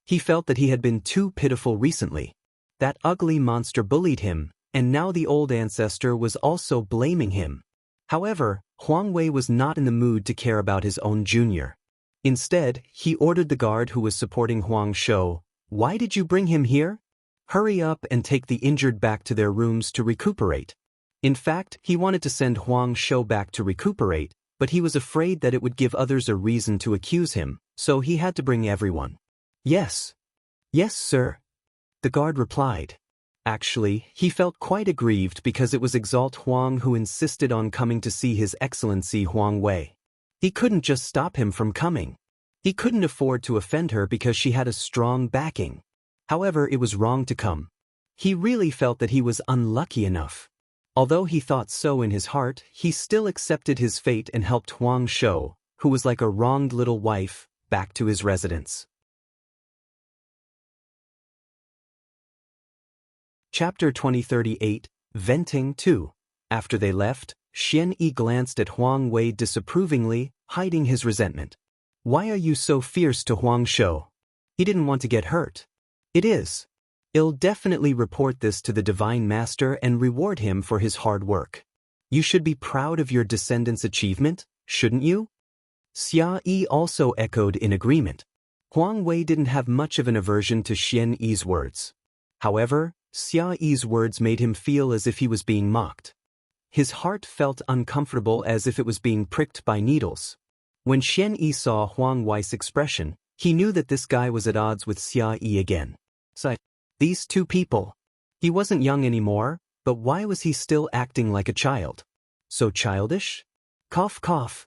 He felt that he had been too pitiful recently. That ugly monster bullied him, and now the old ancestor was also blaming him. However, Huang Wei was not in the mood to care about his own junior. Instead, he ordered the guard who was supporting Huang Shou, "Why did you bring him here? Hurry up and take the injured back to their rooms to recuperate." In fact, he wanted to send Huang Shou back to recuperate, but he was afraid that it would give others a reason to accuse him, so he had to bring everyone. Yes. Yes, sir. The guard replied. Actually, he felt quite aggrieved because it was Exalt Huang who insisted on coming to see His Excellency Huang Wei. He couldn't just stop him from coming. He couldn't afford to offend her because she had a strong backing. However, it was wrong to come. He really felt that he was unlucky enough. Although he thought so in his heart, he still accepted his fate and helped Huang Shou, who was like a wronged little wife, back to his residence. Chapter 2038, Venting 2. After they left, Xian Yi glanced at Huang Wei disapprovingly, hiding his resentment. Why are you so fierce to Huang Shou? He didn't want to get hurt. It is. I'll definitely report this to the Divine Master and reward him for his hard work. You should be proud of your descendant's achievement, shouldn't you? Xia Yi also echoed in agreement. Huang Wei didn't have much of an aversion to Xian Yi's words. However, Xia Yi's words made him feel as if he was being mocked. His heart felt uncomfortable as if it was being pricked by needles. When Xian Yi saw Huang Wei's expression, he knew that this guy was at odds with Xia Yi again. These two people. He wasn't young anymore, but why was he still acting like a child? So childish? Cough, cough.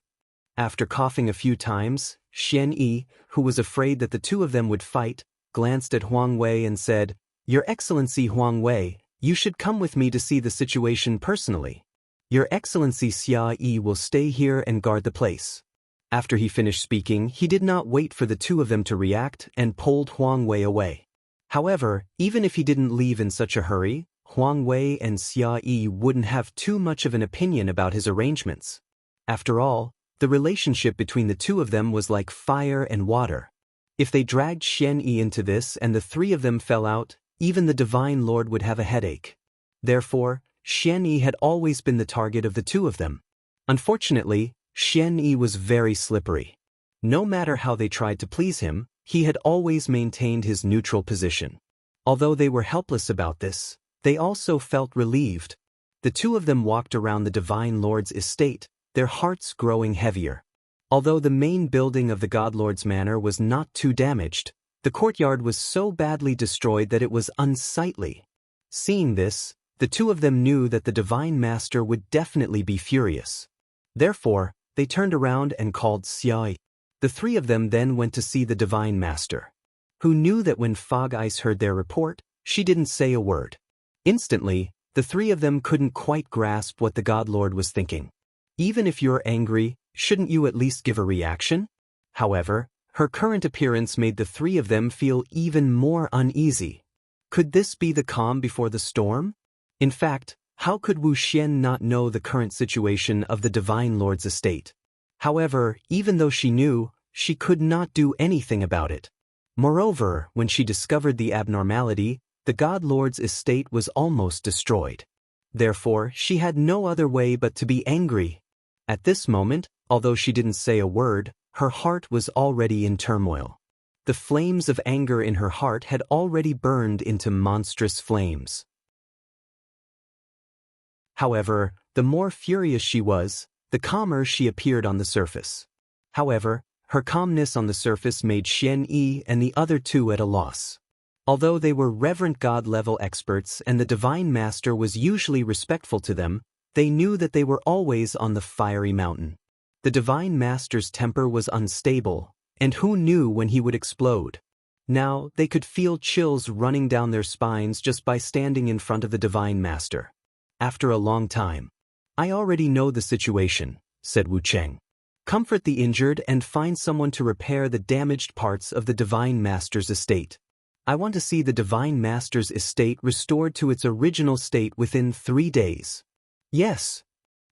After coughing a few times, Xian Yi, who was afraid that the two of them would fight, glanced at Huang Wei and said, Your Excellency Huang Wei, you should come with me to see the situation personally. Your Excellency Xia Yi will stay here and guard the place. After he finished speaking, he did not wait for the two of them to react and pulled Huang Wei away. However, even if he didn't leave in such a hurry, Huang Wei and Xia Yi wouldn't have too much of an opinion about his arrangements. After all, the relationship between the two of them was like fire and water. If they dragged Xian Yi into this and the three of them fell out, even the Divine Lord would have a headache. Therefore, Xian Yi had always been the target of the two of them. Unfortunately, Xian Yi was very slippery. No matter how they tried to please him, he had always maintained his neutral position. Although they were helpless about this, they also felt relieved. The two of them walked around the Divine Lord's estate, their hearts growing heavier. Although the main building of the God Lord's manor was not too damaged, the courtyard was so badly destroyed that it was unsightly. Seeing this, The two of them knew that the Divine Master would definitely be furious. Therefore, they turned around and called Xiao. The three of them then went to see the Divine Master, who knew that when Fog Ice heard their report, she didn't say a word. Instantly, the three of them couldn't quite grasp what the God Lord was thinking. Even if you're angry, shouldn't you at least give a reaction? However, her current appearance made the three of them feel even more uneasy. Could this be the calm before the storm? In fact, how could Wu Xian not know the current situation of the Divine Lord's estate? However, even though she knew, she could not do anything about it. Moreover, when she discovered the abnormality, the God Lord's estate was almost destroyed. Therefore, she had no other way but to be angry. At this moment, although she didn't say a word, her heart was already in turmoil. The flames of anger in her heart had already burned into monstrous flames. However, the more furious she was, the calmer she appeared on the surface. However, her calmness on the surface made Xian Yi and the other two at a loss. Although they were reverent God-level experts and the Divine Master was usually respectful to them, they knew that they were always on the fiery mountain. The Divine Master's temper was unstable, and who knew when he would explode? Now, they could feel chills running down their spines just by standing in front of the Divine Master. After a long time, "I already know the situation," said Wu Cheng. "Comfort the injured and find someone to repair the damaged parts of the Divine Master's estate. I want to see the Divine Master's estate restored to its original state within 3 days." "Yes.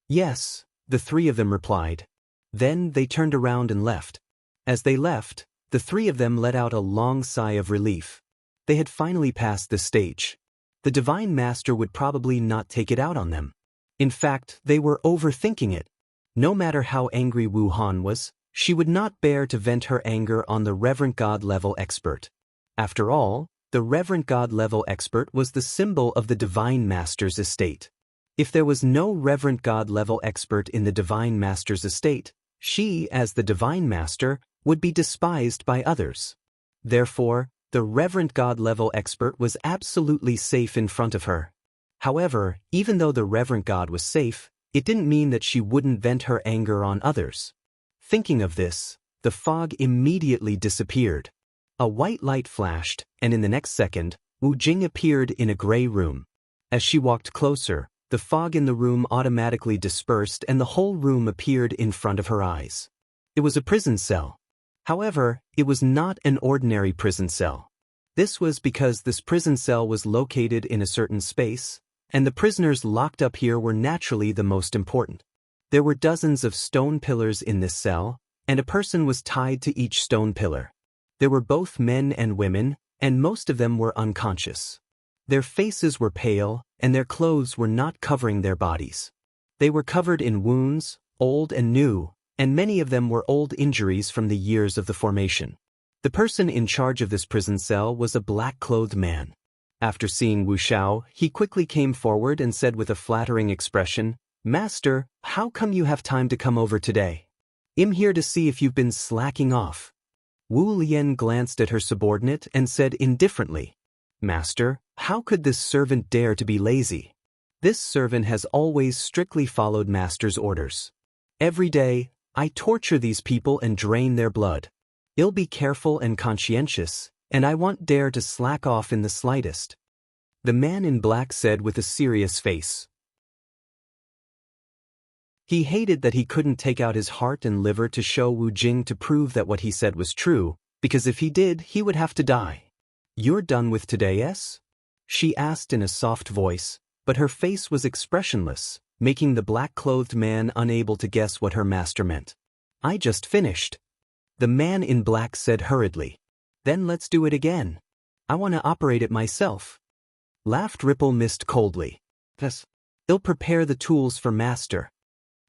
Yes," the three of them replied. Then they turned around and left. As they left, the three of them let out a long sigh of relief. They had finally passed this stage. The Divine Master would probably not take it out on them. In fact, they were overthinking it. No matter how angry Wu Han was, she would not bear to vent her anger on the Reverend God-level expert. After all, the Reverend God-level expert was the symbol of the Divine Master's estate. If there was no Reverend God-level expert in the Divine Master's estate, she, as the Divine Master, would be despised by others. Therefore, the Reverend God-level expert was absolutely safe in front of her. However, even though the Reverend God was safe, it didn't mean that she wouldn't vent her anger on others. Thinking of this, the fog immediately disappeared. A white light flashed, and in the next second, Wu Jing appeared in a gray room. As she walked closer, the fog in the room automatically dispersed and the whole room appeared in front of her eyes. It was a prison cell. However, it was not an ordinary prison cell. This was because this prison cell was located in a certain space, and the prisoners locked up here were naturally the most important. There were dozens of stone pillars in this cell, and a person was tied to each stone pillar. There were both men and women, and most of them were unconscious. Their faces were pale, and their clothes were not covering their bodies. They were covered in wounds, old and new, and many of them were old injuries from the years of the formation. The person in charge of this prison cell was a black-clothed man. After seeing Wu Xiao, he quickly came forward and said with a flattering expression, "Master, how come you have time to come over today? I'm here to see if you've been slacking off." Wu Lian glanced at her subordinate and said indifferently, "Master, how could this servant dare to be lazy? This servant has always strictly followed Master's orders. Every day, I torture these people and drain their blood. I'll be careful and conscientious, and I won't dare to slack off in the slightest." The man in black said with a serious face. He hated that he couldn't take out his heart and liver to show Wu Jing to prove that what he said was true, because if he did, he would have to die. "You're done with today, yes?" she asked in a soft voice, but her face was expressionless, making the black-clothed man unable to guess what her master meant. "I just finished," the man in black said hurriedly. "Then let's do it again. I want to operate it myself," laughed Ripple Mist coldly. "Yes, I'll prepare the tools for Master,"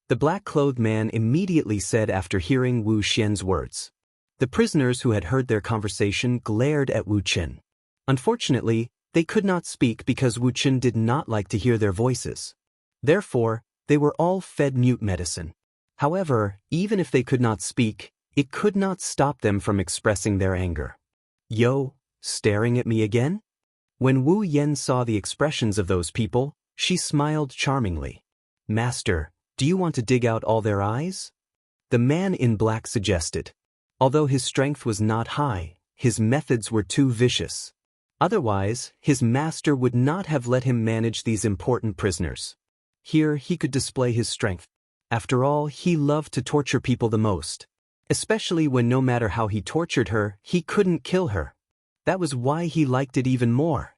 the black-clothed man immediately said after hearing Wu Xian's words. The prisoners who had heard their conversation glared at Wu Chen. Unfortunately, they could not speak because Wu Chen did not like to hear their voices. Therefore, they were all fed mute medicine. However, even if they could not speak, it could not stop them from expressing their anger. "Yo, staring at me again?" When Wu Yen saw the expressions of those people, She smiled charmingly. "Master, do you want to dig out all their eyes?" The man in black suggested. Although his strength was not high, his methods were too vicious. Otherwise, his master would not have let him manage these important prisoners. Here he could display his strength. After all, he loved to torture people the most. Especially when no matter how he tortured her, he couldn't kill her. That was why he liked it even more.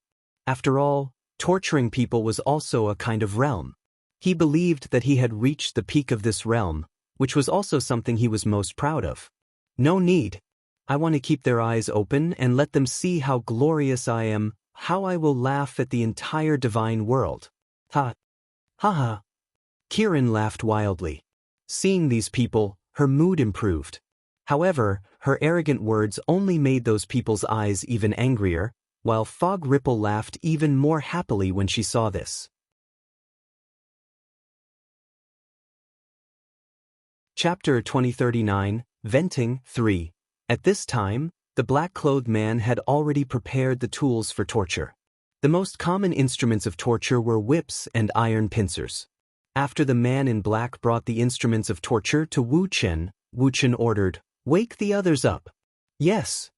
After all, torturing people was also a kind of realm. He believed that he had reached the peak of this realm, which was also something he was most proud of. No need. I want to keep their eyes open and let them see how glorious I am, how I will laugh at the entire divine world. Ha. Ha ha. Kiran laughed wildly. Seeing these people, her mood improved. However, her arrogant words only made those people's eyes even angrier, while Fog Ripple laughed even more happily when she saw this. Chapter 2039, Venting 3. At this time, the black-clothed man had already prepared the tools for torture. The most common instruments of torture were whips and iron pincers. After the man in black brought the instruments of torture to Wu Chen ordered, "Wake the others up." "Yes."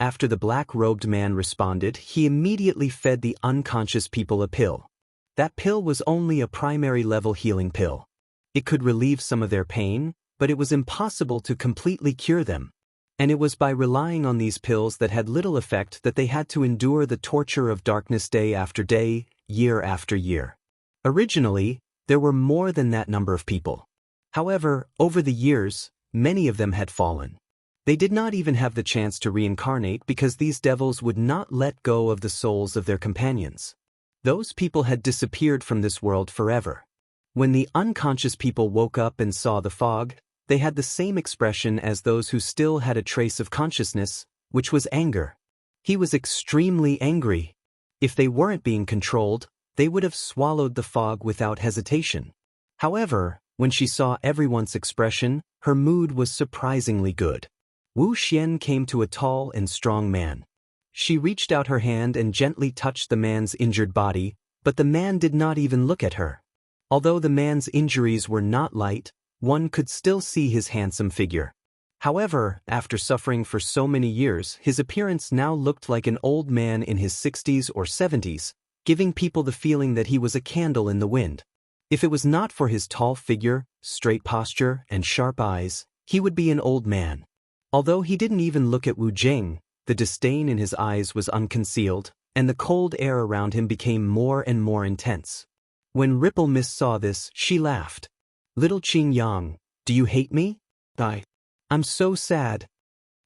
After the black-robed man responded, he immediately fed the unconscious people a pill. That pill was only a primary-level healing pill. It could relieve some of their pain, but it was impossible to completely cure them. And it was by relying on these pills that had little effect that they had to endure the torture of darkness day after day, year after year. Originally, there were more than that number of people. However, over the years, many of them had fallen. They did not even have the chance to reincarnate because these devils would not let go of the souls of their companions. Those people had disappeared from this world forever. When the unconscious people woke up and saw the fog, they had the same expression as those who still had a trace of consciousness, which was anger. He was extremely angry. If they weren't being controlled, they would have swallowed the fog without hesitation. However, when she saw everyone's expression, her mood was surprisingly good. Wu Xian came to a tall and strong man. She reached out her hand and gently touched the man's injured body, but the man did not even look at her. Although the man's injuries were not light, one could still see his handsome figure. However, after suffering for so many years, his appearance now looked like an old man in his 60s or 70s, giving people the feeling that he was a candle in the wind. If it was not for his tall figure, straight posture, and sharp eyes, he would be an old man. Although he didn't even look at Wu Jing, the disdain in his eyes was unconcealed, and the cold air around him became more and more intense. When Ripple Miss saw this, she laughed. "Little Qing Yang, do you hate me?" "I'm so sad."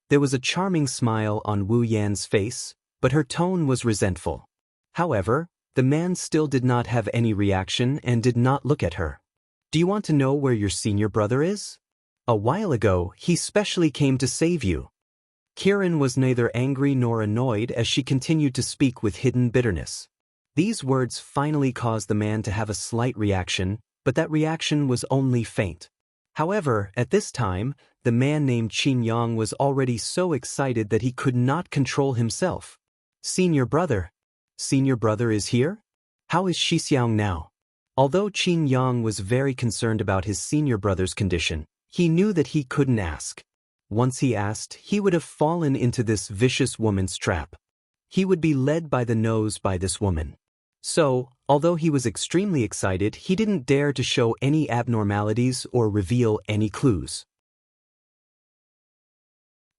There was a charming smile on Wu Yan's face, but her tone was resentful. However, the man still did not have any reaction and did not look at her. "Do you want to know where your senior brother is? A while ago, he specially came to save you." Kiran was neither angry nor annoyed as she continued to speak with hidden bitterness. These words finally caused the man to have a slight reaction, but that reaction was only faint. However, at this time, the man named Qin Yang was already so excited that he could not control himself. "Senior brother? Senior brother is here? How is Xixiang now?" Although Qin Yang was very concerned about his senior brother's condition, he knew that he couldn't ask. Once he asked, he would have fallen into this vicious woman's trap. He would be led by the nose by this woman. So, although he was extremely excited, he didn't dare to show any abnormalities or reveal any clues.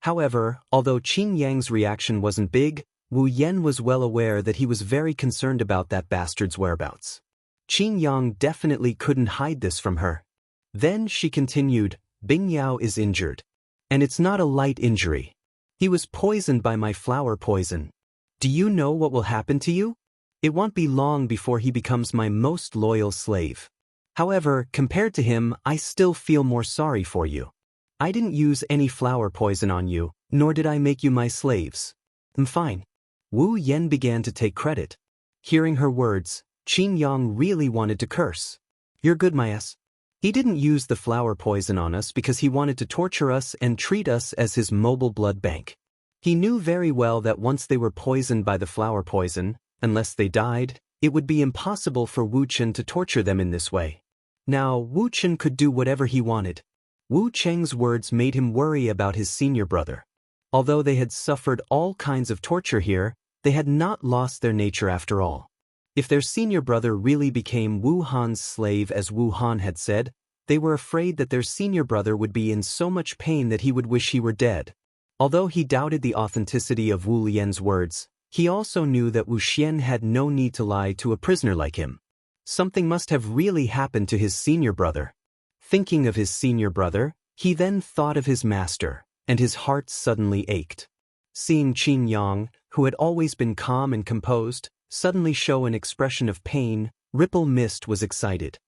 However, although Qin Yang's reaction wasn't big, Wu Yan was well aware that he was very concerned about that bastard's whereabouts. Qin Yang definitely couldn't hide this from her. Then she continued, "Bing Yao is injured. And it's not a light injury. He was poisoned by my flower poison. Do you know what will happen to you? It won't be long before he becomes my most loyal slave. However, compared to him, I still feel more sorry for you. I didn't use any flower poison on you, nor did I make you my slaves. I'm fine." Wu Yan began to take credit. Hearing her words, Qin Yang really wanted to curse. "You're good, my ass. He didn't use the flower poison on us because he wanted to torture us and treat us as his mobile blood bank. He knew very well that once they were poisoned by the flower poison, unless they died, It would be impossible for Wu Chen to torture them in this way. Now, Wu Chen could do whatever he wanted. Wu Cheng's words made him worry about his senior brother. Although they had suffered all kinds of torture here, they had not lost their nature after all. If their senior brother really became Wu Han's slave as Wu Han had said, they were afraid that their senior brother would be in so much pain that he would wish he were dead. Although he doubted the authenticity of Wu Lian's words, he also knew that Wu Xian had no need to lie to a prisoner like him. Something must have really happened to his senior brother. Thinking of his senior brother, he then thought of his master, and his heart suddenly ached. Seeing Qin Yang, who had always been calm and composed, suddenly show an expression of pain, Ripple Mist was excited.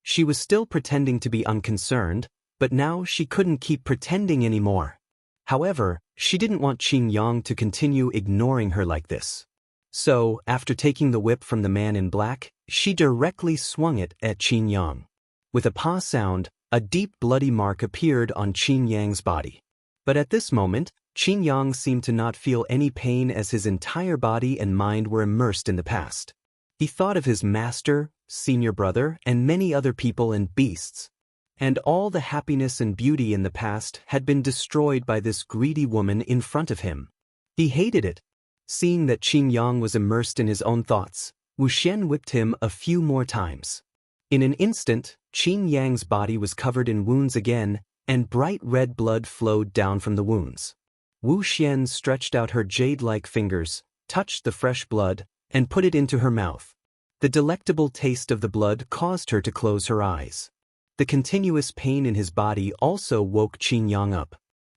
She was still pretending to be unconcerned, but now she couldn't keep pretending anymore. However, she didn't want Qin Yang to continue ignoring her like this. So, after taking the whip from the man in black, she directly swung it at Qin Yang. With a pa sound, a deep bloody mark appeared on Qin Yang's body. But at this moment, Qin Yang seemed to not feel any pain as his entire body and mind were immersed in the past. He thought of his master, senior brother, and many other people and beasts. And all the happiness and beauty in the past had been destroyed by this greedy woman in front of him. He hated it. Seeing that Qin Yang was immersed in his own thoughts, Wu Xian whipped him a few more times. In an instant, Qin Yang's body was covered in wounds again, and bright red blood flowed down from the wounds. Wu Xian stretched out her jade-like fingers, touched the fresh blood, and put it into her mouth. The delectable taste of the blood caused her to close her eyes. The continuous pain in his body also woke Qin Yang up.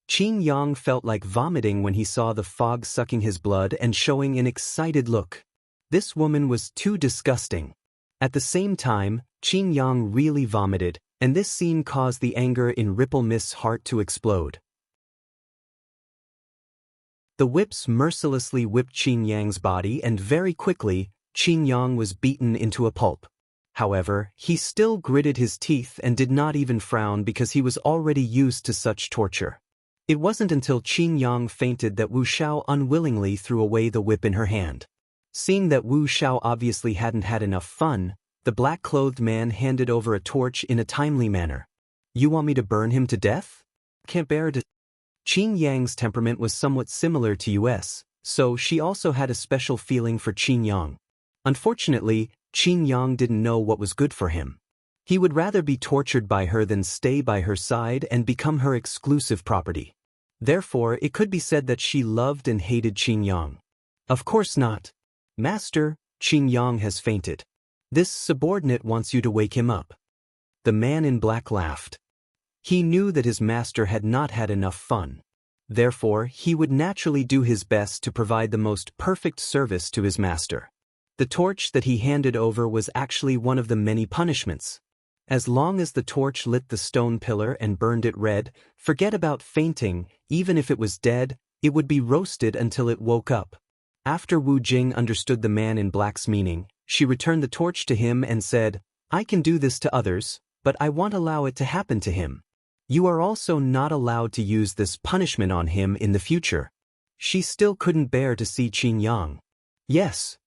Qin Yang felt like vomiting when he saw the fog sucking his blood and showing an excited look. This woman was too disgusting. At the same time, Qin Yang really vomited, and this scene caused the anger in Ripple Mist's heart to explode. The whips mercilessly whipped Qin Yang's body, and very quickly, Qin Yang was beaten into a pulp. However, he still gritted his teeth and did not even frown because he was already used to such torture. It wasn't until Qin Yang fainted that Wu Xiao unwillingly threw away the whip in her hand. Seeing that Wu Xiao obviously hadn't had enough fun, the black-clothed man handed over a torch in a timely manner. "You want me to burn him to death? Can't bear to..." Qin Yang's temperament was somewhat similar to US, so she also had a special feeling for Qin Yang. Unfortunately, Qin Yang didn't know what was good for him. He would rather be tortured by her than stay by her side and become her exclusive property. Therefore, it could be said that she loved and hated Qin Yang. Of course not. "Master, Qin Yang has fainted. This subordinate wants you to wake him up." The man in black laughed. He knew that his master had not had enough fun. Therefore, he would naturally do his best to provide the most perfect service to his master. The torch that he handed over was actually one of the many punishments. As long as the torch lit the stone pillar and burned it red, forget about fainting, even if it was dead, it would be roasted until it woke up. After Wu Jing understood the man in black's meaning, she returned the torch to him and said, "I can do this to others, but I won't allow it to happen to him. You are also not allowed to use this punishment on him in the future." She still couldn't bear to see Qin Yang. "Yes."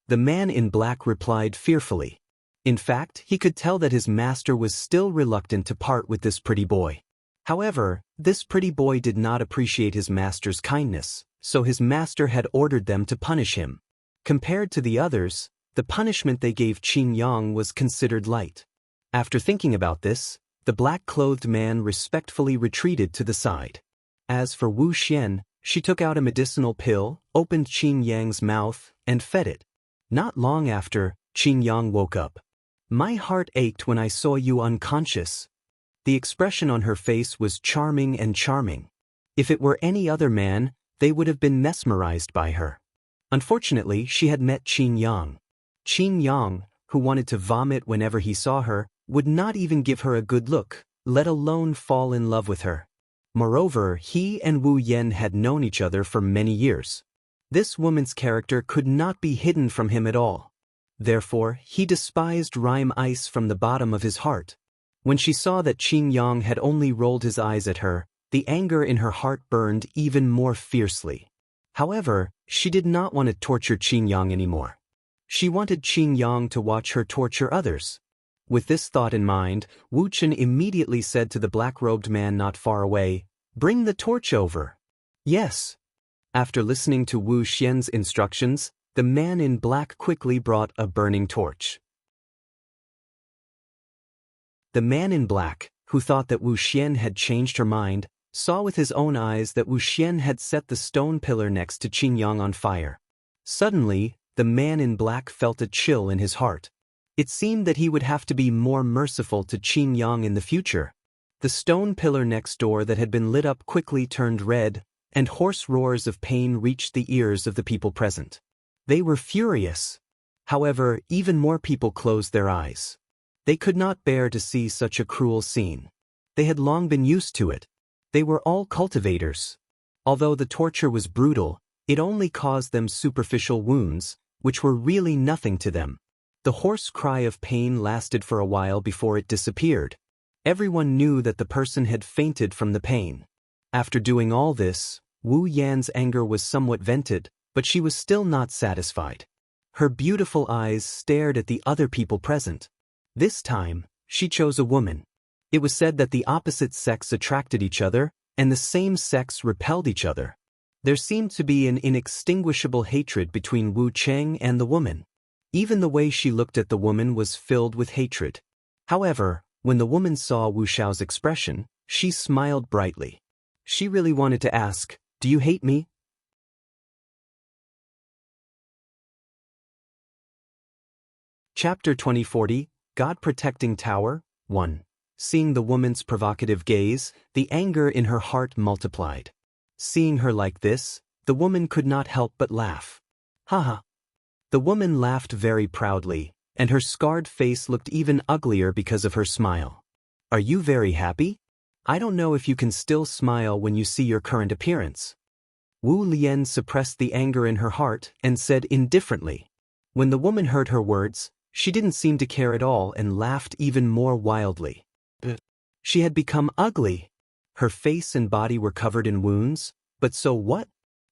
The man in black replied fearfully. In fact, he could tell that his master was still reluctant to part with this pretty boy. However, this pretty boy did not appreciate his master's kindness, so his master had ordered them to punish him. Compared to the others, the punishment they gave Qin Yang was considered light. After thinking about this, the black-clothed man respectfully retreated to the side. As for Wu Xian, she took out a medicinal pill, opened Qin Yang's mouth, and fed it. Not long after, Qin Yang woke up. "My heart ached when I saw you unconscious." The expression on her face was charming and charming. If it were any other man, they would have been mesmerized by her. Unfortunately, she had met Qin Yang. Qin Yang, who wanted to vomit whenever he saw her, would not even give her a good look, let alone fall in love with her. Moreover, he and Wu Yen had known each other for many years. This woman's character could not be hidden from him at all. Therefore, he despised Rime Ice from the bottom of his heart. When she saw that Qin Yang had only rolled his eyes at her, the anger in her heart burned even more fiercely. However, she did not want to torture Qin Yang anymore. She wanted Qing Yang to watch her torture others. With this thought in mind, Wu Chen immediately said to the black-robed man not far away, "Bring the torch over." Yes. After listening to Wu Xian's instructions, the man in black quickly brought a burning torch. The man in black, who thought that Wu Xian had changed her mind, saw with his own eyes that Wu Xian had set the stone pillar next to Qing Yang on fire. Suddenly, the man in black felt a chill in his heart. It seemed that he would have to be more merciful to Qing Yang in the future. The stone pillar next door that had been lit up quickly turned red, and hoarse roars of pain reached the ears of the people present. They were furious. However, even more people closed their eyes. They could not bear to see such a cruel scene. They had long been used to it. They were all cultivators. Although the torture was brutal, it only caused them superficial wounds, which were really nothing to them. The hoarse cry of pain lasted for a while before it disappeared. Everyone knew that the person had fainted from the pain. After doing all this, Wu Yan's anger was somewhat vented, but she was still not satisfied. Her beautiful eyes stared at the other people present. This time, she chose a woman. It was said that the opposite sex attracted each other, and the same sex repelled each other. There seemed to be an inextinguishable hatred between Wu Cheng and the woman. Even the way she looked at the woman was filled with hatred. However, when the woman saw Wu Xiao's expression, she smiled brightly. She really wanted to ask, "Do you hate me?" Chapter 2040, God Protecting Tower, 1. Seeing the woman's provocative gaze, the anger in her heart multiplied. Seeing her like this, the woman could not help but laugh. Haha. The woman laughed very proudly, and her scarred face looked even uglier because of her smile. Are you very happy? I don't know if you can still smile when you see your current appearance. Wu Lian suppressed the anger in her heart and said indifferently. When the woman heard her words, she didn't seem to care at all and laughed even more wildly. She had become ugly. Her face and body were covered in wounds, but so what?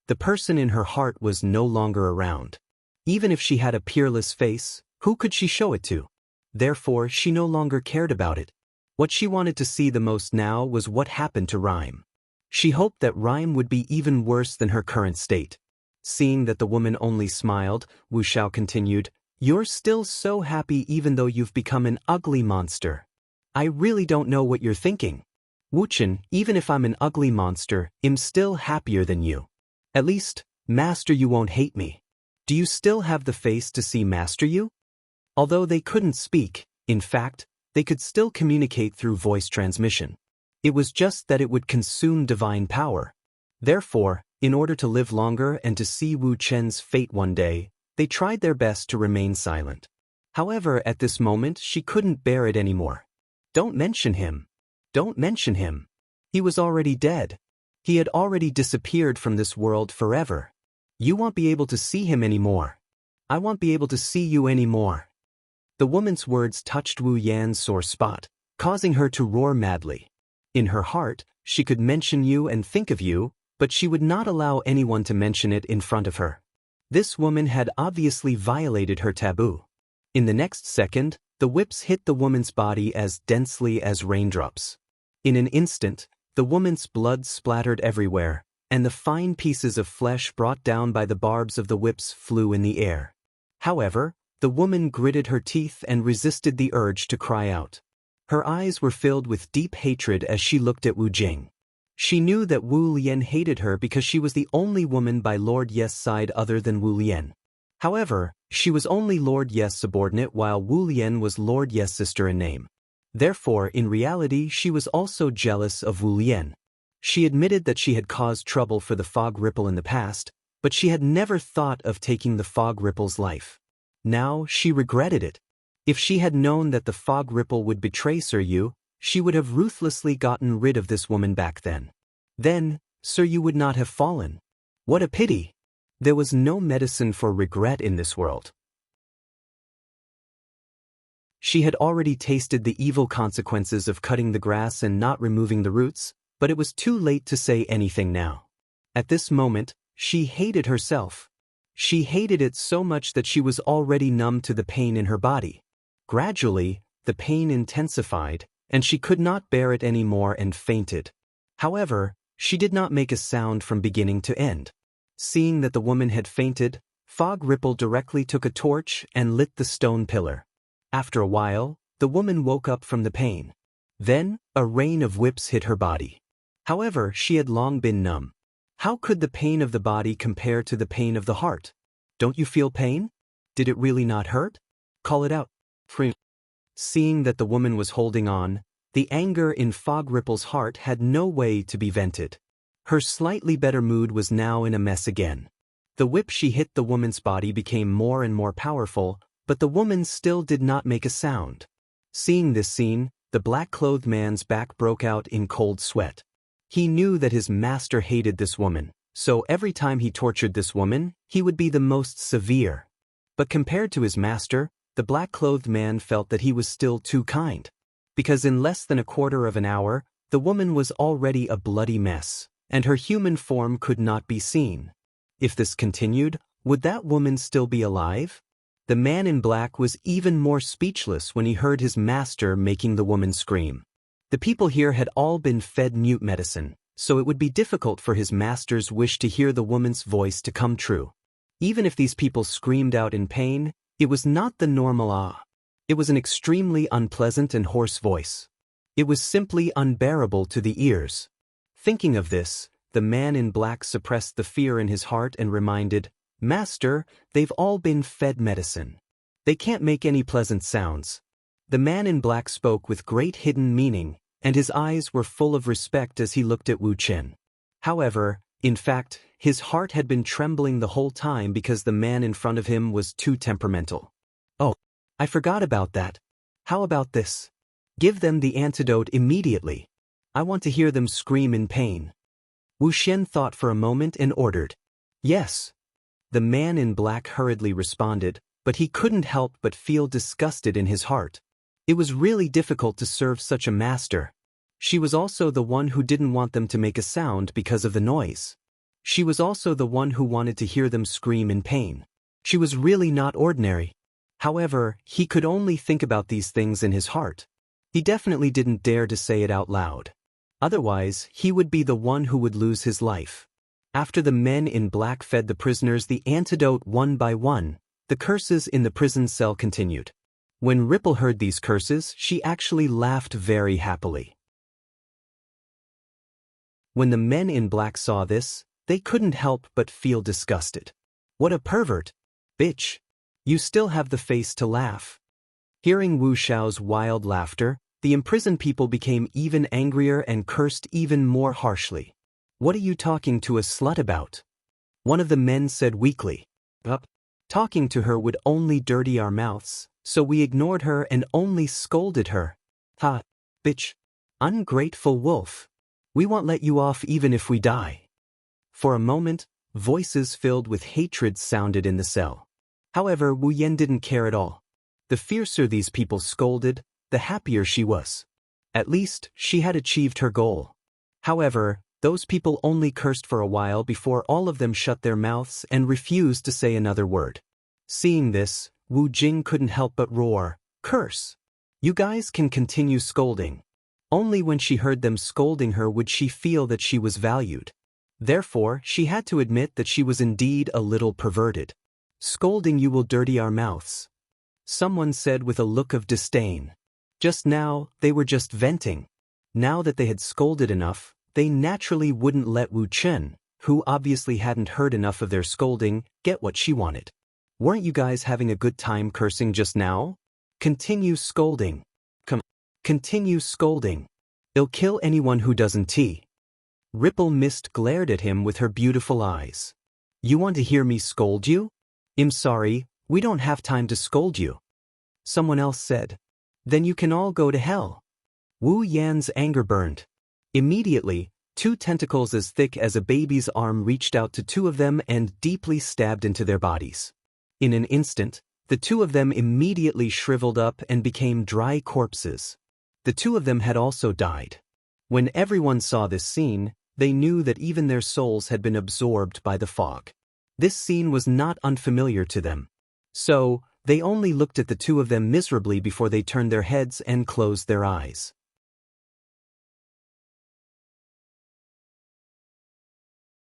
The person in her heart was no longer around. Even if she had a peerless face, who could she show it to? Therefore, she no longer cared about it. What she wanted to see the most now was what happened to Rhyme. She hoped that Rhyme would be even worse than her current state. Seeing that the woman only smiled, Wu Xiao continued, "You're still so happy even though you've become an ugly monster. I really don't know what you're thinking. Wu Chen, even if I'm an ugly monster, I'm still happier than you. At least, Master, you won't hate me. Do you still have the face to see Master you?" Although they couldn't speak, in fact, they could still communicate through voice transmission. It was just that it would consume divine power. Therefore, in order to live longer and to see Wu Chen's fate one day, they tried their best to remain silent. However, at this moment, she couldn't bear it anymore. Don't mention him. Don't mention him. He was already dead. He had already disappeared from this world forever. You won't be able to see him anymore. I won't be able to see you anymore. The woman's words touched Wu Yan's sore spot, causing her to roar madly. In her heart, she could mention you and think of you, but she would not allow anyone to mention it in front of her. This woman had obviously violated her taboo. In the next second, the whips hit the woman's body as densely as raindrops. In an instant, the woman's blood splattered everywhere, and the fine pieces of flesh brought down by the barbs of the whips flew in the air. However, the woman gritted her teeth and resisted the urge to cry out. Her eyes were filled with deep hatred as she looked at Wu Jing. She knew that Wu Lian hated her because she was the only woman by Lord Ye's side other than Wu Lian. However, she was only Lord Ye's subordinate while Wu Lian was Lord Ye's sister in name. Therefore, in reality, she was also jealous of Wu Lian. She admitted that she had caused trouble for the Fog Ripple in the past, but she had never thought of taking the Fog Ripple's life. Now, she regretted it. If she had known that the Fog Ripple would betray Sir Yu, she would have ruthlessly gotten rid of this woman back then. Then, Sir Yu would not have fallen. What a pity! There was no medicine for regret in this world. She had already tasted the evil consequences of cutting the grass and not removing the roots, but it was too late to say anything now. At this moment, she hated herself. She hated it so much that she was already numb to the pain in her body. Gradually, the pain intensified, and she could not bear it anymore and fainted. However, she did not make a sound from beginning to end. Seeing that the woman had fainted, Fog Ripple directly took a torch and lit the stone pillar. After a while, the woman woke up from the pain. Then, a rain of whips hit her body. However, she had long been numb. How could the pain of the body compare to the pain of the heart? Don't you feel pain? Did it really not hurt? Call it out. Seeing that the woman was holding on, the anger in Fog Ripple's heart had no way to be vented. Her slightly better mood was now in a mess again. The whip she hit the woman's body became more and more powerful, but the woman still did not make a sound. Seeing this scene, the black-clothed man's back broke out in cold sweat. He knew that his master hated this woman, so every time he tortured this woman, he would be the most severe. But compared to his master, the black-clothed man felt that he was still too kind. Because in less than a quarter of an hour, the woman was already a bloody mess, and her human form could not be seen. If this continued, would that woman still be alive? The man in black was even more speechless when he heard his master making the woman scream. The people here had all been fed mute medicine, so it would be difficult for his master's wish to hear the woman's voice to come true. Even if these people screamed out in pain, it was not the normal ah. It was an extremely unpleasant and hoarse voice. It was simply unbearable to the ears. Thinking of this, the man in black suppressed the fear in his heart and reminded, "Master, they've all been fed medicine. They can't make any pleasant sounds." The man in black spoke with great hidden meaning, and his eyes were full of respect as he looked at Wu Chen. However, in fact, his heart had been trembling the whole time because the man in front of him was too temperamental. "Oh, I forgot about that. How about this? Give them the antidote immediately. I want to hear them scream in pain." Wu Chen thought for a moment and ordered, "Yes." The man in black hurriedly responded, but he couldn't help but feel disgusted in his heart. It was really difficult to serve such a master. She was also the one who didn't want them to make a sound because of the noise. She was also the one who wanted to hear them scream in pain. She was really not ordinary. However, he could only think about these things in his heart. He definitely didn't dare to say it out loud. Otherwise, he would be the one who would lose his life. After the men in black fed the prisoners the antidote one by one, the curses in the prison cell continued. When Ripple heard these curses, she actually laughed very happily. When the men in black saw this, they couldn't help but feel disgusted. "What a pervert! Bitch! You still have the face to laugh." Hearing Wu Xiao's wild laughter, the imprisoned people became even angrier and cursed even more harshly. "What are you talking to a slut about?" One of the men said weakly. Talking to her would only dirty our mouths, so we ignored her and only scolded her." "Ha, bitch. Ungrateful wolf. We won't let you off even if we die." For a moment, voices filled with hatred sounded in the cell. However, Wu Yan didn't care at all. The fiercer these people scolded, the happier she was. At least, she had achieved her goal. However, those people only cursed for a while before all of them shut their mouths and refused to say another word. Seeing this, Wu Jing couldn't help but roar, "Curse! You guys can continue scolding." Only when she heard them scolding her would she feel that she was valued. Therefore, she had to admit that she was indeed a little perverted. "Scolding you will dirty our mouths," someone said with a look of disdain. Just now, they were just venting. Now that they had scolded enough, they naturally wouldn't let Wu Chen, who obviously hadn't heard enough of their scolding, get what she wanted. "Weren't you guys having a good time cursing just now? Continue scolding. Continue scolding. It'll kill anyone who doesn't tea." Ripple Mist glared at him with her beautiful eyes. "You want to hear me scold you? I'm sorry, we don't have time to scold you." Someone else said, "Then you can all go to hell." Wu Yan's anger burned. Immediately, two tentacles as thick as a baby's arm reached out to two of them and deeply stabbed into their bodies. In an instant, the two of them immediately shriveled up and became dry corpses. The two of them had also died. When everyone saw this scene, they knew that even their souls had been absorbed by the fog. This scene was not unfamiliar to them. So, they only looked at the two of them miserably before they turned their heads and closed their eyes.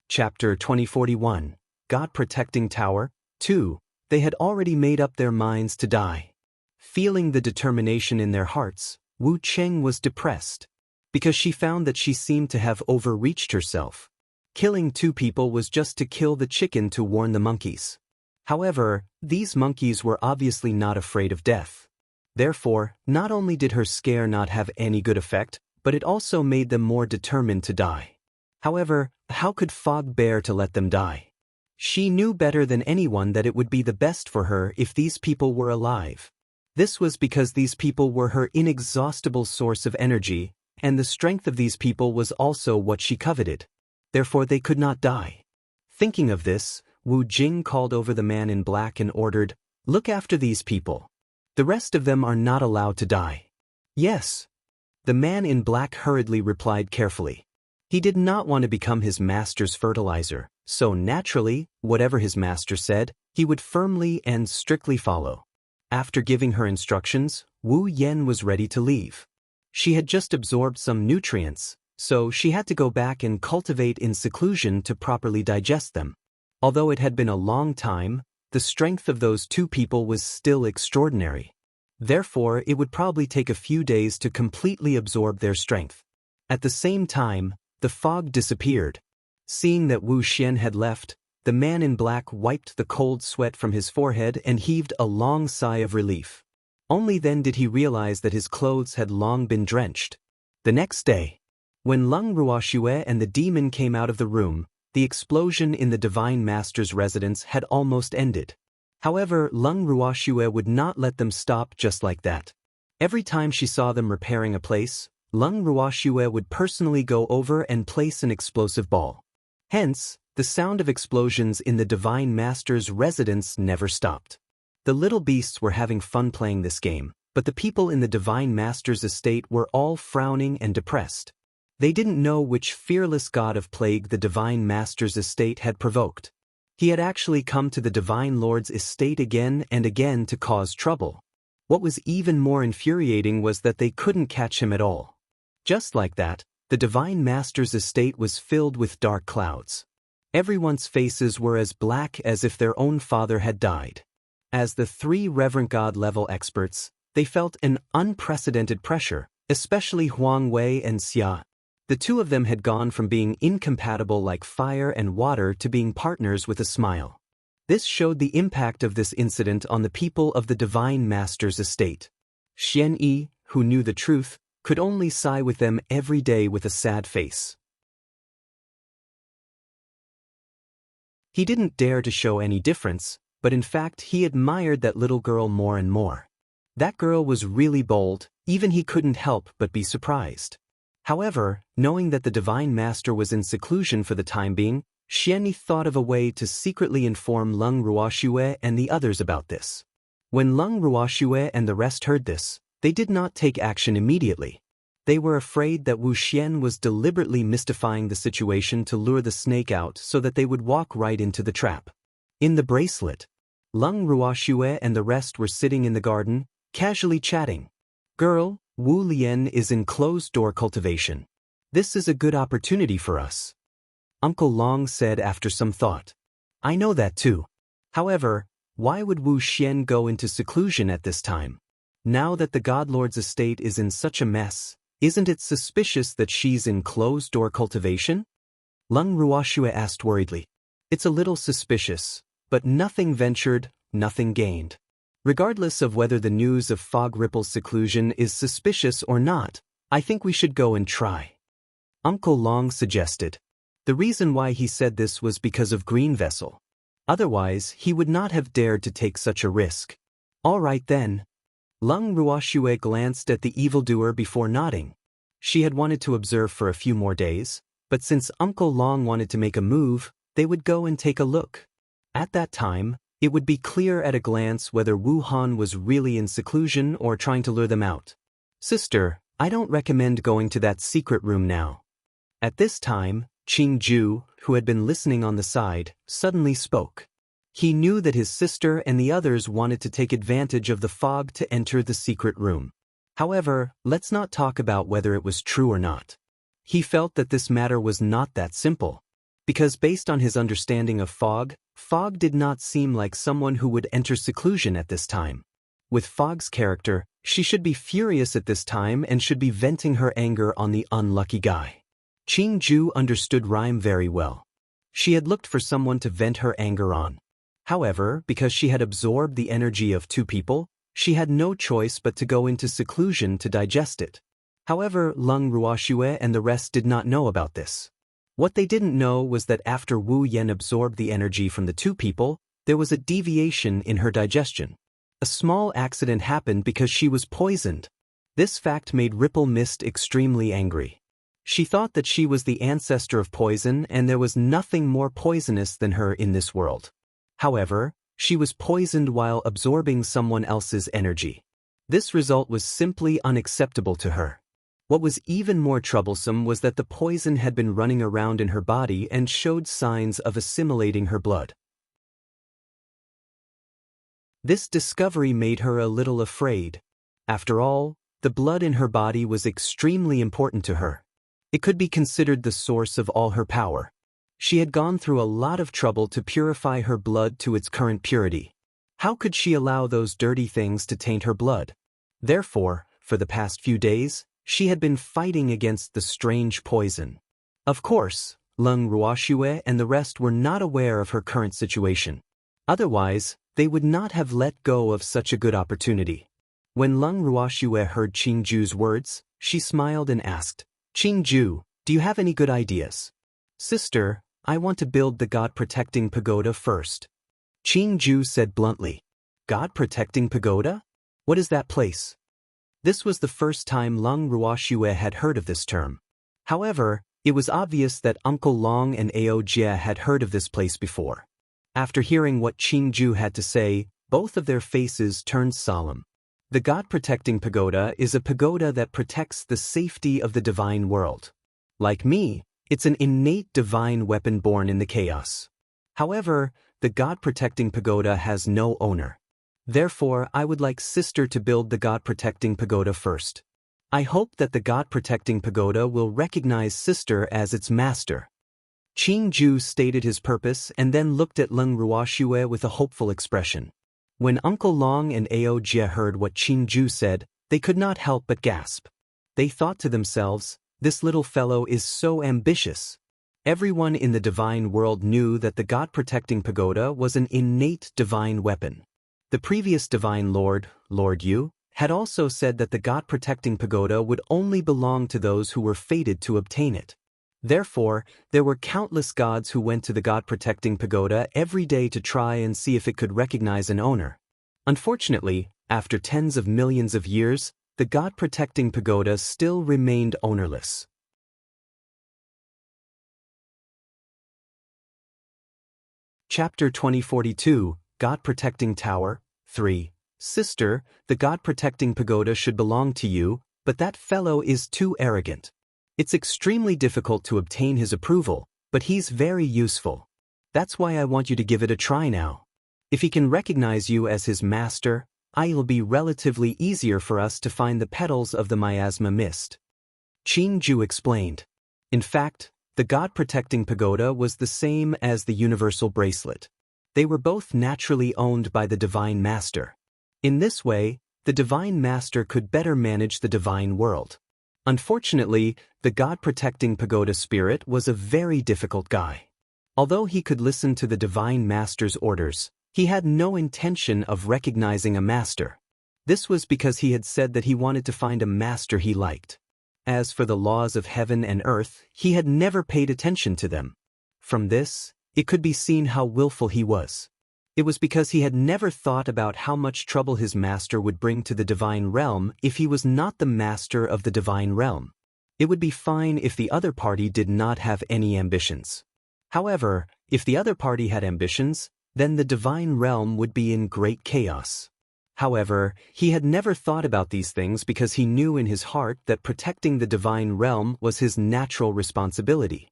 Chapter 2041, God Protecting Tower, 2. They had already made up their minds to die. Feeling the determination in their hearts, Wu Cheng was depressed, because she found that she seemed to have overreached herself. Killing two people was just to kill the chicken to warn the monkeys. However, these monkeys were obviously not afraid of death. Therefore, not only did her scare not have any good effect, but it also made them more determined to die. However, how could Fog bear to let them die? She knew better than anyone that it would be the best for her if these people were alive. This was because these people were her inexhaustible source of energy, and the strength of these people was also what she coveted. Therefore they could not die. Thinking of this, Wu Jing called over the man in black and ordered, "Look after these people. The rest of them are not allowed to die." "Yes." The man in black hurriedly replied carefully. He did not want to become his master's fertilizer, so naturally, whatever his master said, he would firmly and strictly follow. After giving her instructions, Wu Yen was ready to leave. She had just absorbed some nutrients, so she had to go back and cultivate in seclusion to properly digest them. Although it had been a long time, the strength of those two people was still extraordinary. Therefore, it would probably take a few days to completely absorb their strength. At the same time, the fog disappeared. Seeing that Wu Xian had left, the man in black wiped the cold sweat from his forehead and heaved a long sigh of relief. Only then did he realize that his clothes had long been drenched. The next day, when Leng Ruoxue and the demon came out of the room, the explosion in the Divine Master's residence had almost ended. However, Leng Ruoxue would not let them stop just like that. Every time she saw them repairing a place, Leng Ruoxue would personally go over and place an explosive ball. Hence, the sound of explosions in the Divine Master's residence never stopped. The little beasts were having fun playing this game, but the people in the Divine Master's estate were all frowning and depressed. They didn't know which fearless god of plague the Divine Master's estate had provoked. He had actually come to the Divine Lord's estate again and again to cause trouble. What was even more infuriating was that they couldn't catch him at all. Just like that, the Divine Master's estate was filled with dark clouds. Everyone's faces were as black as if their own father had died. As the three Reverend God-level experts, they felt an unprecedented pressure, especially Huang Wei and Xia. The two of them had gone from being incompatible like fire and water to being partners with a smile. This showed the impact of this incident on the people of the Divine Master's estate. Xian Yi, who knew the truth, could only sigh with them every day with a sad face. He didn't dare to show any difference, but in fact he admired that little girl more and more. That girl was really bold, even he couldn't help but be surprised. However, knowing that the Divine Master was in seclusion for the time being, Xian Yi thought of a way to secretly inform Leng Ruoxue and the others about this. When Leng Ruoxue and the rest heard this, they did not take action immediately. They were afraid that Wu Xian was deliberately mystifying the situation to lure the snake out so that they would walk right into the trap. In the bracelet, Leng Ruoxue and the rest were sitting in the garden, casually chatting. "Girl, Wu Lian is in closed-door cultivation. This is a good opportunity for us," Uncle Long said after some thought. "I know that too. However, why would Wu Xian go into seclusion at this time? Now that the Godlord's estate is in such a mess, isn't it suspicious that she's in closed-door cultivation?" Leng Ruoxue asked worriedly. "It's a little suspicious, but nothing ventured, nothing gained. Regardless of whether the news of Fog Ripple's seclusion is suspicious or not, I think we should go and try," Uncle Long suggested. The reason why he said this was because of Green Vessel. Otherwise, he would not have dared to take such a risk. "All right then." Leng Ruoxue glanced at the evildoer before nodding. She had wanted to observe for a few more days, but since Uncle Long wanted to make a move, they would go and take a look. At that time, it would be clear at a glance whether Wu Han was really in seclusion or trying to lure them out. "Sister, I don't recommend going to that secret room now." At this time, Qingju, who had been listening on the side, suddenly spoke. He knew that his sister and the others wanted to take advantage of the fog to enter the secret room. However, let's not talk about whether it was true or not. He felt that this matter was not that simple. Because based on his understanding of fog, Fog did not seem like someone who would enter seclusion at this time. With Fog's character, she should be furious at this time and should be venting her anger on the unlucky guy. Qingju understood rhyme very well. She had looked for someone to vent her anger on. However, because she had absorbed the energy of two people, she had no choice but to go into seclusion to digest it. However, Leng Ruoxue and the rest did not know about this. What they didn't know was that after Wu Yan absorbed the energy from the two people, there was a deviation in her digestion. A small accident happened because she was poisoned. This fact made Ripple Mist extremely angry. She thought that she was the ancestor of poison and there was nothing more poisonous than her in this world. However, she was poisoned while absorbing someone else's energy. This result was simply unacceptable to her. What was even more troublesome was that the poison had been running around in her body and showed signs of assimilating her blood. This discovery made her a little afraid. After all, the blood in her body was extremely important to her. It could be considered the source of all her power. She had gone through a lot of trouble to purify her blood to its current purity. How could she allow those dirty things to taint her blood? Therefore, for the past few days, she had been fighting against the strange poison. Of course, Leng Ruoxue and the rest were not aware of her current situation. Otherwise, they would not have let go of such a good opportunity. When Leng Ruoxue heard Qingju's words, she smiled and asked, "Qingju, do you have any good ideas?" "Sister, I want to build the God-protecting pagoda first." Qingju said bluntly. God-protecting pagoda? What is that place? This was the first time Leng Ruoxue had heard of this term. However, it was obvious that Uncle Long and Ao Jie had heard of this place before. After hearing what Qingju had to say, both of their faces turned solemn. The God-protecting pagoda is a pagoda that protects the safety of the divine world. Like me, it's an innate divine weapon born in the chaos. However, the God-protecting pagoda has no owner. Therefore, I would like Sister to build the God-protecting pagoda first. I hope that the God-protecting pagoda will recognize Sister as its master. Qingju stated his purpose and then looked at Leng Ruoxue with a hopeful expression. When Uncle Long and Ao Jie heard what Qingju said, they could not help but gasp. They thought to themselves, this little fellow is so ambitious. Everyone in the divine world knew that the God-protecting pagoda was an innate divine weapon. The previous divine lord, Lord Yu, had also said that the God-protecting pagoda would only belong to those who were fated to obtain it. Therefore, there were countless gods who went to the God-protecting pagoda every day to try and see if it could recognize an owner. Unfortunately, after tens of millions of years, the God-protecting pagoda still remained ownerless. Chapter 2042, God-Protecting Tower, 3. Sister, the God-protecting pagoda should belong to you, but that fellow is too arrogant. It's extremely difficult to obtain his approval, but he's very useful. That's why I want you to give it a try now. If he can recognize you as his master, it'll be relatively easier for us to find the petals of the miasma mist. Qingju explained. In fact, the God-protecting pagoda was the same as the universal bracelet. They were both naturally owned by the Divine Master. In this way, the Divine Master could better manage the divine world. Unfortunately, the God-protecting pagoda spirit was a very difficult guy. Although he could listen to the Divine Master's orders, he had no intention of recognizing a master. This was because he had said that he wanted to find a master he liked. As for the laws of heaven and earth, he had never paid attention to them. From this, it could be seen how willful he was. It was because he had never thought about how much trouble his master would bring to the divine realm if he was not the master of the divine realm. It would be fine if the other party did not have any ambitions. However, if the other party had ambitions, then the divine realm would be in great chaos. However, he had never thought about these things because he knew in his heart that protecting the divine realm was his natural responsibility.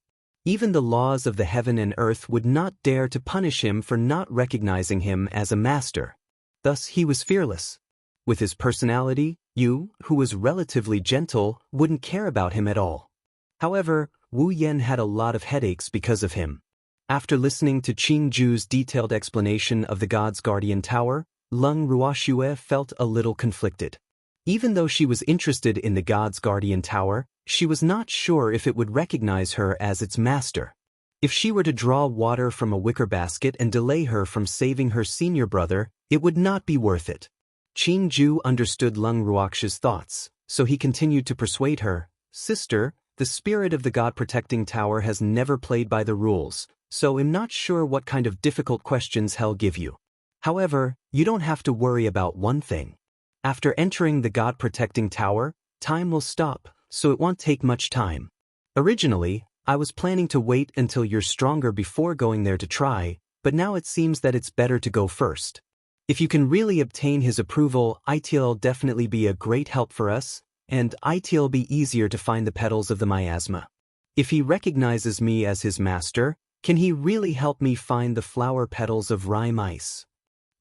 Even the laws of the heaven and earth would not dare to punish him for not recognizing him as a master. Thus he was fearless. With his personality, you, who was relatively gentle, wouldn't care about him at all. However, Wu Yan had a lot of headaches because of him. After listening to Qing Ju's detailed explanation of the God's Guardian Tower, Leng Ruoxue felt a little conflicted. Even though she was interested in the God's Guardian Tower, she was not sure if it would recognize her as its master. If she were to draw water from a wicker basket and delay her from saving her senior brother, it would not be worth it. Qing Ju understood Leng Ruoxue's thoughts, so he continued to persuade her, "Sister, the spirit of the God-protecting tower has never played by the rules, so I'm not sure what kind of difficult questions he'll give you. However, you don't have to worry about one thing. After entering the God-protecting tower, time will stop, so it won't take much time. Originally, I was planning to wait until you're stronger before going there to try, but now it seems that it's better to go first. If you can really obtain his approval, it'll definitely be a great help for us, and it'll be easier to find the petals of the miasma. If he recognizes me as his master, can he really help me find the flower petals of rime ice?"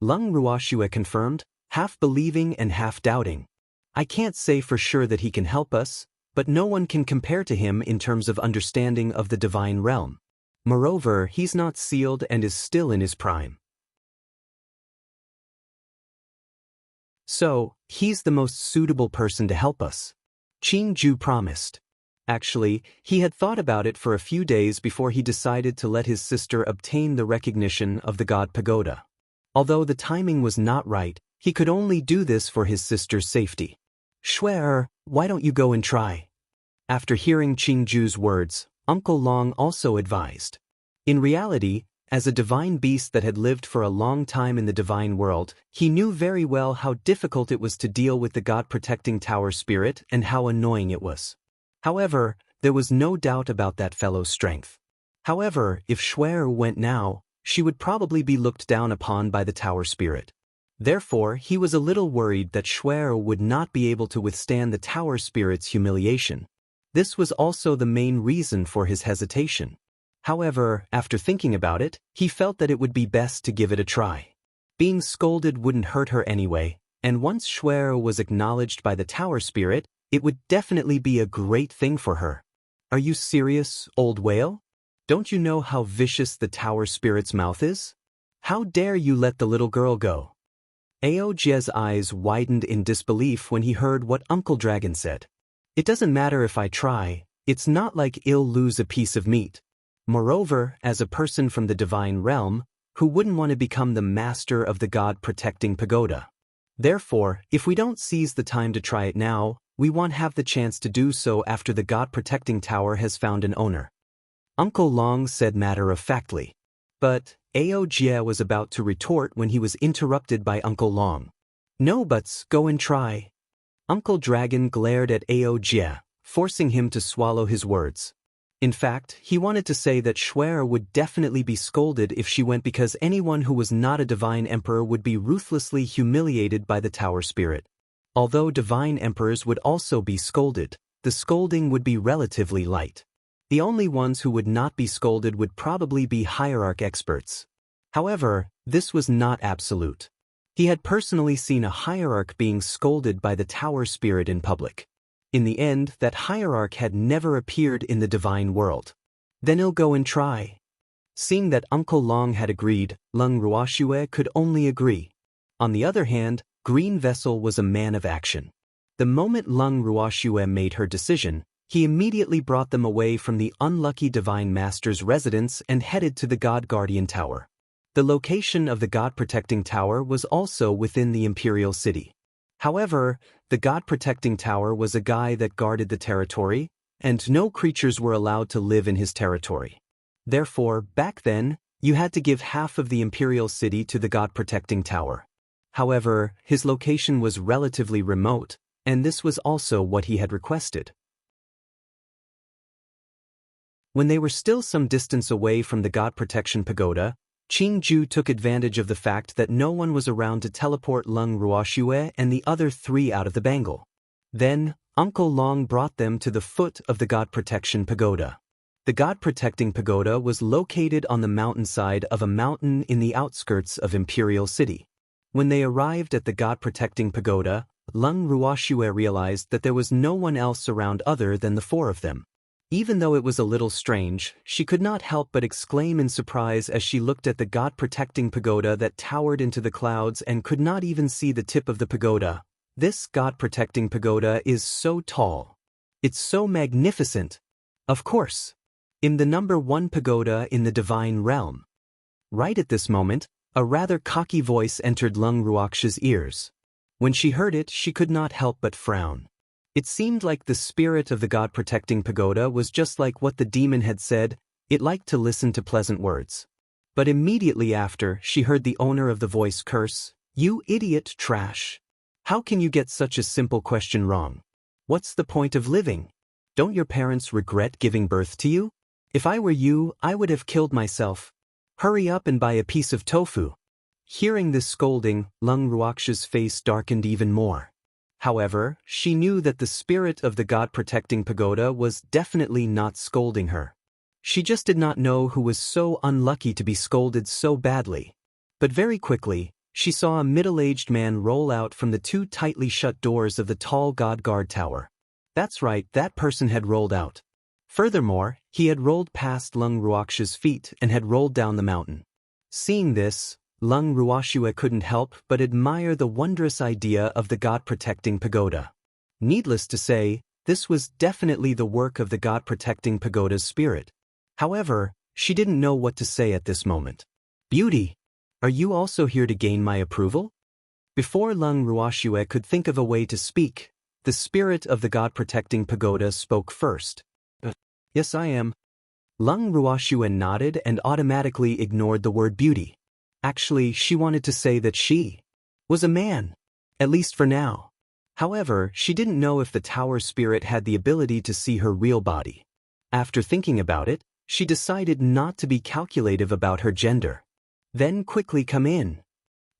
Leng Ruoxue confirmed, half believing and half doubting. "I can't say for sure that he can help us, but no one can compare to him in terms of understanding of the divine realm. Moreover, he's not sealed and is still in his prime. So, he's the most suitable person to help us," Qing Ju promised. Actually, he had thought about it for a few days before he decided to let his sister obtain the recognition of the God Pagoda. Although the timing was not right, he could only do this for his sister's safety. "Shuai, why don't you go and try?" After hearing Qing Ju's words, Uncle Long also advised. In reality, as a divine beast that had lived for a long time in the divine world, he knew very well how difficult it was to deal with the God-protecting tower spirit and how annoying it was. However, there was no doubt about that fellow's strength. However, if Shuai went now, she would probably be looked down upon by the tower spirit. Therefore, he was a little worried that Shuai would not be able to withstand the tower spirit's humiliation. This was also the main reason for his hesitation. However, after thinking about it, he felt that it would be best to give it a try. Being scolded wouldn't hurt her anyway, and once Shuai was acknowledged by the tower spirit, it would definitely be a great thing for her. "Are you serious, old whale? Don't you know how vicious the tower spirit's mouth is? How dare you let the little girl go?" Aojie's eyes widened in disbelief when he heard what Uncle Dragon said. "It doesn't matter if I try, it's not like I'll lose a piece of meat. Moreover, as a person from the divine realm, who wouldn't want to become the master of the God-protecting pagoda? Therefore, if we don't seize the time to try it now, we won't have the chance to do so after the God-protecting tower has found an owner," Uncle Long said matter-of-factly. But Aojie was about to retort when he was interrupted by Uncle Long. "No buts, go and try." Uncle Dragon glared at Aojie, forcing him to swallow his words. In fact, he wanted to say that Shuai would definitely be scolded if she went because anyone who was not a divine emperor would be ruthlessly humiliated by the tower spirit. Although divine emperors would also be scolded, the scolding would be relatively light. The only ones who would not be scolded would probably be hierarch experts. However, this was not absolute. He had personally seen a hierarch being scolded by the tower spirit in public. In the end, that hierarch had never appeared in the divine world. "Then he'll go and try." Seeing that Uncle Long had agreed, Leng Ruoxue could only agree. On the other hand, Green Vessel was a man of action. The moment Leng Ruoxue made her decision, he immediately brought them away from the unlucky divine master's residence and headed to the God Guardian Tower. The location of the God-protecting tower was also within the imperial city. However, the God-protecting tower was a guy that guarded the territory, and no creatures were allowed to live in his territory. Therefore, back then, you had to give half of the imperial city to the God-protecting tower. However, his location was relatively remote, and this was also what he had requested. When they were still some distance away from the God Protection Pagoda, Qing Ju took advantage of the fact that no one was around to teleport Leng Ruoxue and the other three out of the bangle. Then, Uncle Long brought them to the foot of the God Protection Pagoda. The god-protecting pagoda was located on the mountainside of a mountain in the outskirts of Imperial City. When they arrived at the god-protecting pagoda, Lung Ruoxue realized that there was no one else around other than the four of them. Even though it was a little strange, she could not help but exclaim in surprise as she looked at the god-protecting pagoda that towered into the clouds and could not even see the tip of the pagoda. This god-protecting pagoda is so tall. It's so magnificent. Of course. In the number 1 pagoda in the divine realm. Right at this moment, a rather cocky voice entered Lung Ruoxue's ears. When she heard it, she could not help but frown. It seemed like the spirit of the god-protecting pagoda was just like what the demon had said, it liked to listen to pleasant words. But immediately after, she heard the owner of the voice curse, "You idiot trash! How can you get such a simple question wrong? What's the point of living? Don't your parents regret giving birth to you? If I were you, I would have killed myself. Hurry up and buy a piece of tofu." Hearing this scolding, Lung Ruoxue's face darkened even more. However, she knew that the spirit of the god-protecting pagoda was definitely not scolding her. She just did not know who was so unlucky to be scolded so badly. But very quickly, she saw a middle-aged man roll out from the 2 tightly shut doors of the tall god guard tower. That's right, that person had rolled out. Furthermore, he had rolled past Lung Ruoxue's feet and had rolled down the mountain. Seeing this, Lung Ruoxue couldn't help but admire the wondrous idea of the god-protecting pagoda. Needless to say, this was definitely the work of the god-protecting pagoda's spirit. However, she didn't know what to say at this moment. "Beauty, are you also here to gain my approval?" Before Lung Ruoxue could think of a way to speak, the spirit of the god-protecting pagoda spoke first. "Yes, I am." Lung Ruoxue nodded and automatically ignored the word beauty. Actually, she wanted to say that she was a man, at least for now. However, she didn't know if the tower spirit had the ability to see her real body. After thinking about it, she decided not to be calculative about her gender. "Then quickly come in."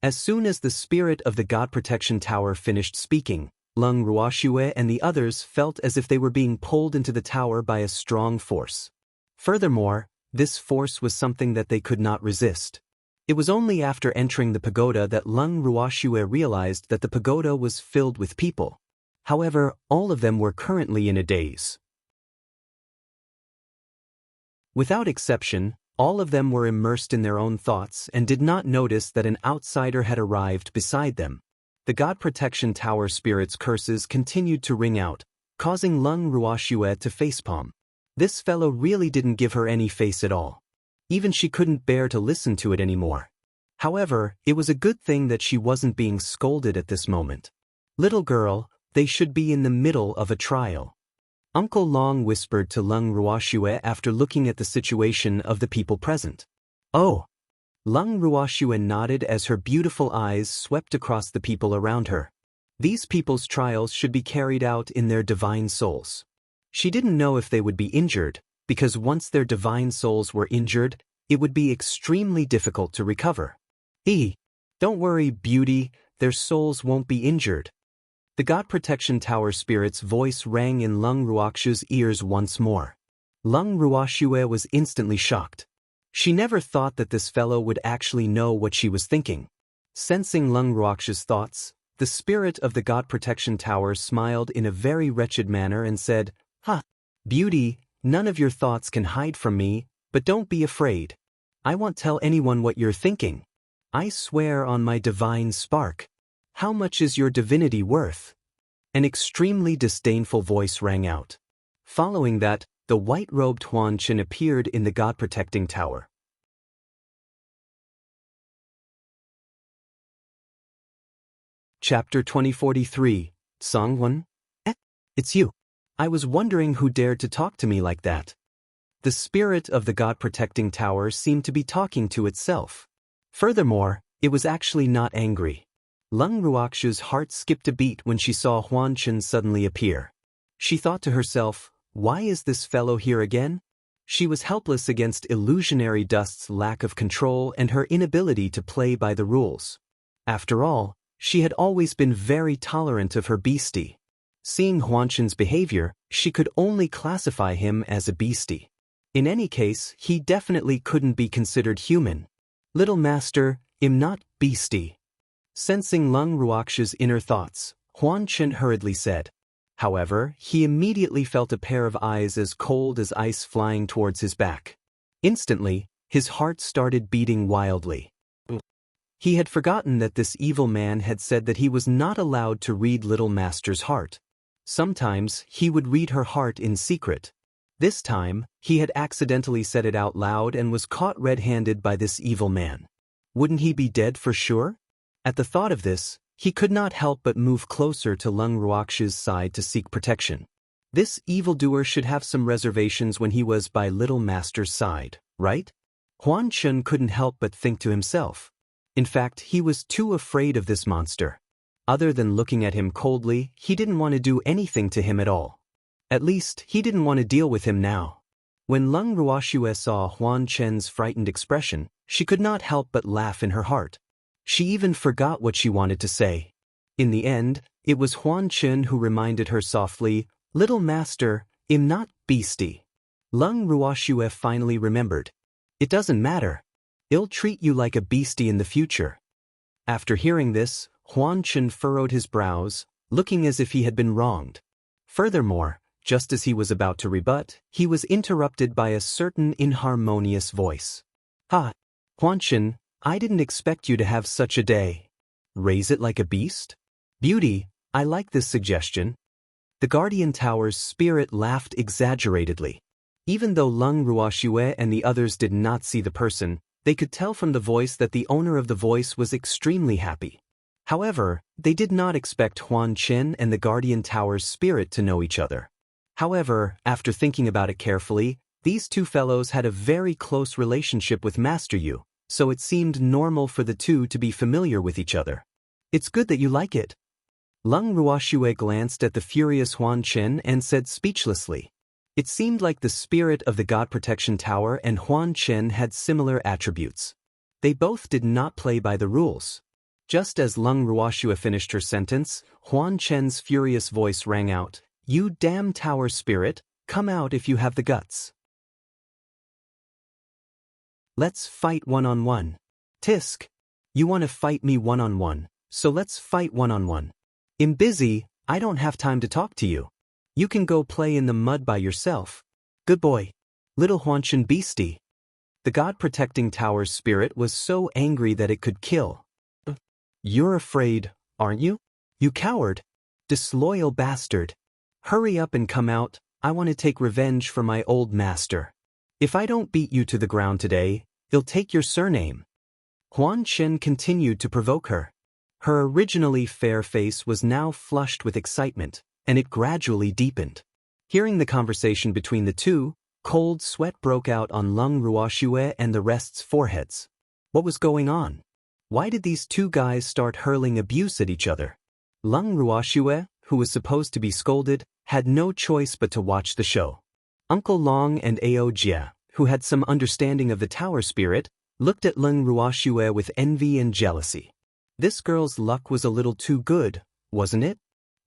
As soon as the spirit of the God Protection Tower finished speaking, Lung Ruoxue and the others felt as if they were being pulled into the tower by a strong force. Furthermore, this force was something that they could not resist. It was only after entering the pagoda that Lung Ruoxue realized that the pagoda was filled with people. However, all of them were currently in a daze. Without exception, all of them were immersed in their own thoughts and did not notice that an outsider had arrived beside them. The God Protection Tower spirit's curses continued to ring out, causing Lung Ruoxue to facepalm. This fellow really didn't give her any face at all. Even she couldn't bear to listen to it anymore. However, it was a good thing that she wasn't being scolded at this moment. "Little girl, they should be in the middle of a trial," Uncle Long whispered to Lung Ruoxue after looking at the situation of the people present. "Oh." Lung Ruoxue nodded as her beautiful eyes swept across the people around her. These people's trials should be carried out in their divine souls. She didn't know if they would be injured, because once their divine souls were injured, it would be extremely difficult to recover. Don't worry, beauty, their souls won't be injured." The God Protection Tower spirit's voice rang in Lung Ruoxue's ears once more. Lung Ruoxue was instantly shocked. She never thought that this fellow would actually know what she was thinking. Sensing Lung Ruoxue's thoughts, the spirit of the God Protection Tower smiled in a very wretched manner and said, Beauty, none of your thoughts can hide from me, but don't be afraid. I won't tell anyone what you're thinking. I swear on my divine spark. How much is your divinity worth?" An extremely disdainful voice rang out. Following that, the white-robed Huan Qin appeared in the God-protecting tower. Chapter 2043, Songwon? It's you. I was wondering who dared to talk to me like that. The spirit of the God-protecting tower seemed to be talking to itself. Furthermore, it was actually not angry. Lung Ruoxue's heart skipped a beat when she saw Huan Qin suddenly appear. She thought to herself, why is this fellow here again? She was helpless against Illusionary Dust's lack of control and her inability to play by the rules. After all, she had always been very tolerant of her beastie. Seeing Huan Qin's behavior, she could only classify him as a beastie. In any case, he definitely couldn't be considered human. Little master, I'm not beastie. Sensing Lung Ruox's inner thoughts, Huan Chen hurriedly said. However, he immediately felt a pair of eyes as cold as ice flying towards his back. Instantly, his heart started beating wildly. He had forgotten that this evil man had said that he was not allowed to read Little Master's heart. Sometimes, he would read her heart in secret. This time, he had accidentally said it out loud and was caught red-handed by this evil man. Wouldn't he be dead for sure? At the thought of this, he could not help but move closer to Lung Ruox's side to seek protection. This evildoer should have some reservations when he was by Little Master's side, right? Huan Chen couldn't help but think to himself. In fact, he was too afraid of this monster. Other than looking at him coldly, he didn't want to do anything to him at all. At least, he didn't want to deal with him now. When Lung Ruoxue saw Huan Chen's frightened expression, she could not help but laugh in her heart. She even forgot what she wanted to say. In the end, it was Huan Chen who reminded her softly, "Little master, I'm not beastie." Lung Ruoxue finally remembered. "It doesn't matter. I'll treat you like a beastie in the future." After hearing this, Huan Chen furrowed his brows, looking as if he had been wronged. Furthermore, just as he was about to rebut, he was interrupted by a certain inharmonious voice. "Ha! Huan Chen, I didn't expect you to have such a day. Raise it like a beast? Beauty, I like this suggestion." The Guardian Tower's spirit laughed exaggeratedly. Even though Lung Ruoxue and the others did not see the person, they could tell from the voice that the owner of the voice was extremely happy. However, they did not expect Huan Chen and the Guardian Tower's spirit to know each other. However, after thinking about it carefully, these two fellows had a very close relationship with Master Yu, so it seemed normal for the two to be familiar with each other. "It's good that you like it." Lung Ruoxue glanced at the furious Huan Chen and said speechlessly. It seemed like the spirit of the God Protection Tower and Huan Chen had similar attributes. They both did not play by the rules. Just as Lung Ruoxue finished her sentence, Huan Chen's furious voice rang out, "You damn tower spirit, come out if you have the guts. Let's fight one-on-one. Tisk. You want to fight me one-on-one, so let's fight one-on-one. I'm busy, I don't have time to talk to you. You can go play in the mud by yourself. Good boy. Little Huan Chen beastie." The God-protecting tower's spirit was so angry that it could kill. "You're afraid, aren't you? You coward. Disloyal bastard. Hurry up and come out, I want to take revenge for my old master. If I don't beat you to the ground today, I'll take your surname." Huan Chen continued to provoke her. Her originally fair face was now flushed with excitement, and it gradually deepened. Hearing the conversation between the two, cold sweat broke out on Lung Ruoxue and the rest's foreheads. What was going on? Why did these two guys start hurling abuse at each other? Lung Ruoxue, who was supposed to be scolded, had no choice but to watch the show. Uncle Long and Ao Jia, who had some understanding of the tower spirit, looked at Lung Ruoxue with envy and jealousy. This girl's luck was a little too good, wasn't it?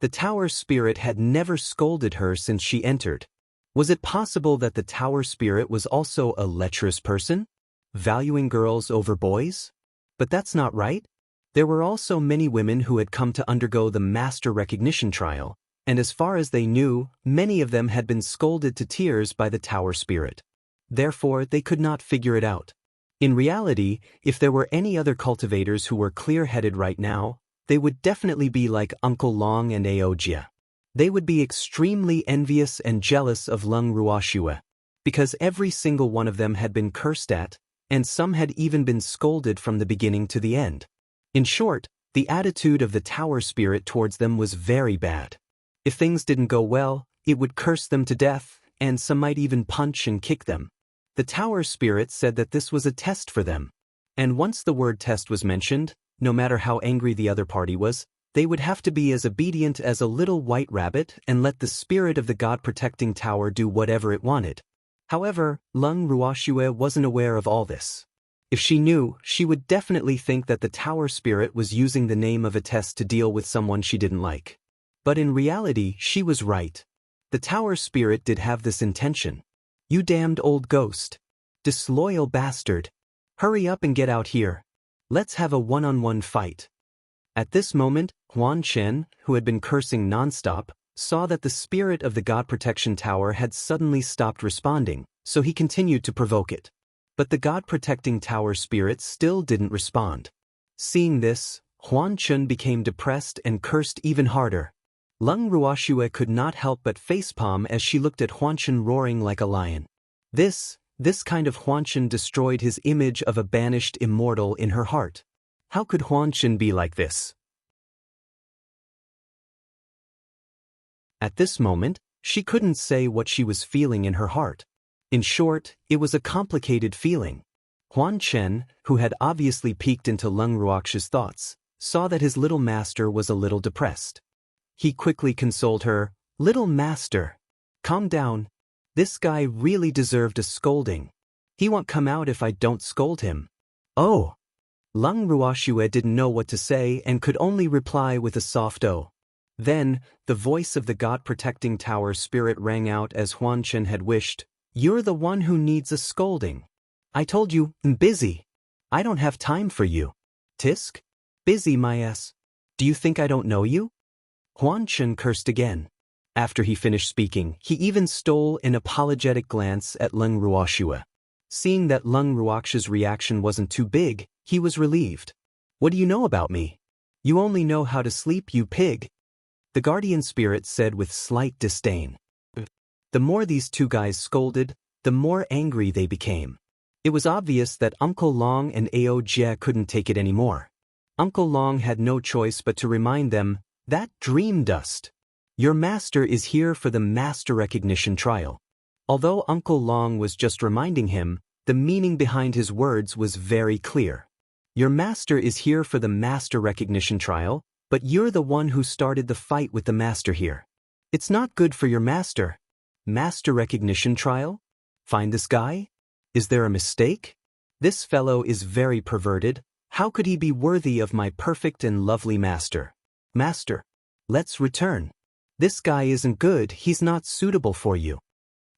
The tower spirit had never scolded her since she entered. Was it possible that the tower spirit was also a lecherous person, valuing girls over boys? But that's not right. There were also many women who had come to undergo the master recognition trial, and as far as they knew, many of them had been scolded to tears by the tower spirit. Therefore, they could not figure it out. In reality, if there were any other cultivators who were clear-headed right now, they would definitely be like Uncle Long and Ao Jia. They would be extremely envious and jealous of Lung Ruoxue, because every single one of them had been cursed at, and some had even been scolded from the beginning to the end. In short, the attitude of the tower spirit towards them was very bad. If things didn't go well, it would curse them to death, and some might even punch and kick them. The tower spirit said that this was a test for them. And once the word test was mentioned, no matter how angry the other party was, they would have to be as obedient as a little white rabbit and let the spirit of the God-protecting tower do whatever it wanted. However, Lung Ruoxue wasn't aware of all this. If she knew, she would definitely think that the tower spirit was using the name of a test to deal with someone she didn't like. But in reality, she was right. The tower spirit did have this intention. You damned old ghost. Disloyal bastard. Hurry up and get out here. Let's have a one-on-one fight. At this moment, Huan Chen, who had been cursing nonstop, saw that the spirit of the God Protection Tower had suddenly stopped responding, so he continued to provoke it. But the God Protecting Tower spirit still didn't respond. Seeing this, Huan Chen became depressed and cursed even harder. Lung Ruoxue could not help but facepalm as she looked at Huan Chen roaring like a lion. This kind of Huan Chen destroyed his image of a banished immortal in her heart. How could Huan Chen be like this? At this moment, she couldn't say what she was feeling in her heart. In short, it was a complicated feeling. Huan Chen, who had obviously peeked into Lung Ruoxue's thoughts, saw that his little master was a little depressed. He quickly consoled her, "Little master, calm down. This guy really deserved a scolding. He won't come out if I don't scold him." Oh! Lung Ruoxue didn't know what to say and could only reply with a soft "oh." Then, the voice of the God-protecting tower spirit rang out as Huan Chen had wished, "You're the one who needs a scolding. I told you, I'm busy. I don't have time for you. Tisk? Busy my ass. Do you think I don't know you?" Huan Chen cursed again. After he finished speaking, he even stole an apologetic glance at Lung Ruoxue. Seeing that Lung Ruoxue's reaction wasn't too big, he was relieved. "What do you know about me? You only know how to sleep, you pig," the guardian spirit said with slight disdain. The more these two guys scolded, the more angry they became. It was obvious that Uncle Long and Ao Jie couldn't take it anymore. Uncle Long had no choice but to remind them, "That dream dust. Your master is here for the master recognition trial." Although Uncle Long was just reminding him, the meaning behind his words was very clear. Your master is here for the master recognition trial, but you're the one who started the fight with the master here. It's not good for your master. Master recognition trial? Find this guy? Is there a mistake? This fellow is very perverted. How could he be worthy of my perfect and lovely master? Master, let's return. This guy isn't good, he's not suitable for you.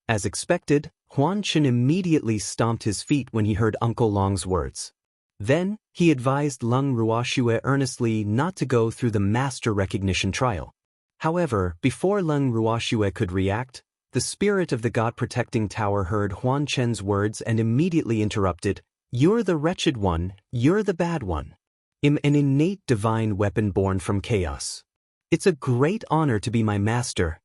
As expected, Huan Chen immediately stomped his feet when he heard Uncle Long's words. Then, he advised Lung Ruoxue earnestly not to go through the master recognition trial. However, before Lung Ruoxue could react, the spirit of the God-protecting tower heard Huan Chen's words and immediately interrupted, "You're the wretched one, you're the bad one. I'm an innate divine weapon born from chaos. It's a great honor to be my master."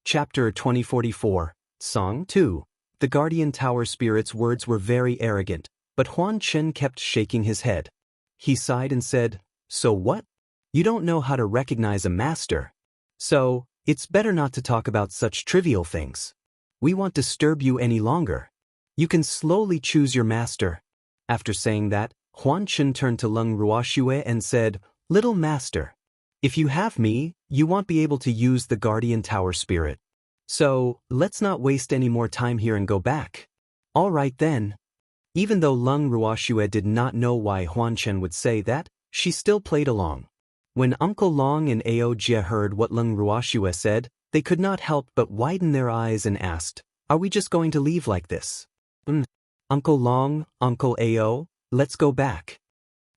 Chapter 2044, Song 2. The Guardian Tower Spirit's words were very arrogant, but Huan Chen kept shaking his head. He sighed and said, "So what? You don't know how to recognize a master. So, it's better not to talk about such trivial things. We won't disturb you any longer. You can slowly choose your master." After saying that, Huan Chen turned to Lung Ruoxue and said, "Little master, if you have me, you won't be able to use the Guardian Tower Spirit. So, let's not waste any more time here and go back." "All right then." Even though Lung Ruoxue did not know why Huan Chen would say that, she still played along. When Uncle Long and Ao Jie heard what Lung Ruoxue said, they could not help but widen their eyes and asked, "Are we just going to leave like this?" Uncle Long, Uncle Ao, let's go back."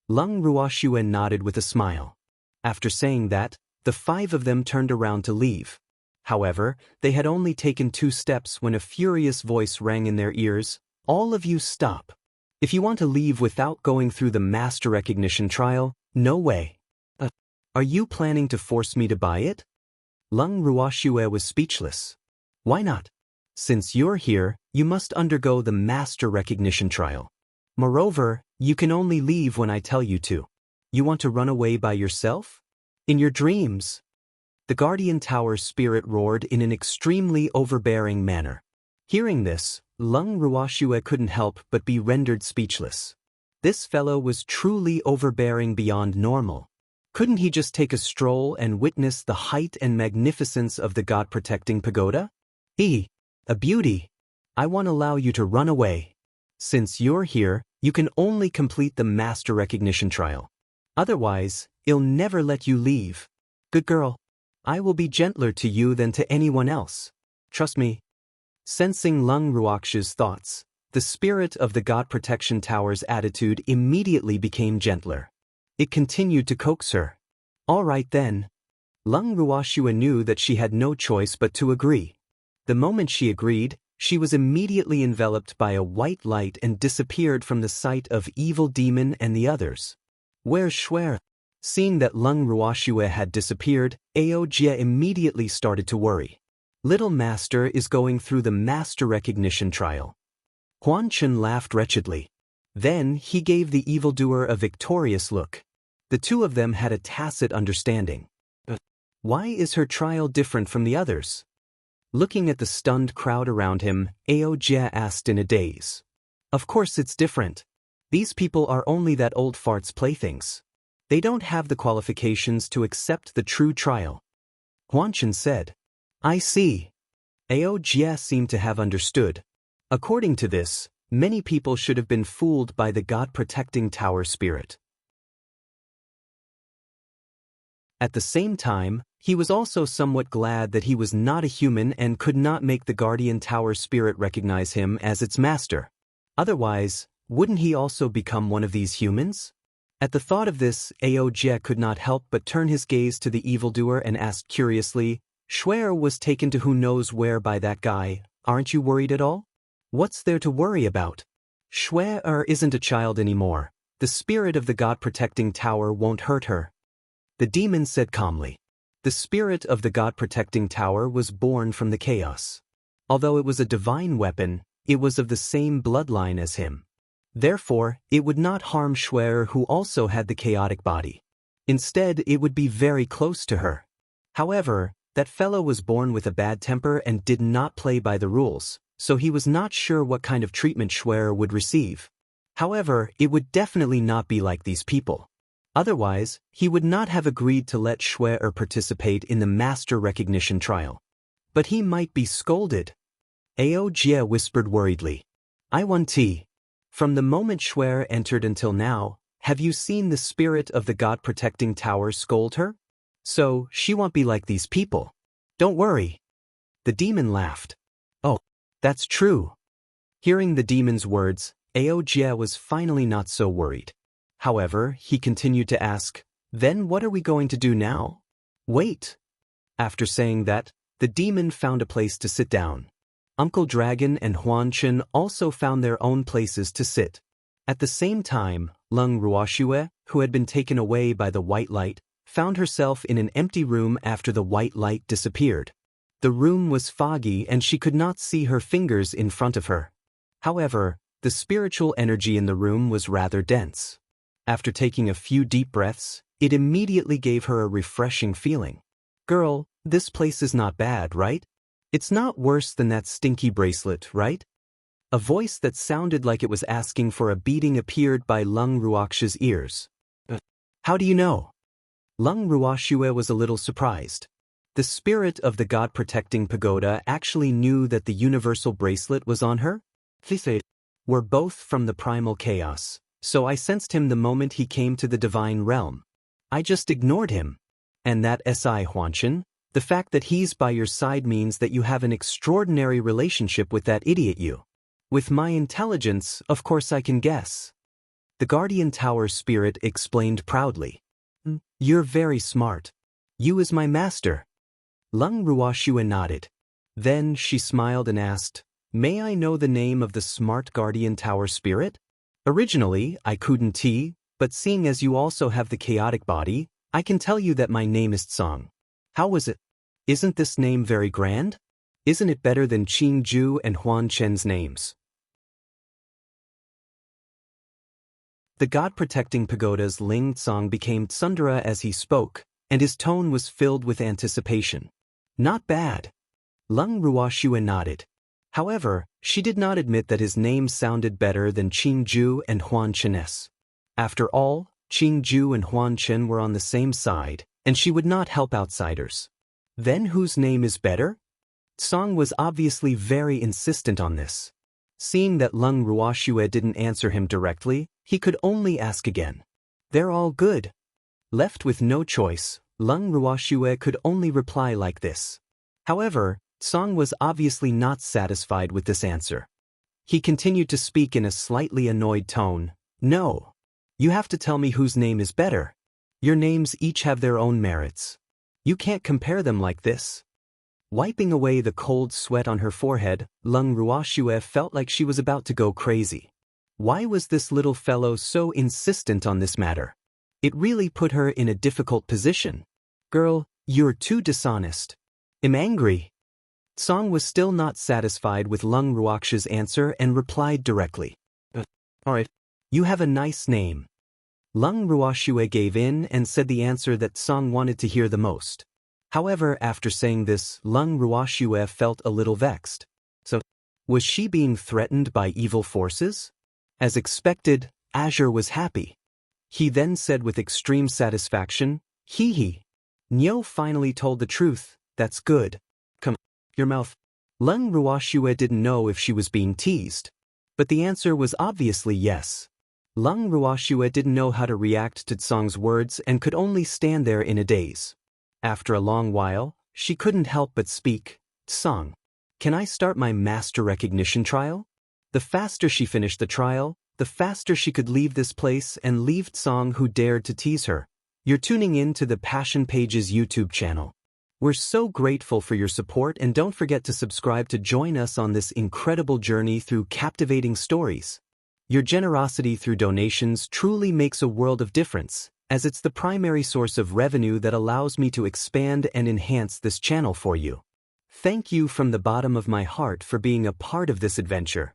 Lung Ruoxue nodded with a smile. After saying that, the five of them turned around to leave. However, they had only taken 2 steps when a furious voice rang in their ears, "All of you stop. If you want to leave without going through the master recognition trial, no way. Are you planning to force me to buy it?" Lung Ruoxue was speechless. "Why not? Since you're here, you must undergo the master recognition trial. Moreover, you can only leave when I tell you to. You want to run away by yourself? In your dreams?" The Guardian Tower spirit roared in an extremely overbearing manner. Hearing this, Lung Ruoxue couldn't help but be rendered speechless. This fellow was truly overbearing beyond normal. Couldn't he just take a stroll and witness the height and magnificence of the God-protecting pagoda? A beauty. I won't allow you to run away. Since you're here, you can only complete the master recognition trial. Otherwise, I'll never let you leave." Good girl. I will be gentler to you than to anyone else. Trust me. Sensing Lung Ruox's thoughts, the spirit of the God Protection Tower's attitude immediately became gentler. It continued to coax her. All right then. Lung Ruoxue knew that she had no choice but to agree. The moment she agreed, she was immediately enveloped by a white light and disappeared from the sight of Evil Demon and the others. Where's Shuer? Seeing that Lung Ruoxue had disappeared, Ao Jie immediately started to worry. Little Master is going through the Master Recognition trial. Huan Chen laughed wretchedly. Then he gave the evildoer a victorious look. The two of them had a tacit understanding. Why is her trial different from the others? Looking at the stunned crowd around him, Ao Jie asked in a daze. Of course it's different. These people are only that old fart's playthings. They don't have the qualifications to accept the true trial. Huan Chen said. I see. Ao Jie seemed to have understood. According to this, many people should have been fooled by the God-protecting tower spirit. At the same time, he was also somewhat glad that he was not a human and could not make the guardian tower spirit recognize him as its master. Otherwise, wouldn't he also become one of these humans? At the thought of this, Ao Jie could not help but turn his gaze to the evildoer and asked curiously, Shuer was taken to who knows where by that guy, aren't you worried at all? What's there to worry about? Shuer isn't a child anymore. The spirit of the God-protecting tower won't hurt her. The demon said calmly. The spirit of the God-protecting tower was born from the chaos. Although it was a divine weapon, it was of the same bloodline as him. Therefore, it would not harm Shuer, who also had the chaotic body. Instead, it would be very close to her. However, that fellow was born with a bad temper and did not play by the rules, so he was not sure what kind of treatment Shuer would receive. However, it would definitely not be like these people. Otherwise, he would not have agreed to let Shuer participate in the master recognition trial. But he might be scolded. Ao Jie whispered worriedly. I want tea. From the moment Shuer entered until now, have you seen the spirit of the God-protecting tower scold her? So, she won't be like these people. Don't worry. The demon laughed. Oh, that's true. Hearing the demon's words, Ao Jie was finally not so worried. However, he continued to ask, then what are we going to do now? Wait. After saying that, the demon found a place to sit down. Uncle Dragon and Huan Chen also found their own places to sit. At the same time, Lung Ruoxue, who had been taken away by the white light, found herself in an empty room after the white light disappeared. The room was foggy and she could not see her fingers in front of her. However, the spiritual energy in the room was rather dense. After taking a few deep breaths, it immediately gave her a refreshing feeling. Girl, this place is not bad, right? It's not worse than that stinky bracelet, right? A voice that sounded like it was asking for a beating appeared by Lung Ruox's ears. How do you know? Lung Ruoxue was a little surprised. The spirit of the God-protecting pagoda actually knew that the universal bracelet was on her? We're both from the primal chaos, so I sensed him the moment he came to the divine realm. I just ignored him. And that Si Huan Chen? The fact that he's by your side means that you have an extraordinary relationship with that idiot you. With my intelligence, of course I can guess. The Guardian Tower spirit explained proudly. You're very smart. You is my master. Lung Ruoxue nodded. Then she smiled and asked, may I know the name of the smart Guardian Tower spirit? Originally, I couldn't tell, but seeing as you also have the chaotic body, I can tell you that my name is Tsong. How was it? Isn't this name very grand? Isn't it better than Qing Ju and Huan Chen's names? The God-protecting pagoda's Ling Tsong became Tsundere as he spoke, and his tone was filled with anticipation. Not bad. Lung Ruoxue nodded. However, she did not admit that his name sounded better than Qing Ju and Huan Chen's. After all, Qing Ju and Huan Chen were on the same side, and she would not help outsiders. Then whose name is better? Tsong was obviously very insistent on this. Seeing that Lung Ruoxue didn't answer him directly, he could only ask again. They're all good. Left with no choice, Lung Ruoxue could only reply like this. However, Song was obviously not satisfied with this answer. He continued to speak in a slightly annoyed tone. No. You have to tell me whose name is better. Your names each have their own merits. You can't compare them like this. Wiping away the cold sweat on her forehead, Lung Ruoxue felt like she was about to go crazy. Why was this little fellow so insistent on this matter? It really put her in a difficult position. Girl, you're too dishonest. I'm angry. Song was still not satisfied with Lung Ruoxue's answer and replied directly. Alright. You have a nice name. Lung Ruoxue gave in and said the answer that Song wanted to hear the most. However, after saying this, Lung Ruoxue felt a little vexed. So, was she being threatened by evil forces? As expected, Azure was happy. He then said with extreme satisfaction, Hee hee. Nyo finally told the truth. That's good. Come, your mouth. Lung Ruoxue didn't know if she was being teased. But the answer was obviously yes. Lung Ruoxue didn't know how to react to Song's words and could only stand there in a daze. After a long while, she couldn't help but speak. Song, can I start my master recognition trial? The faster she finished the trial, the faster she could leave this place and leave Song who dared to tease her. You're tuning in to the Passion Pages YouTube channel. We're so grateful for your support, and don't forget to subscribe to join us on this incredible journey through captivating stories. Your generosity through donations truly makes a world of difference, as it's the primary source of revenue that allows me to expand and enhance this channel for you. Thank you from the bottom of my heart for being a part of this adventure.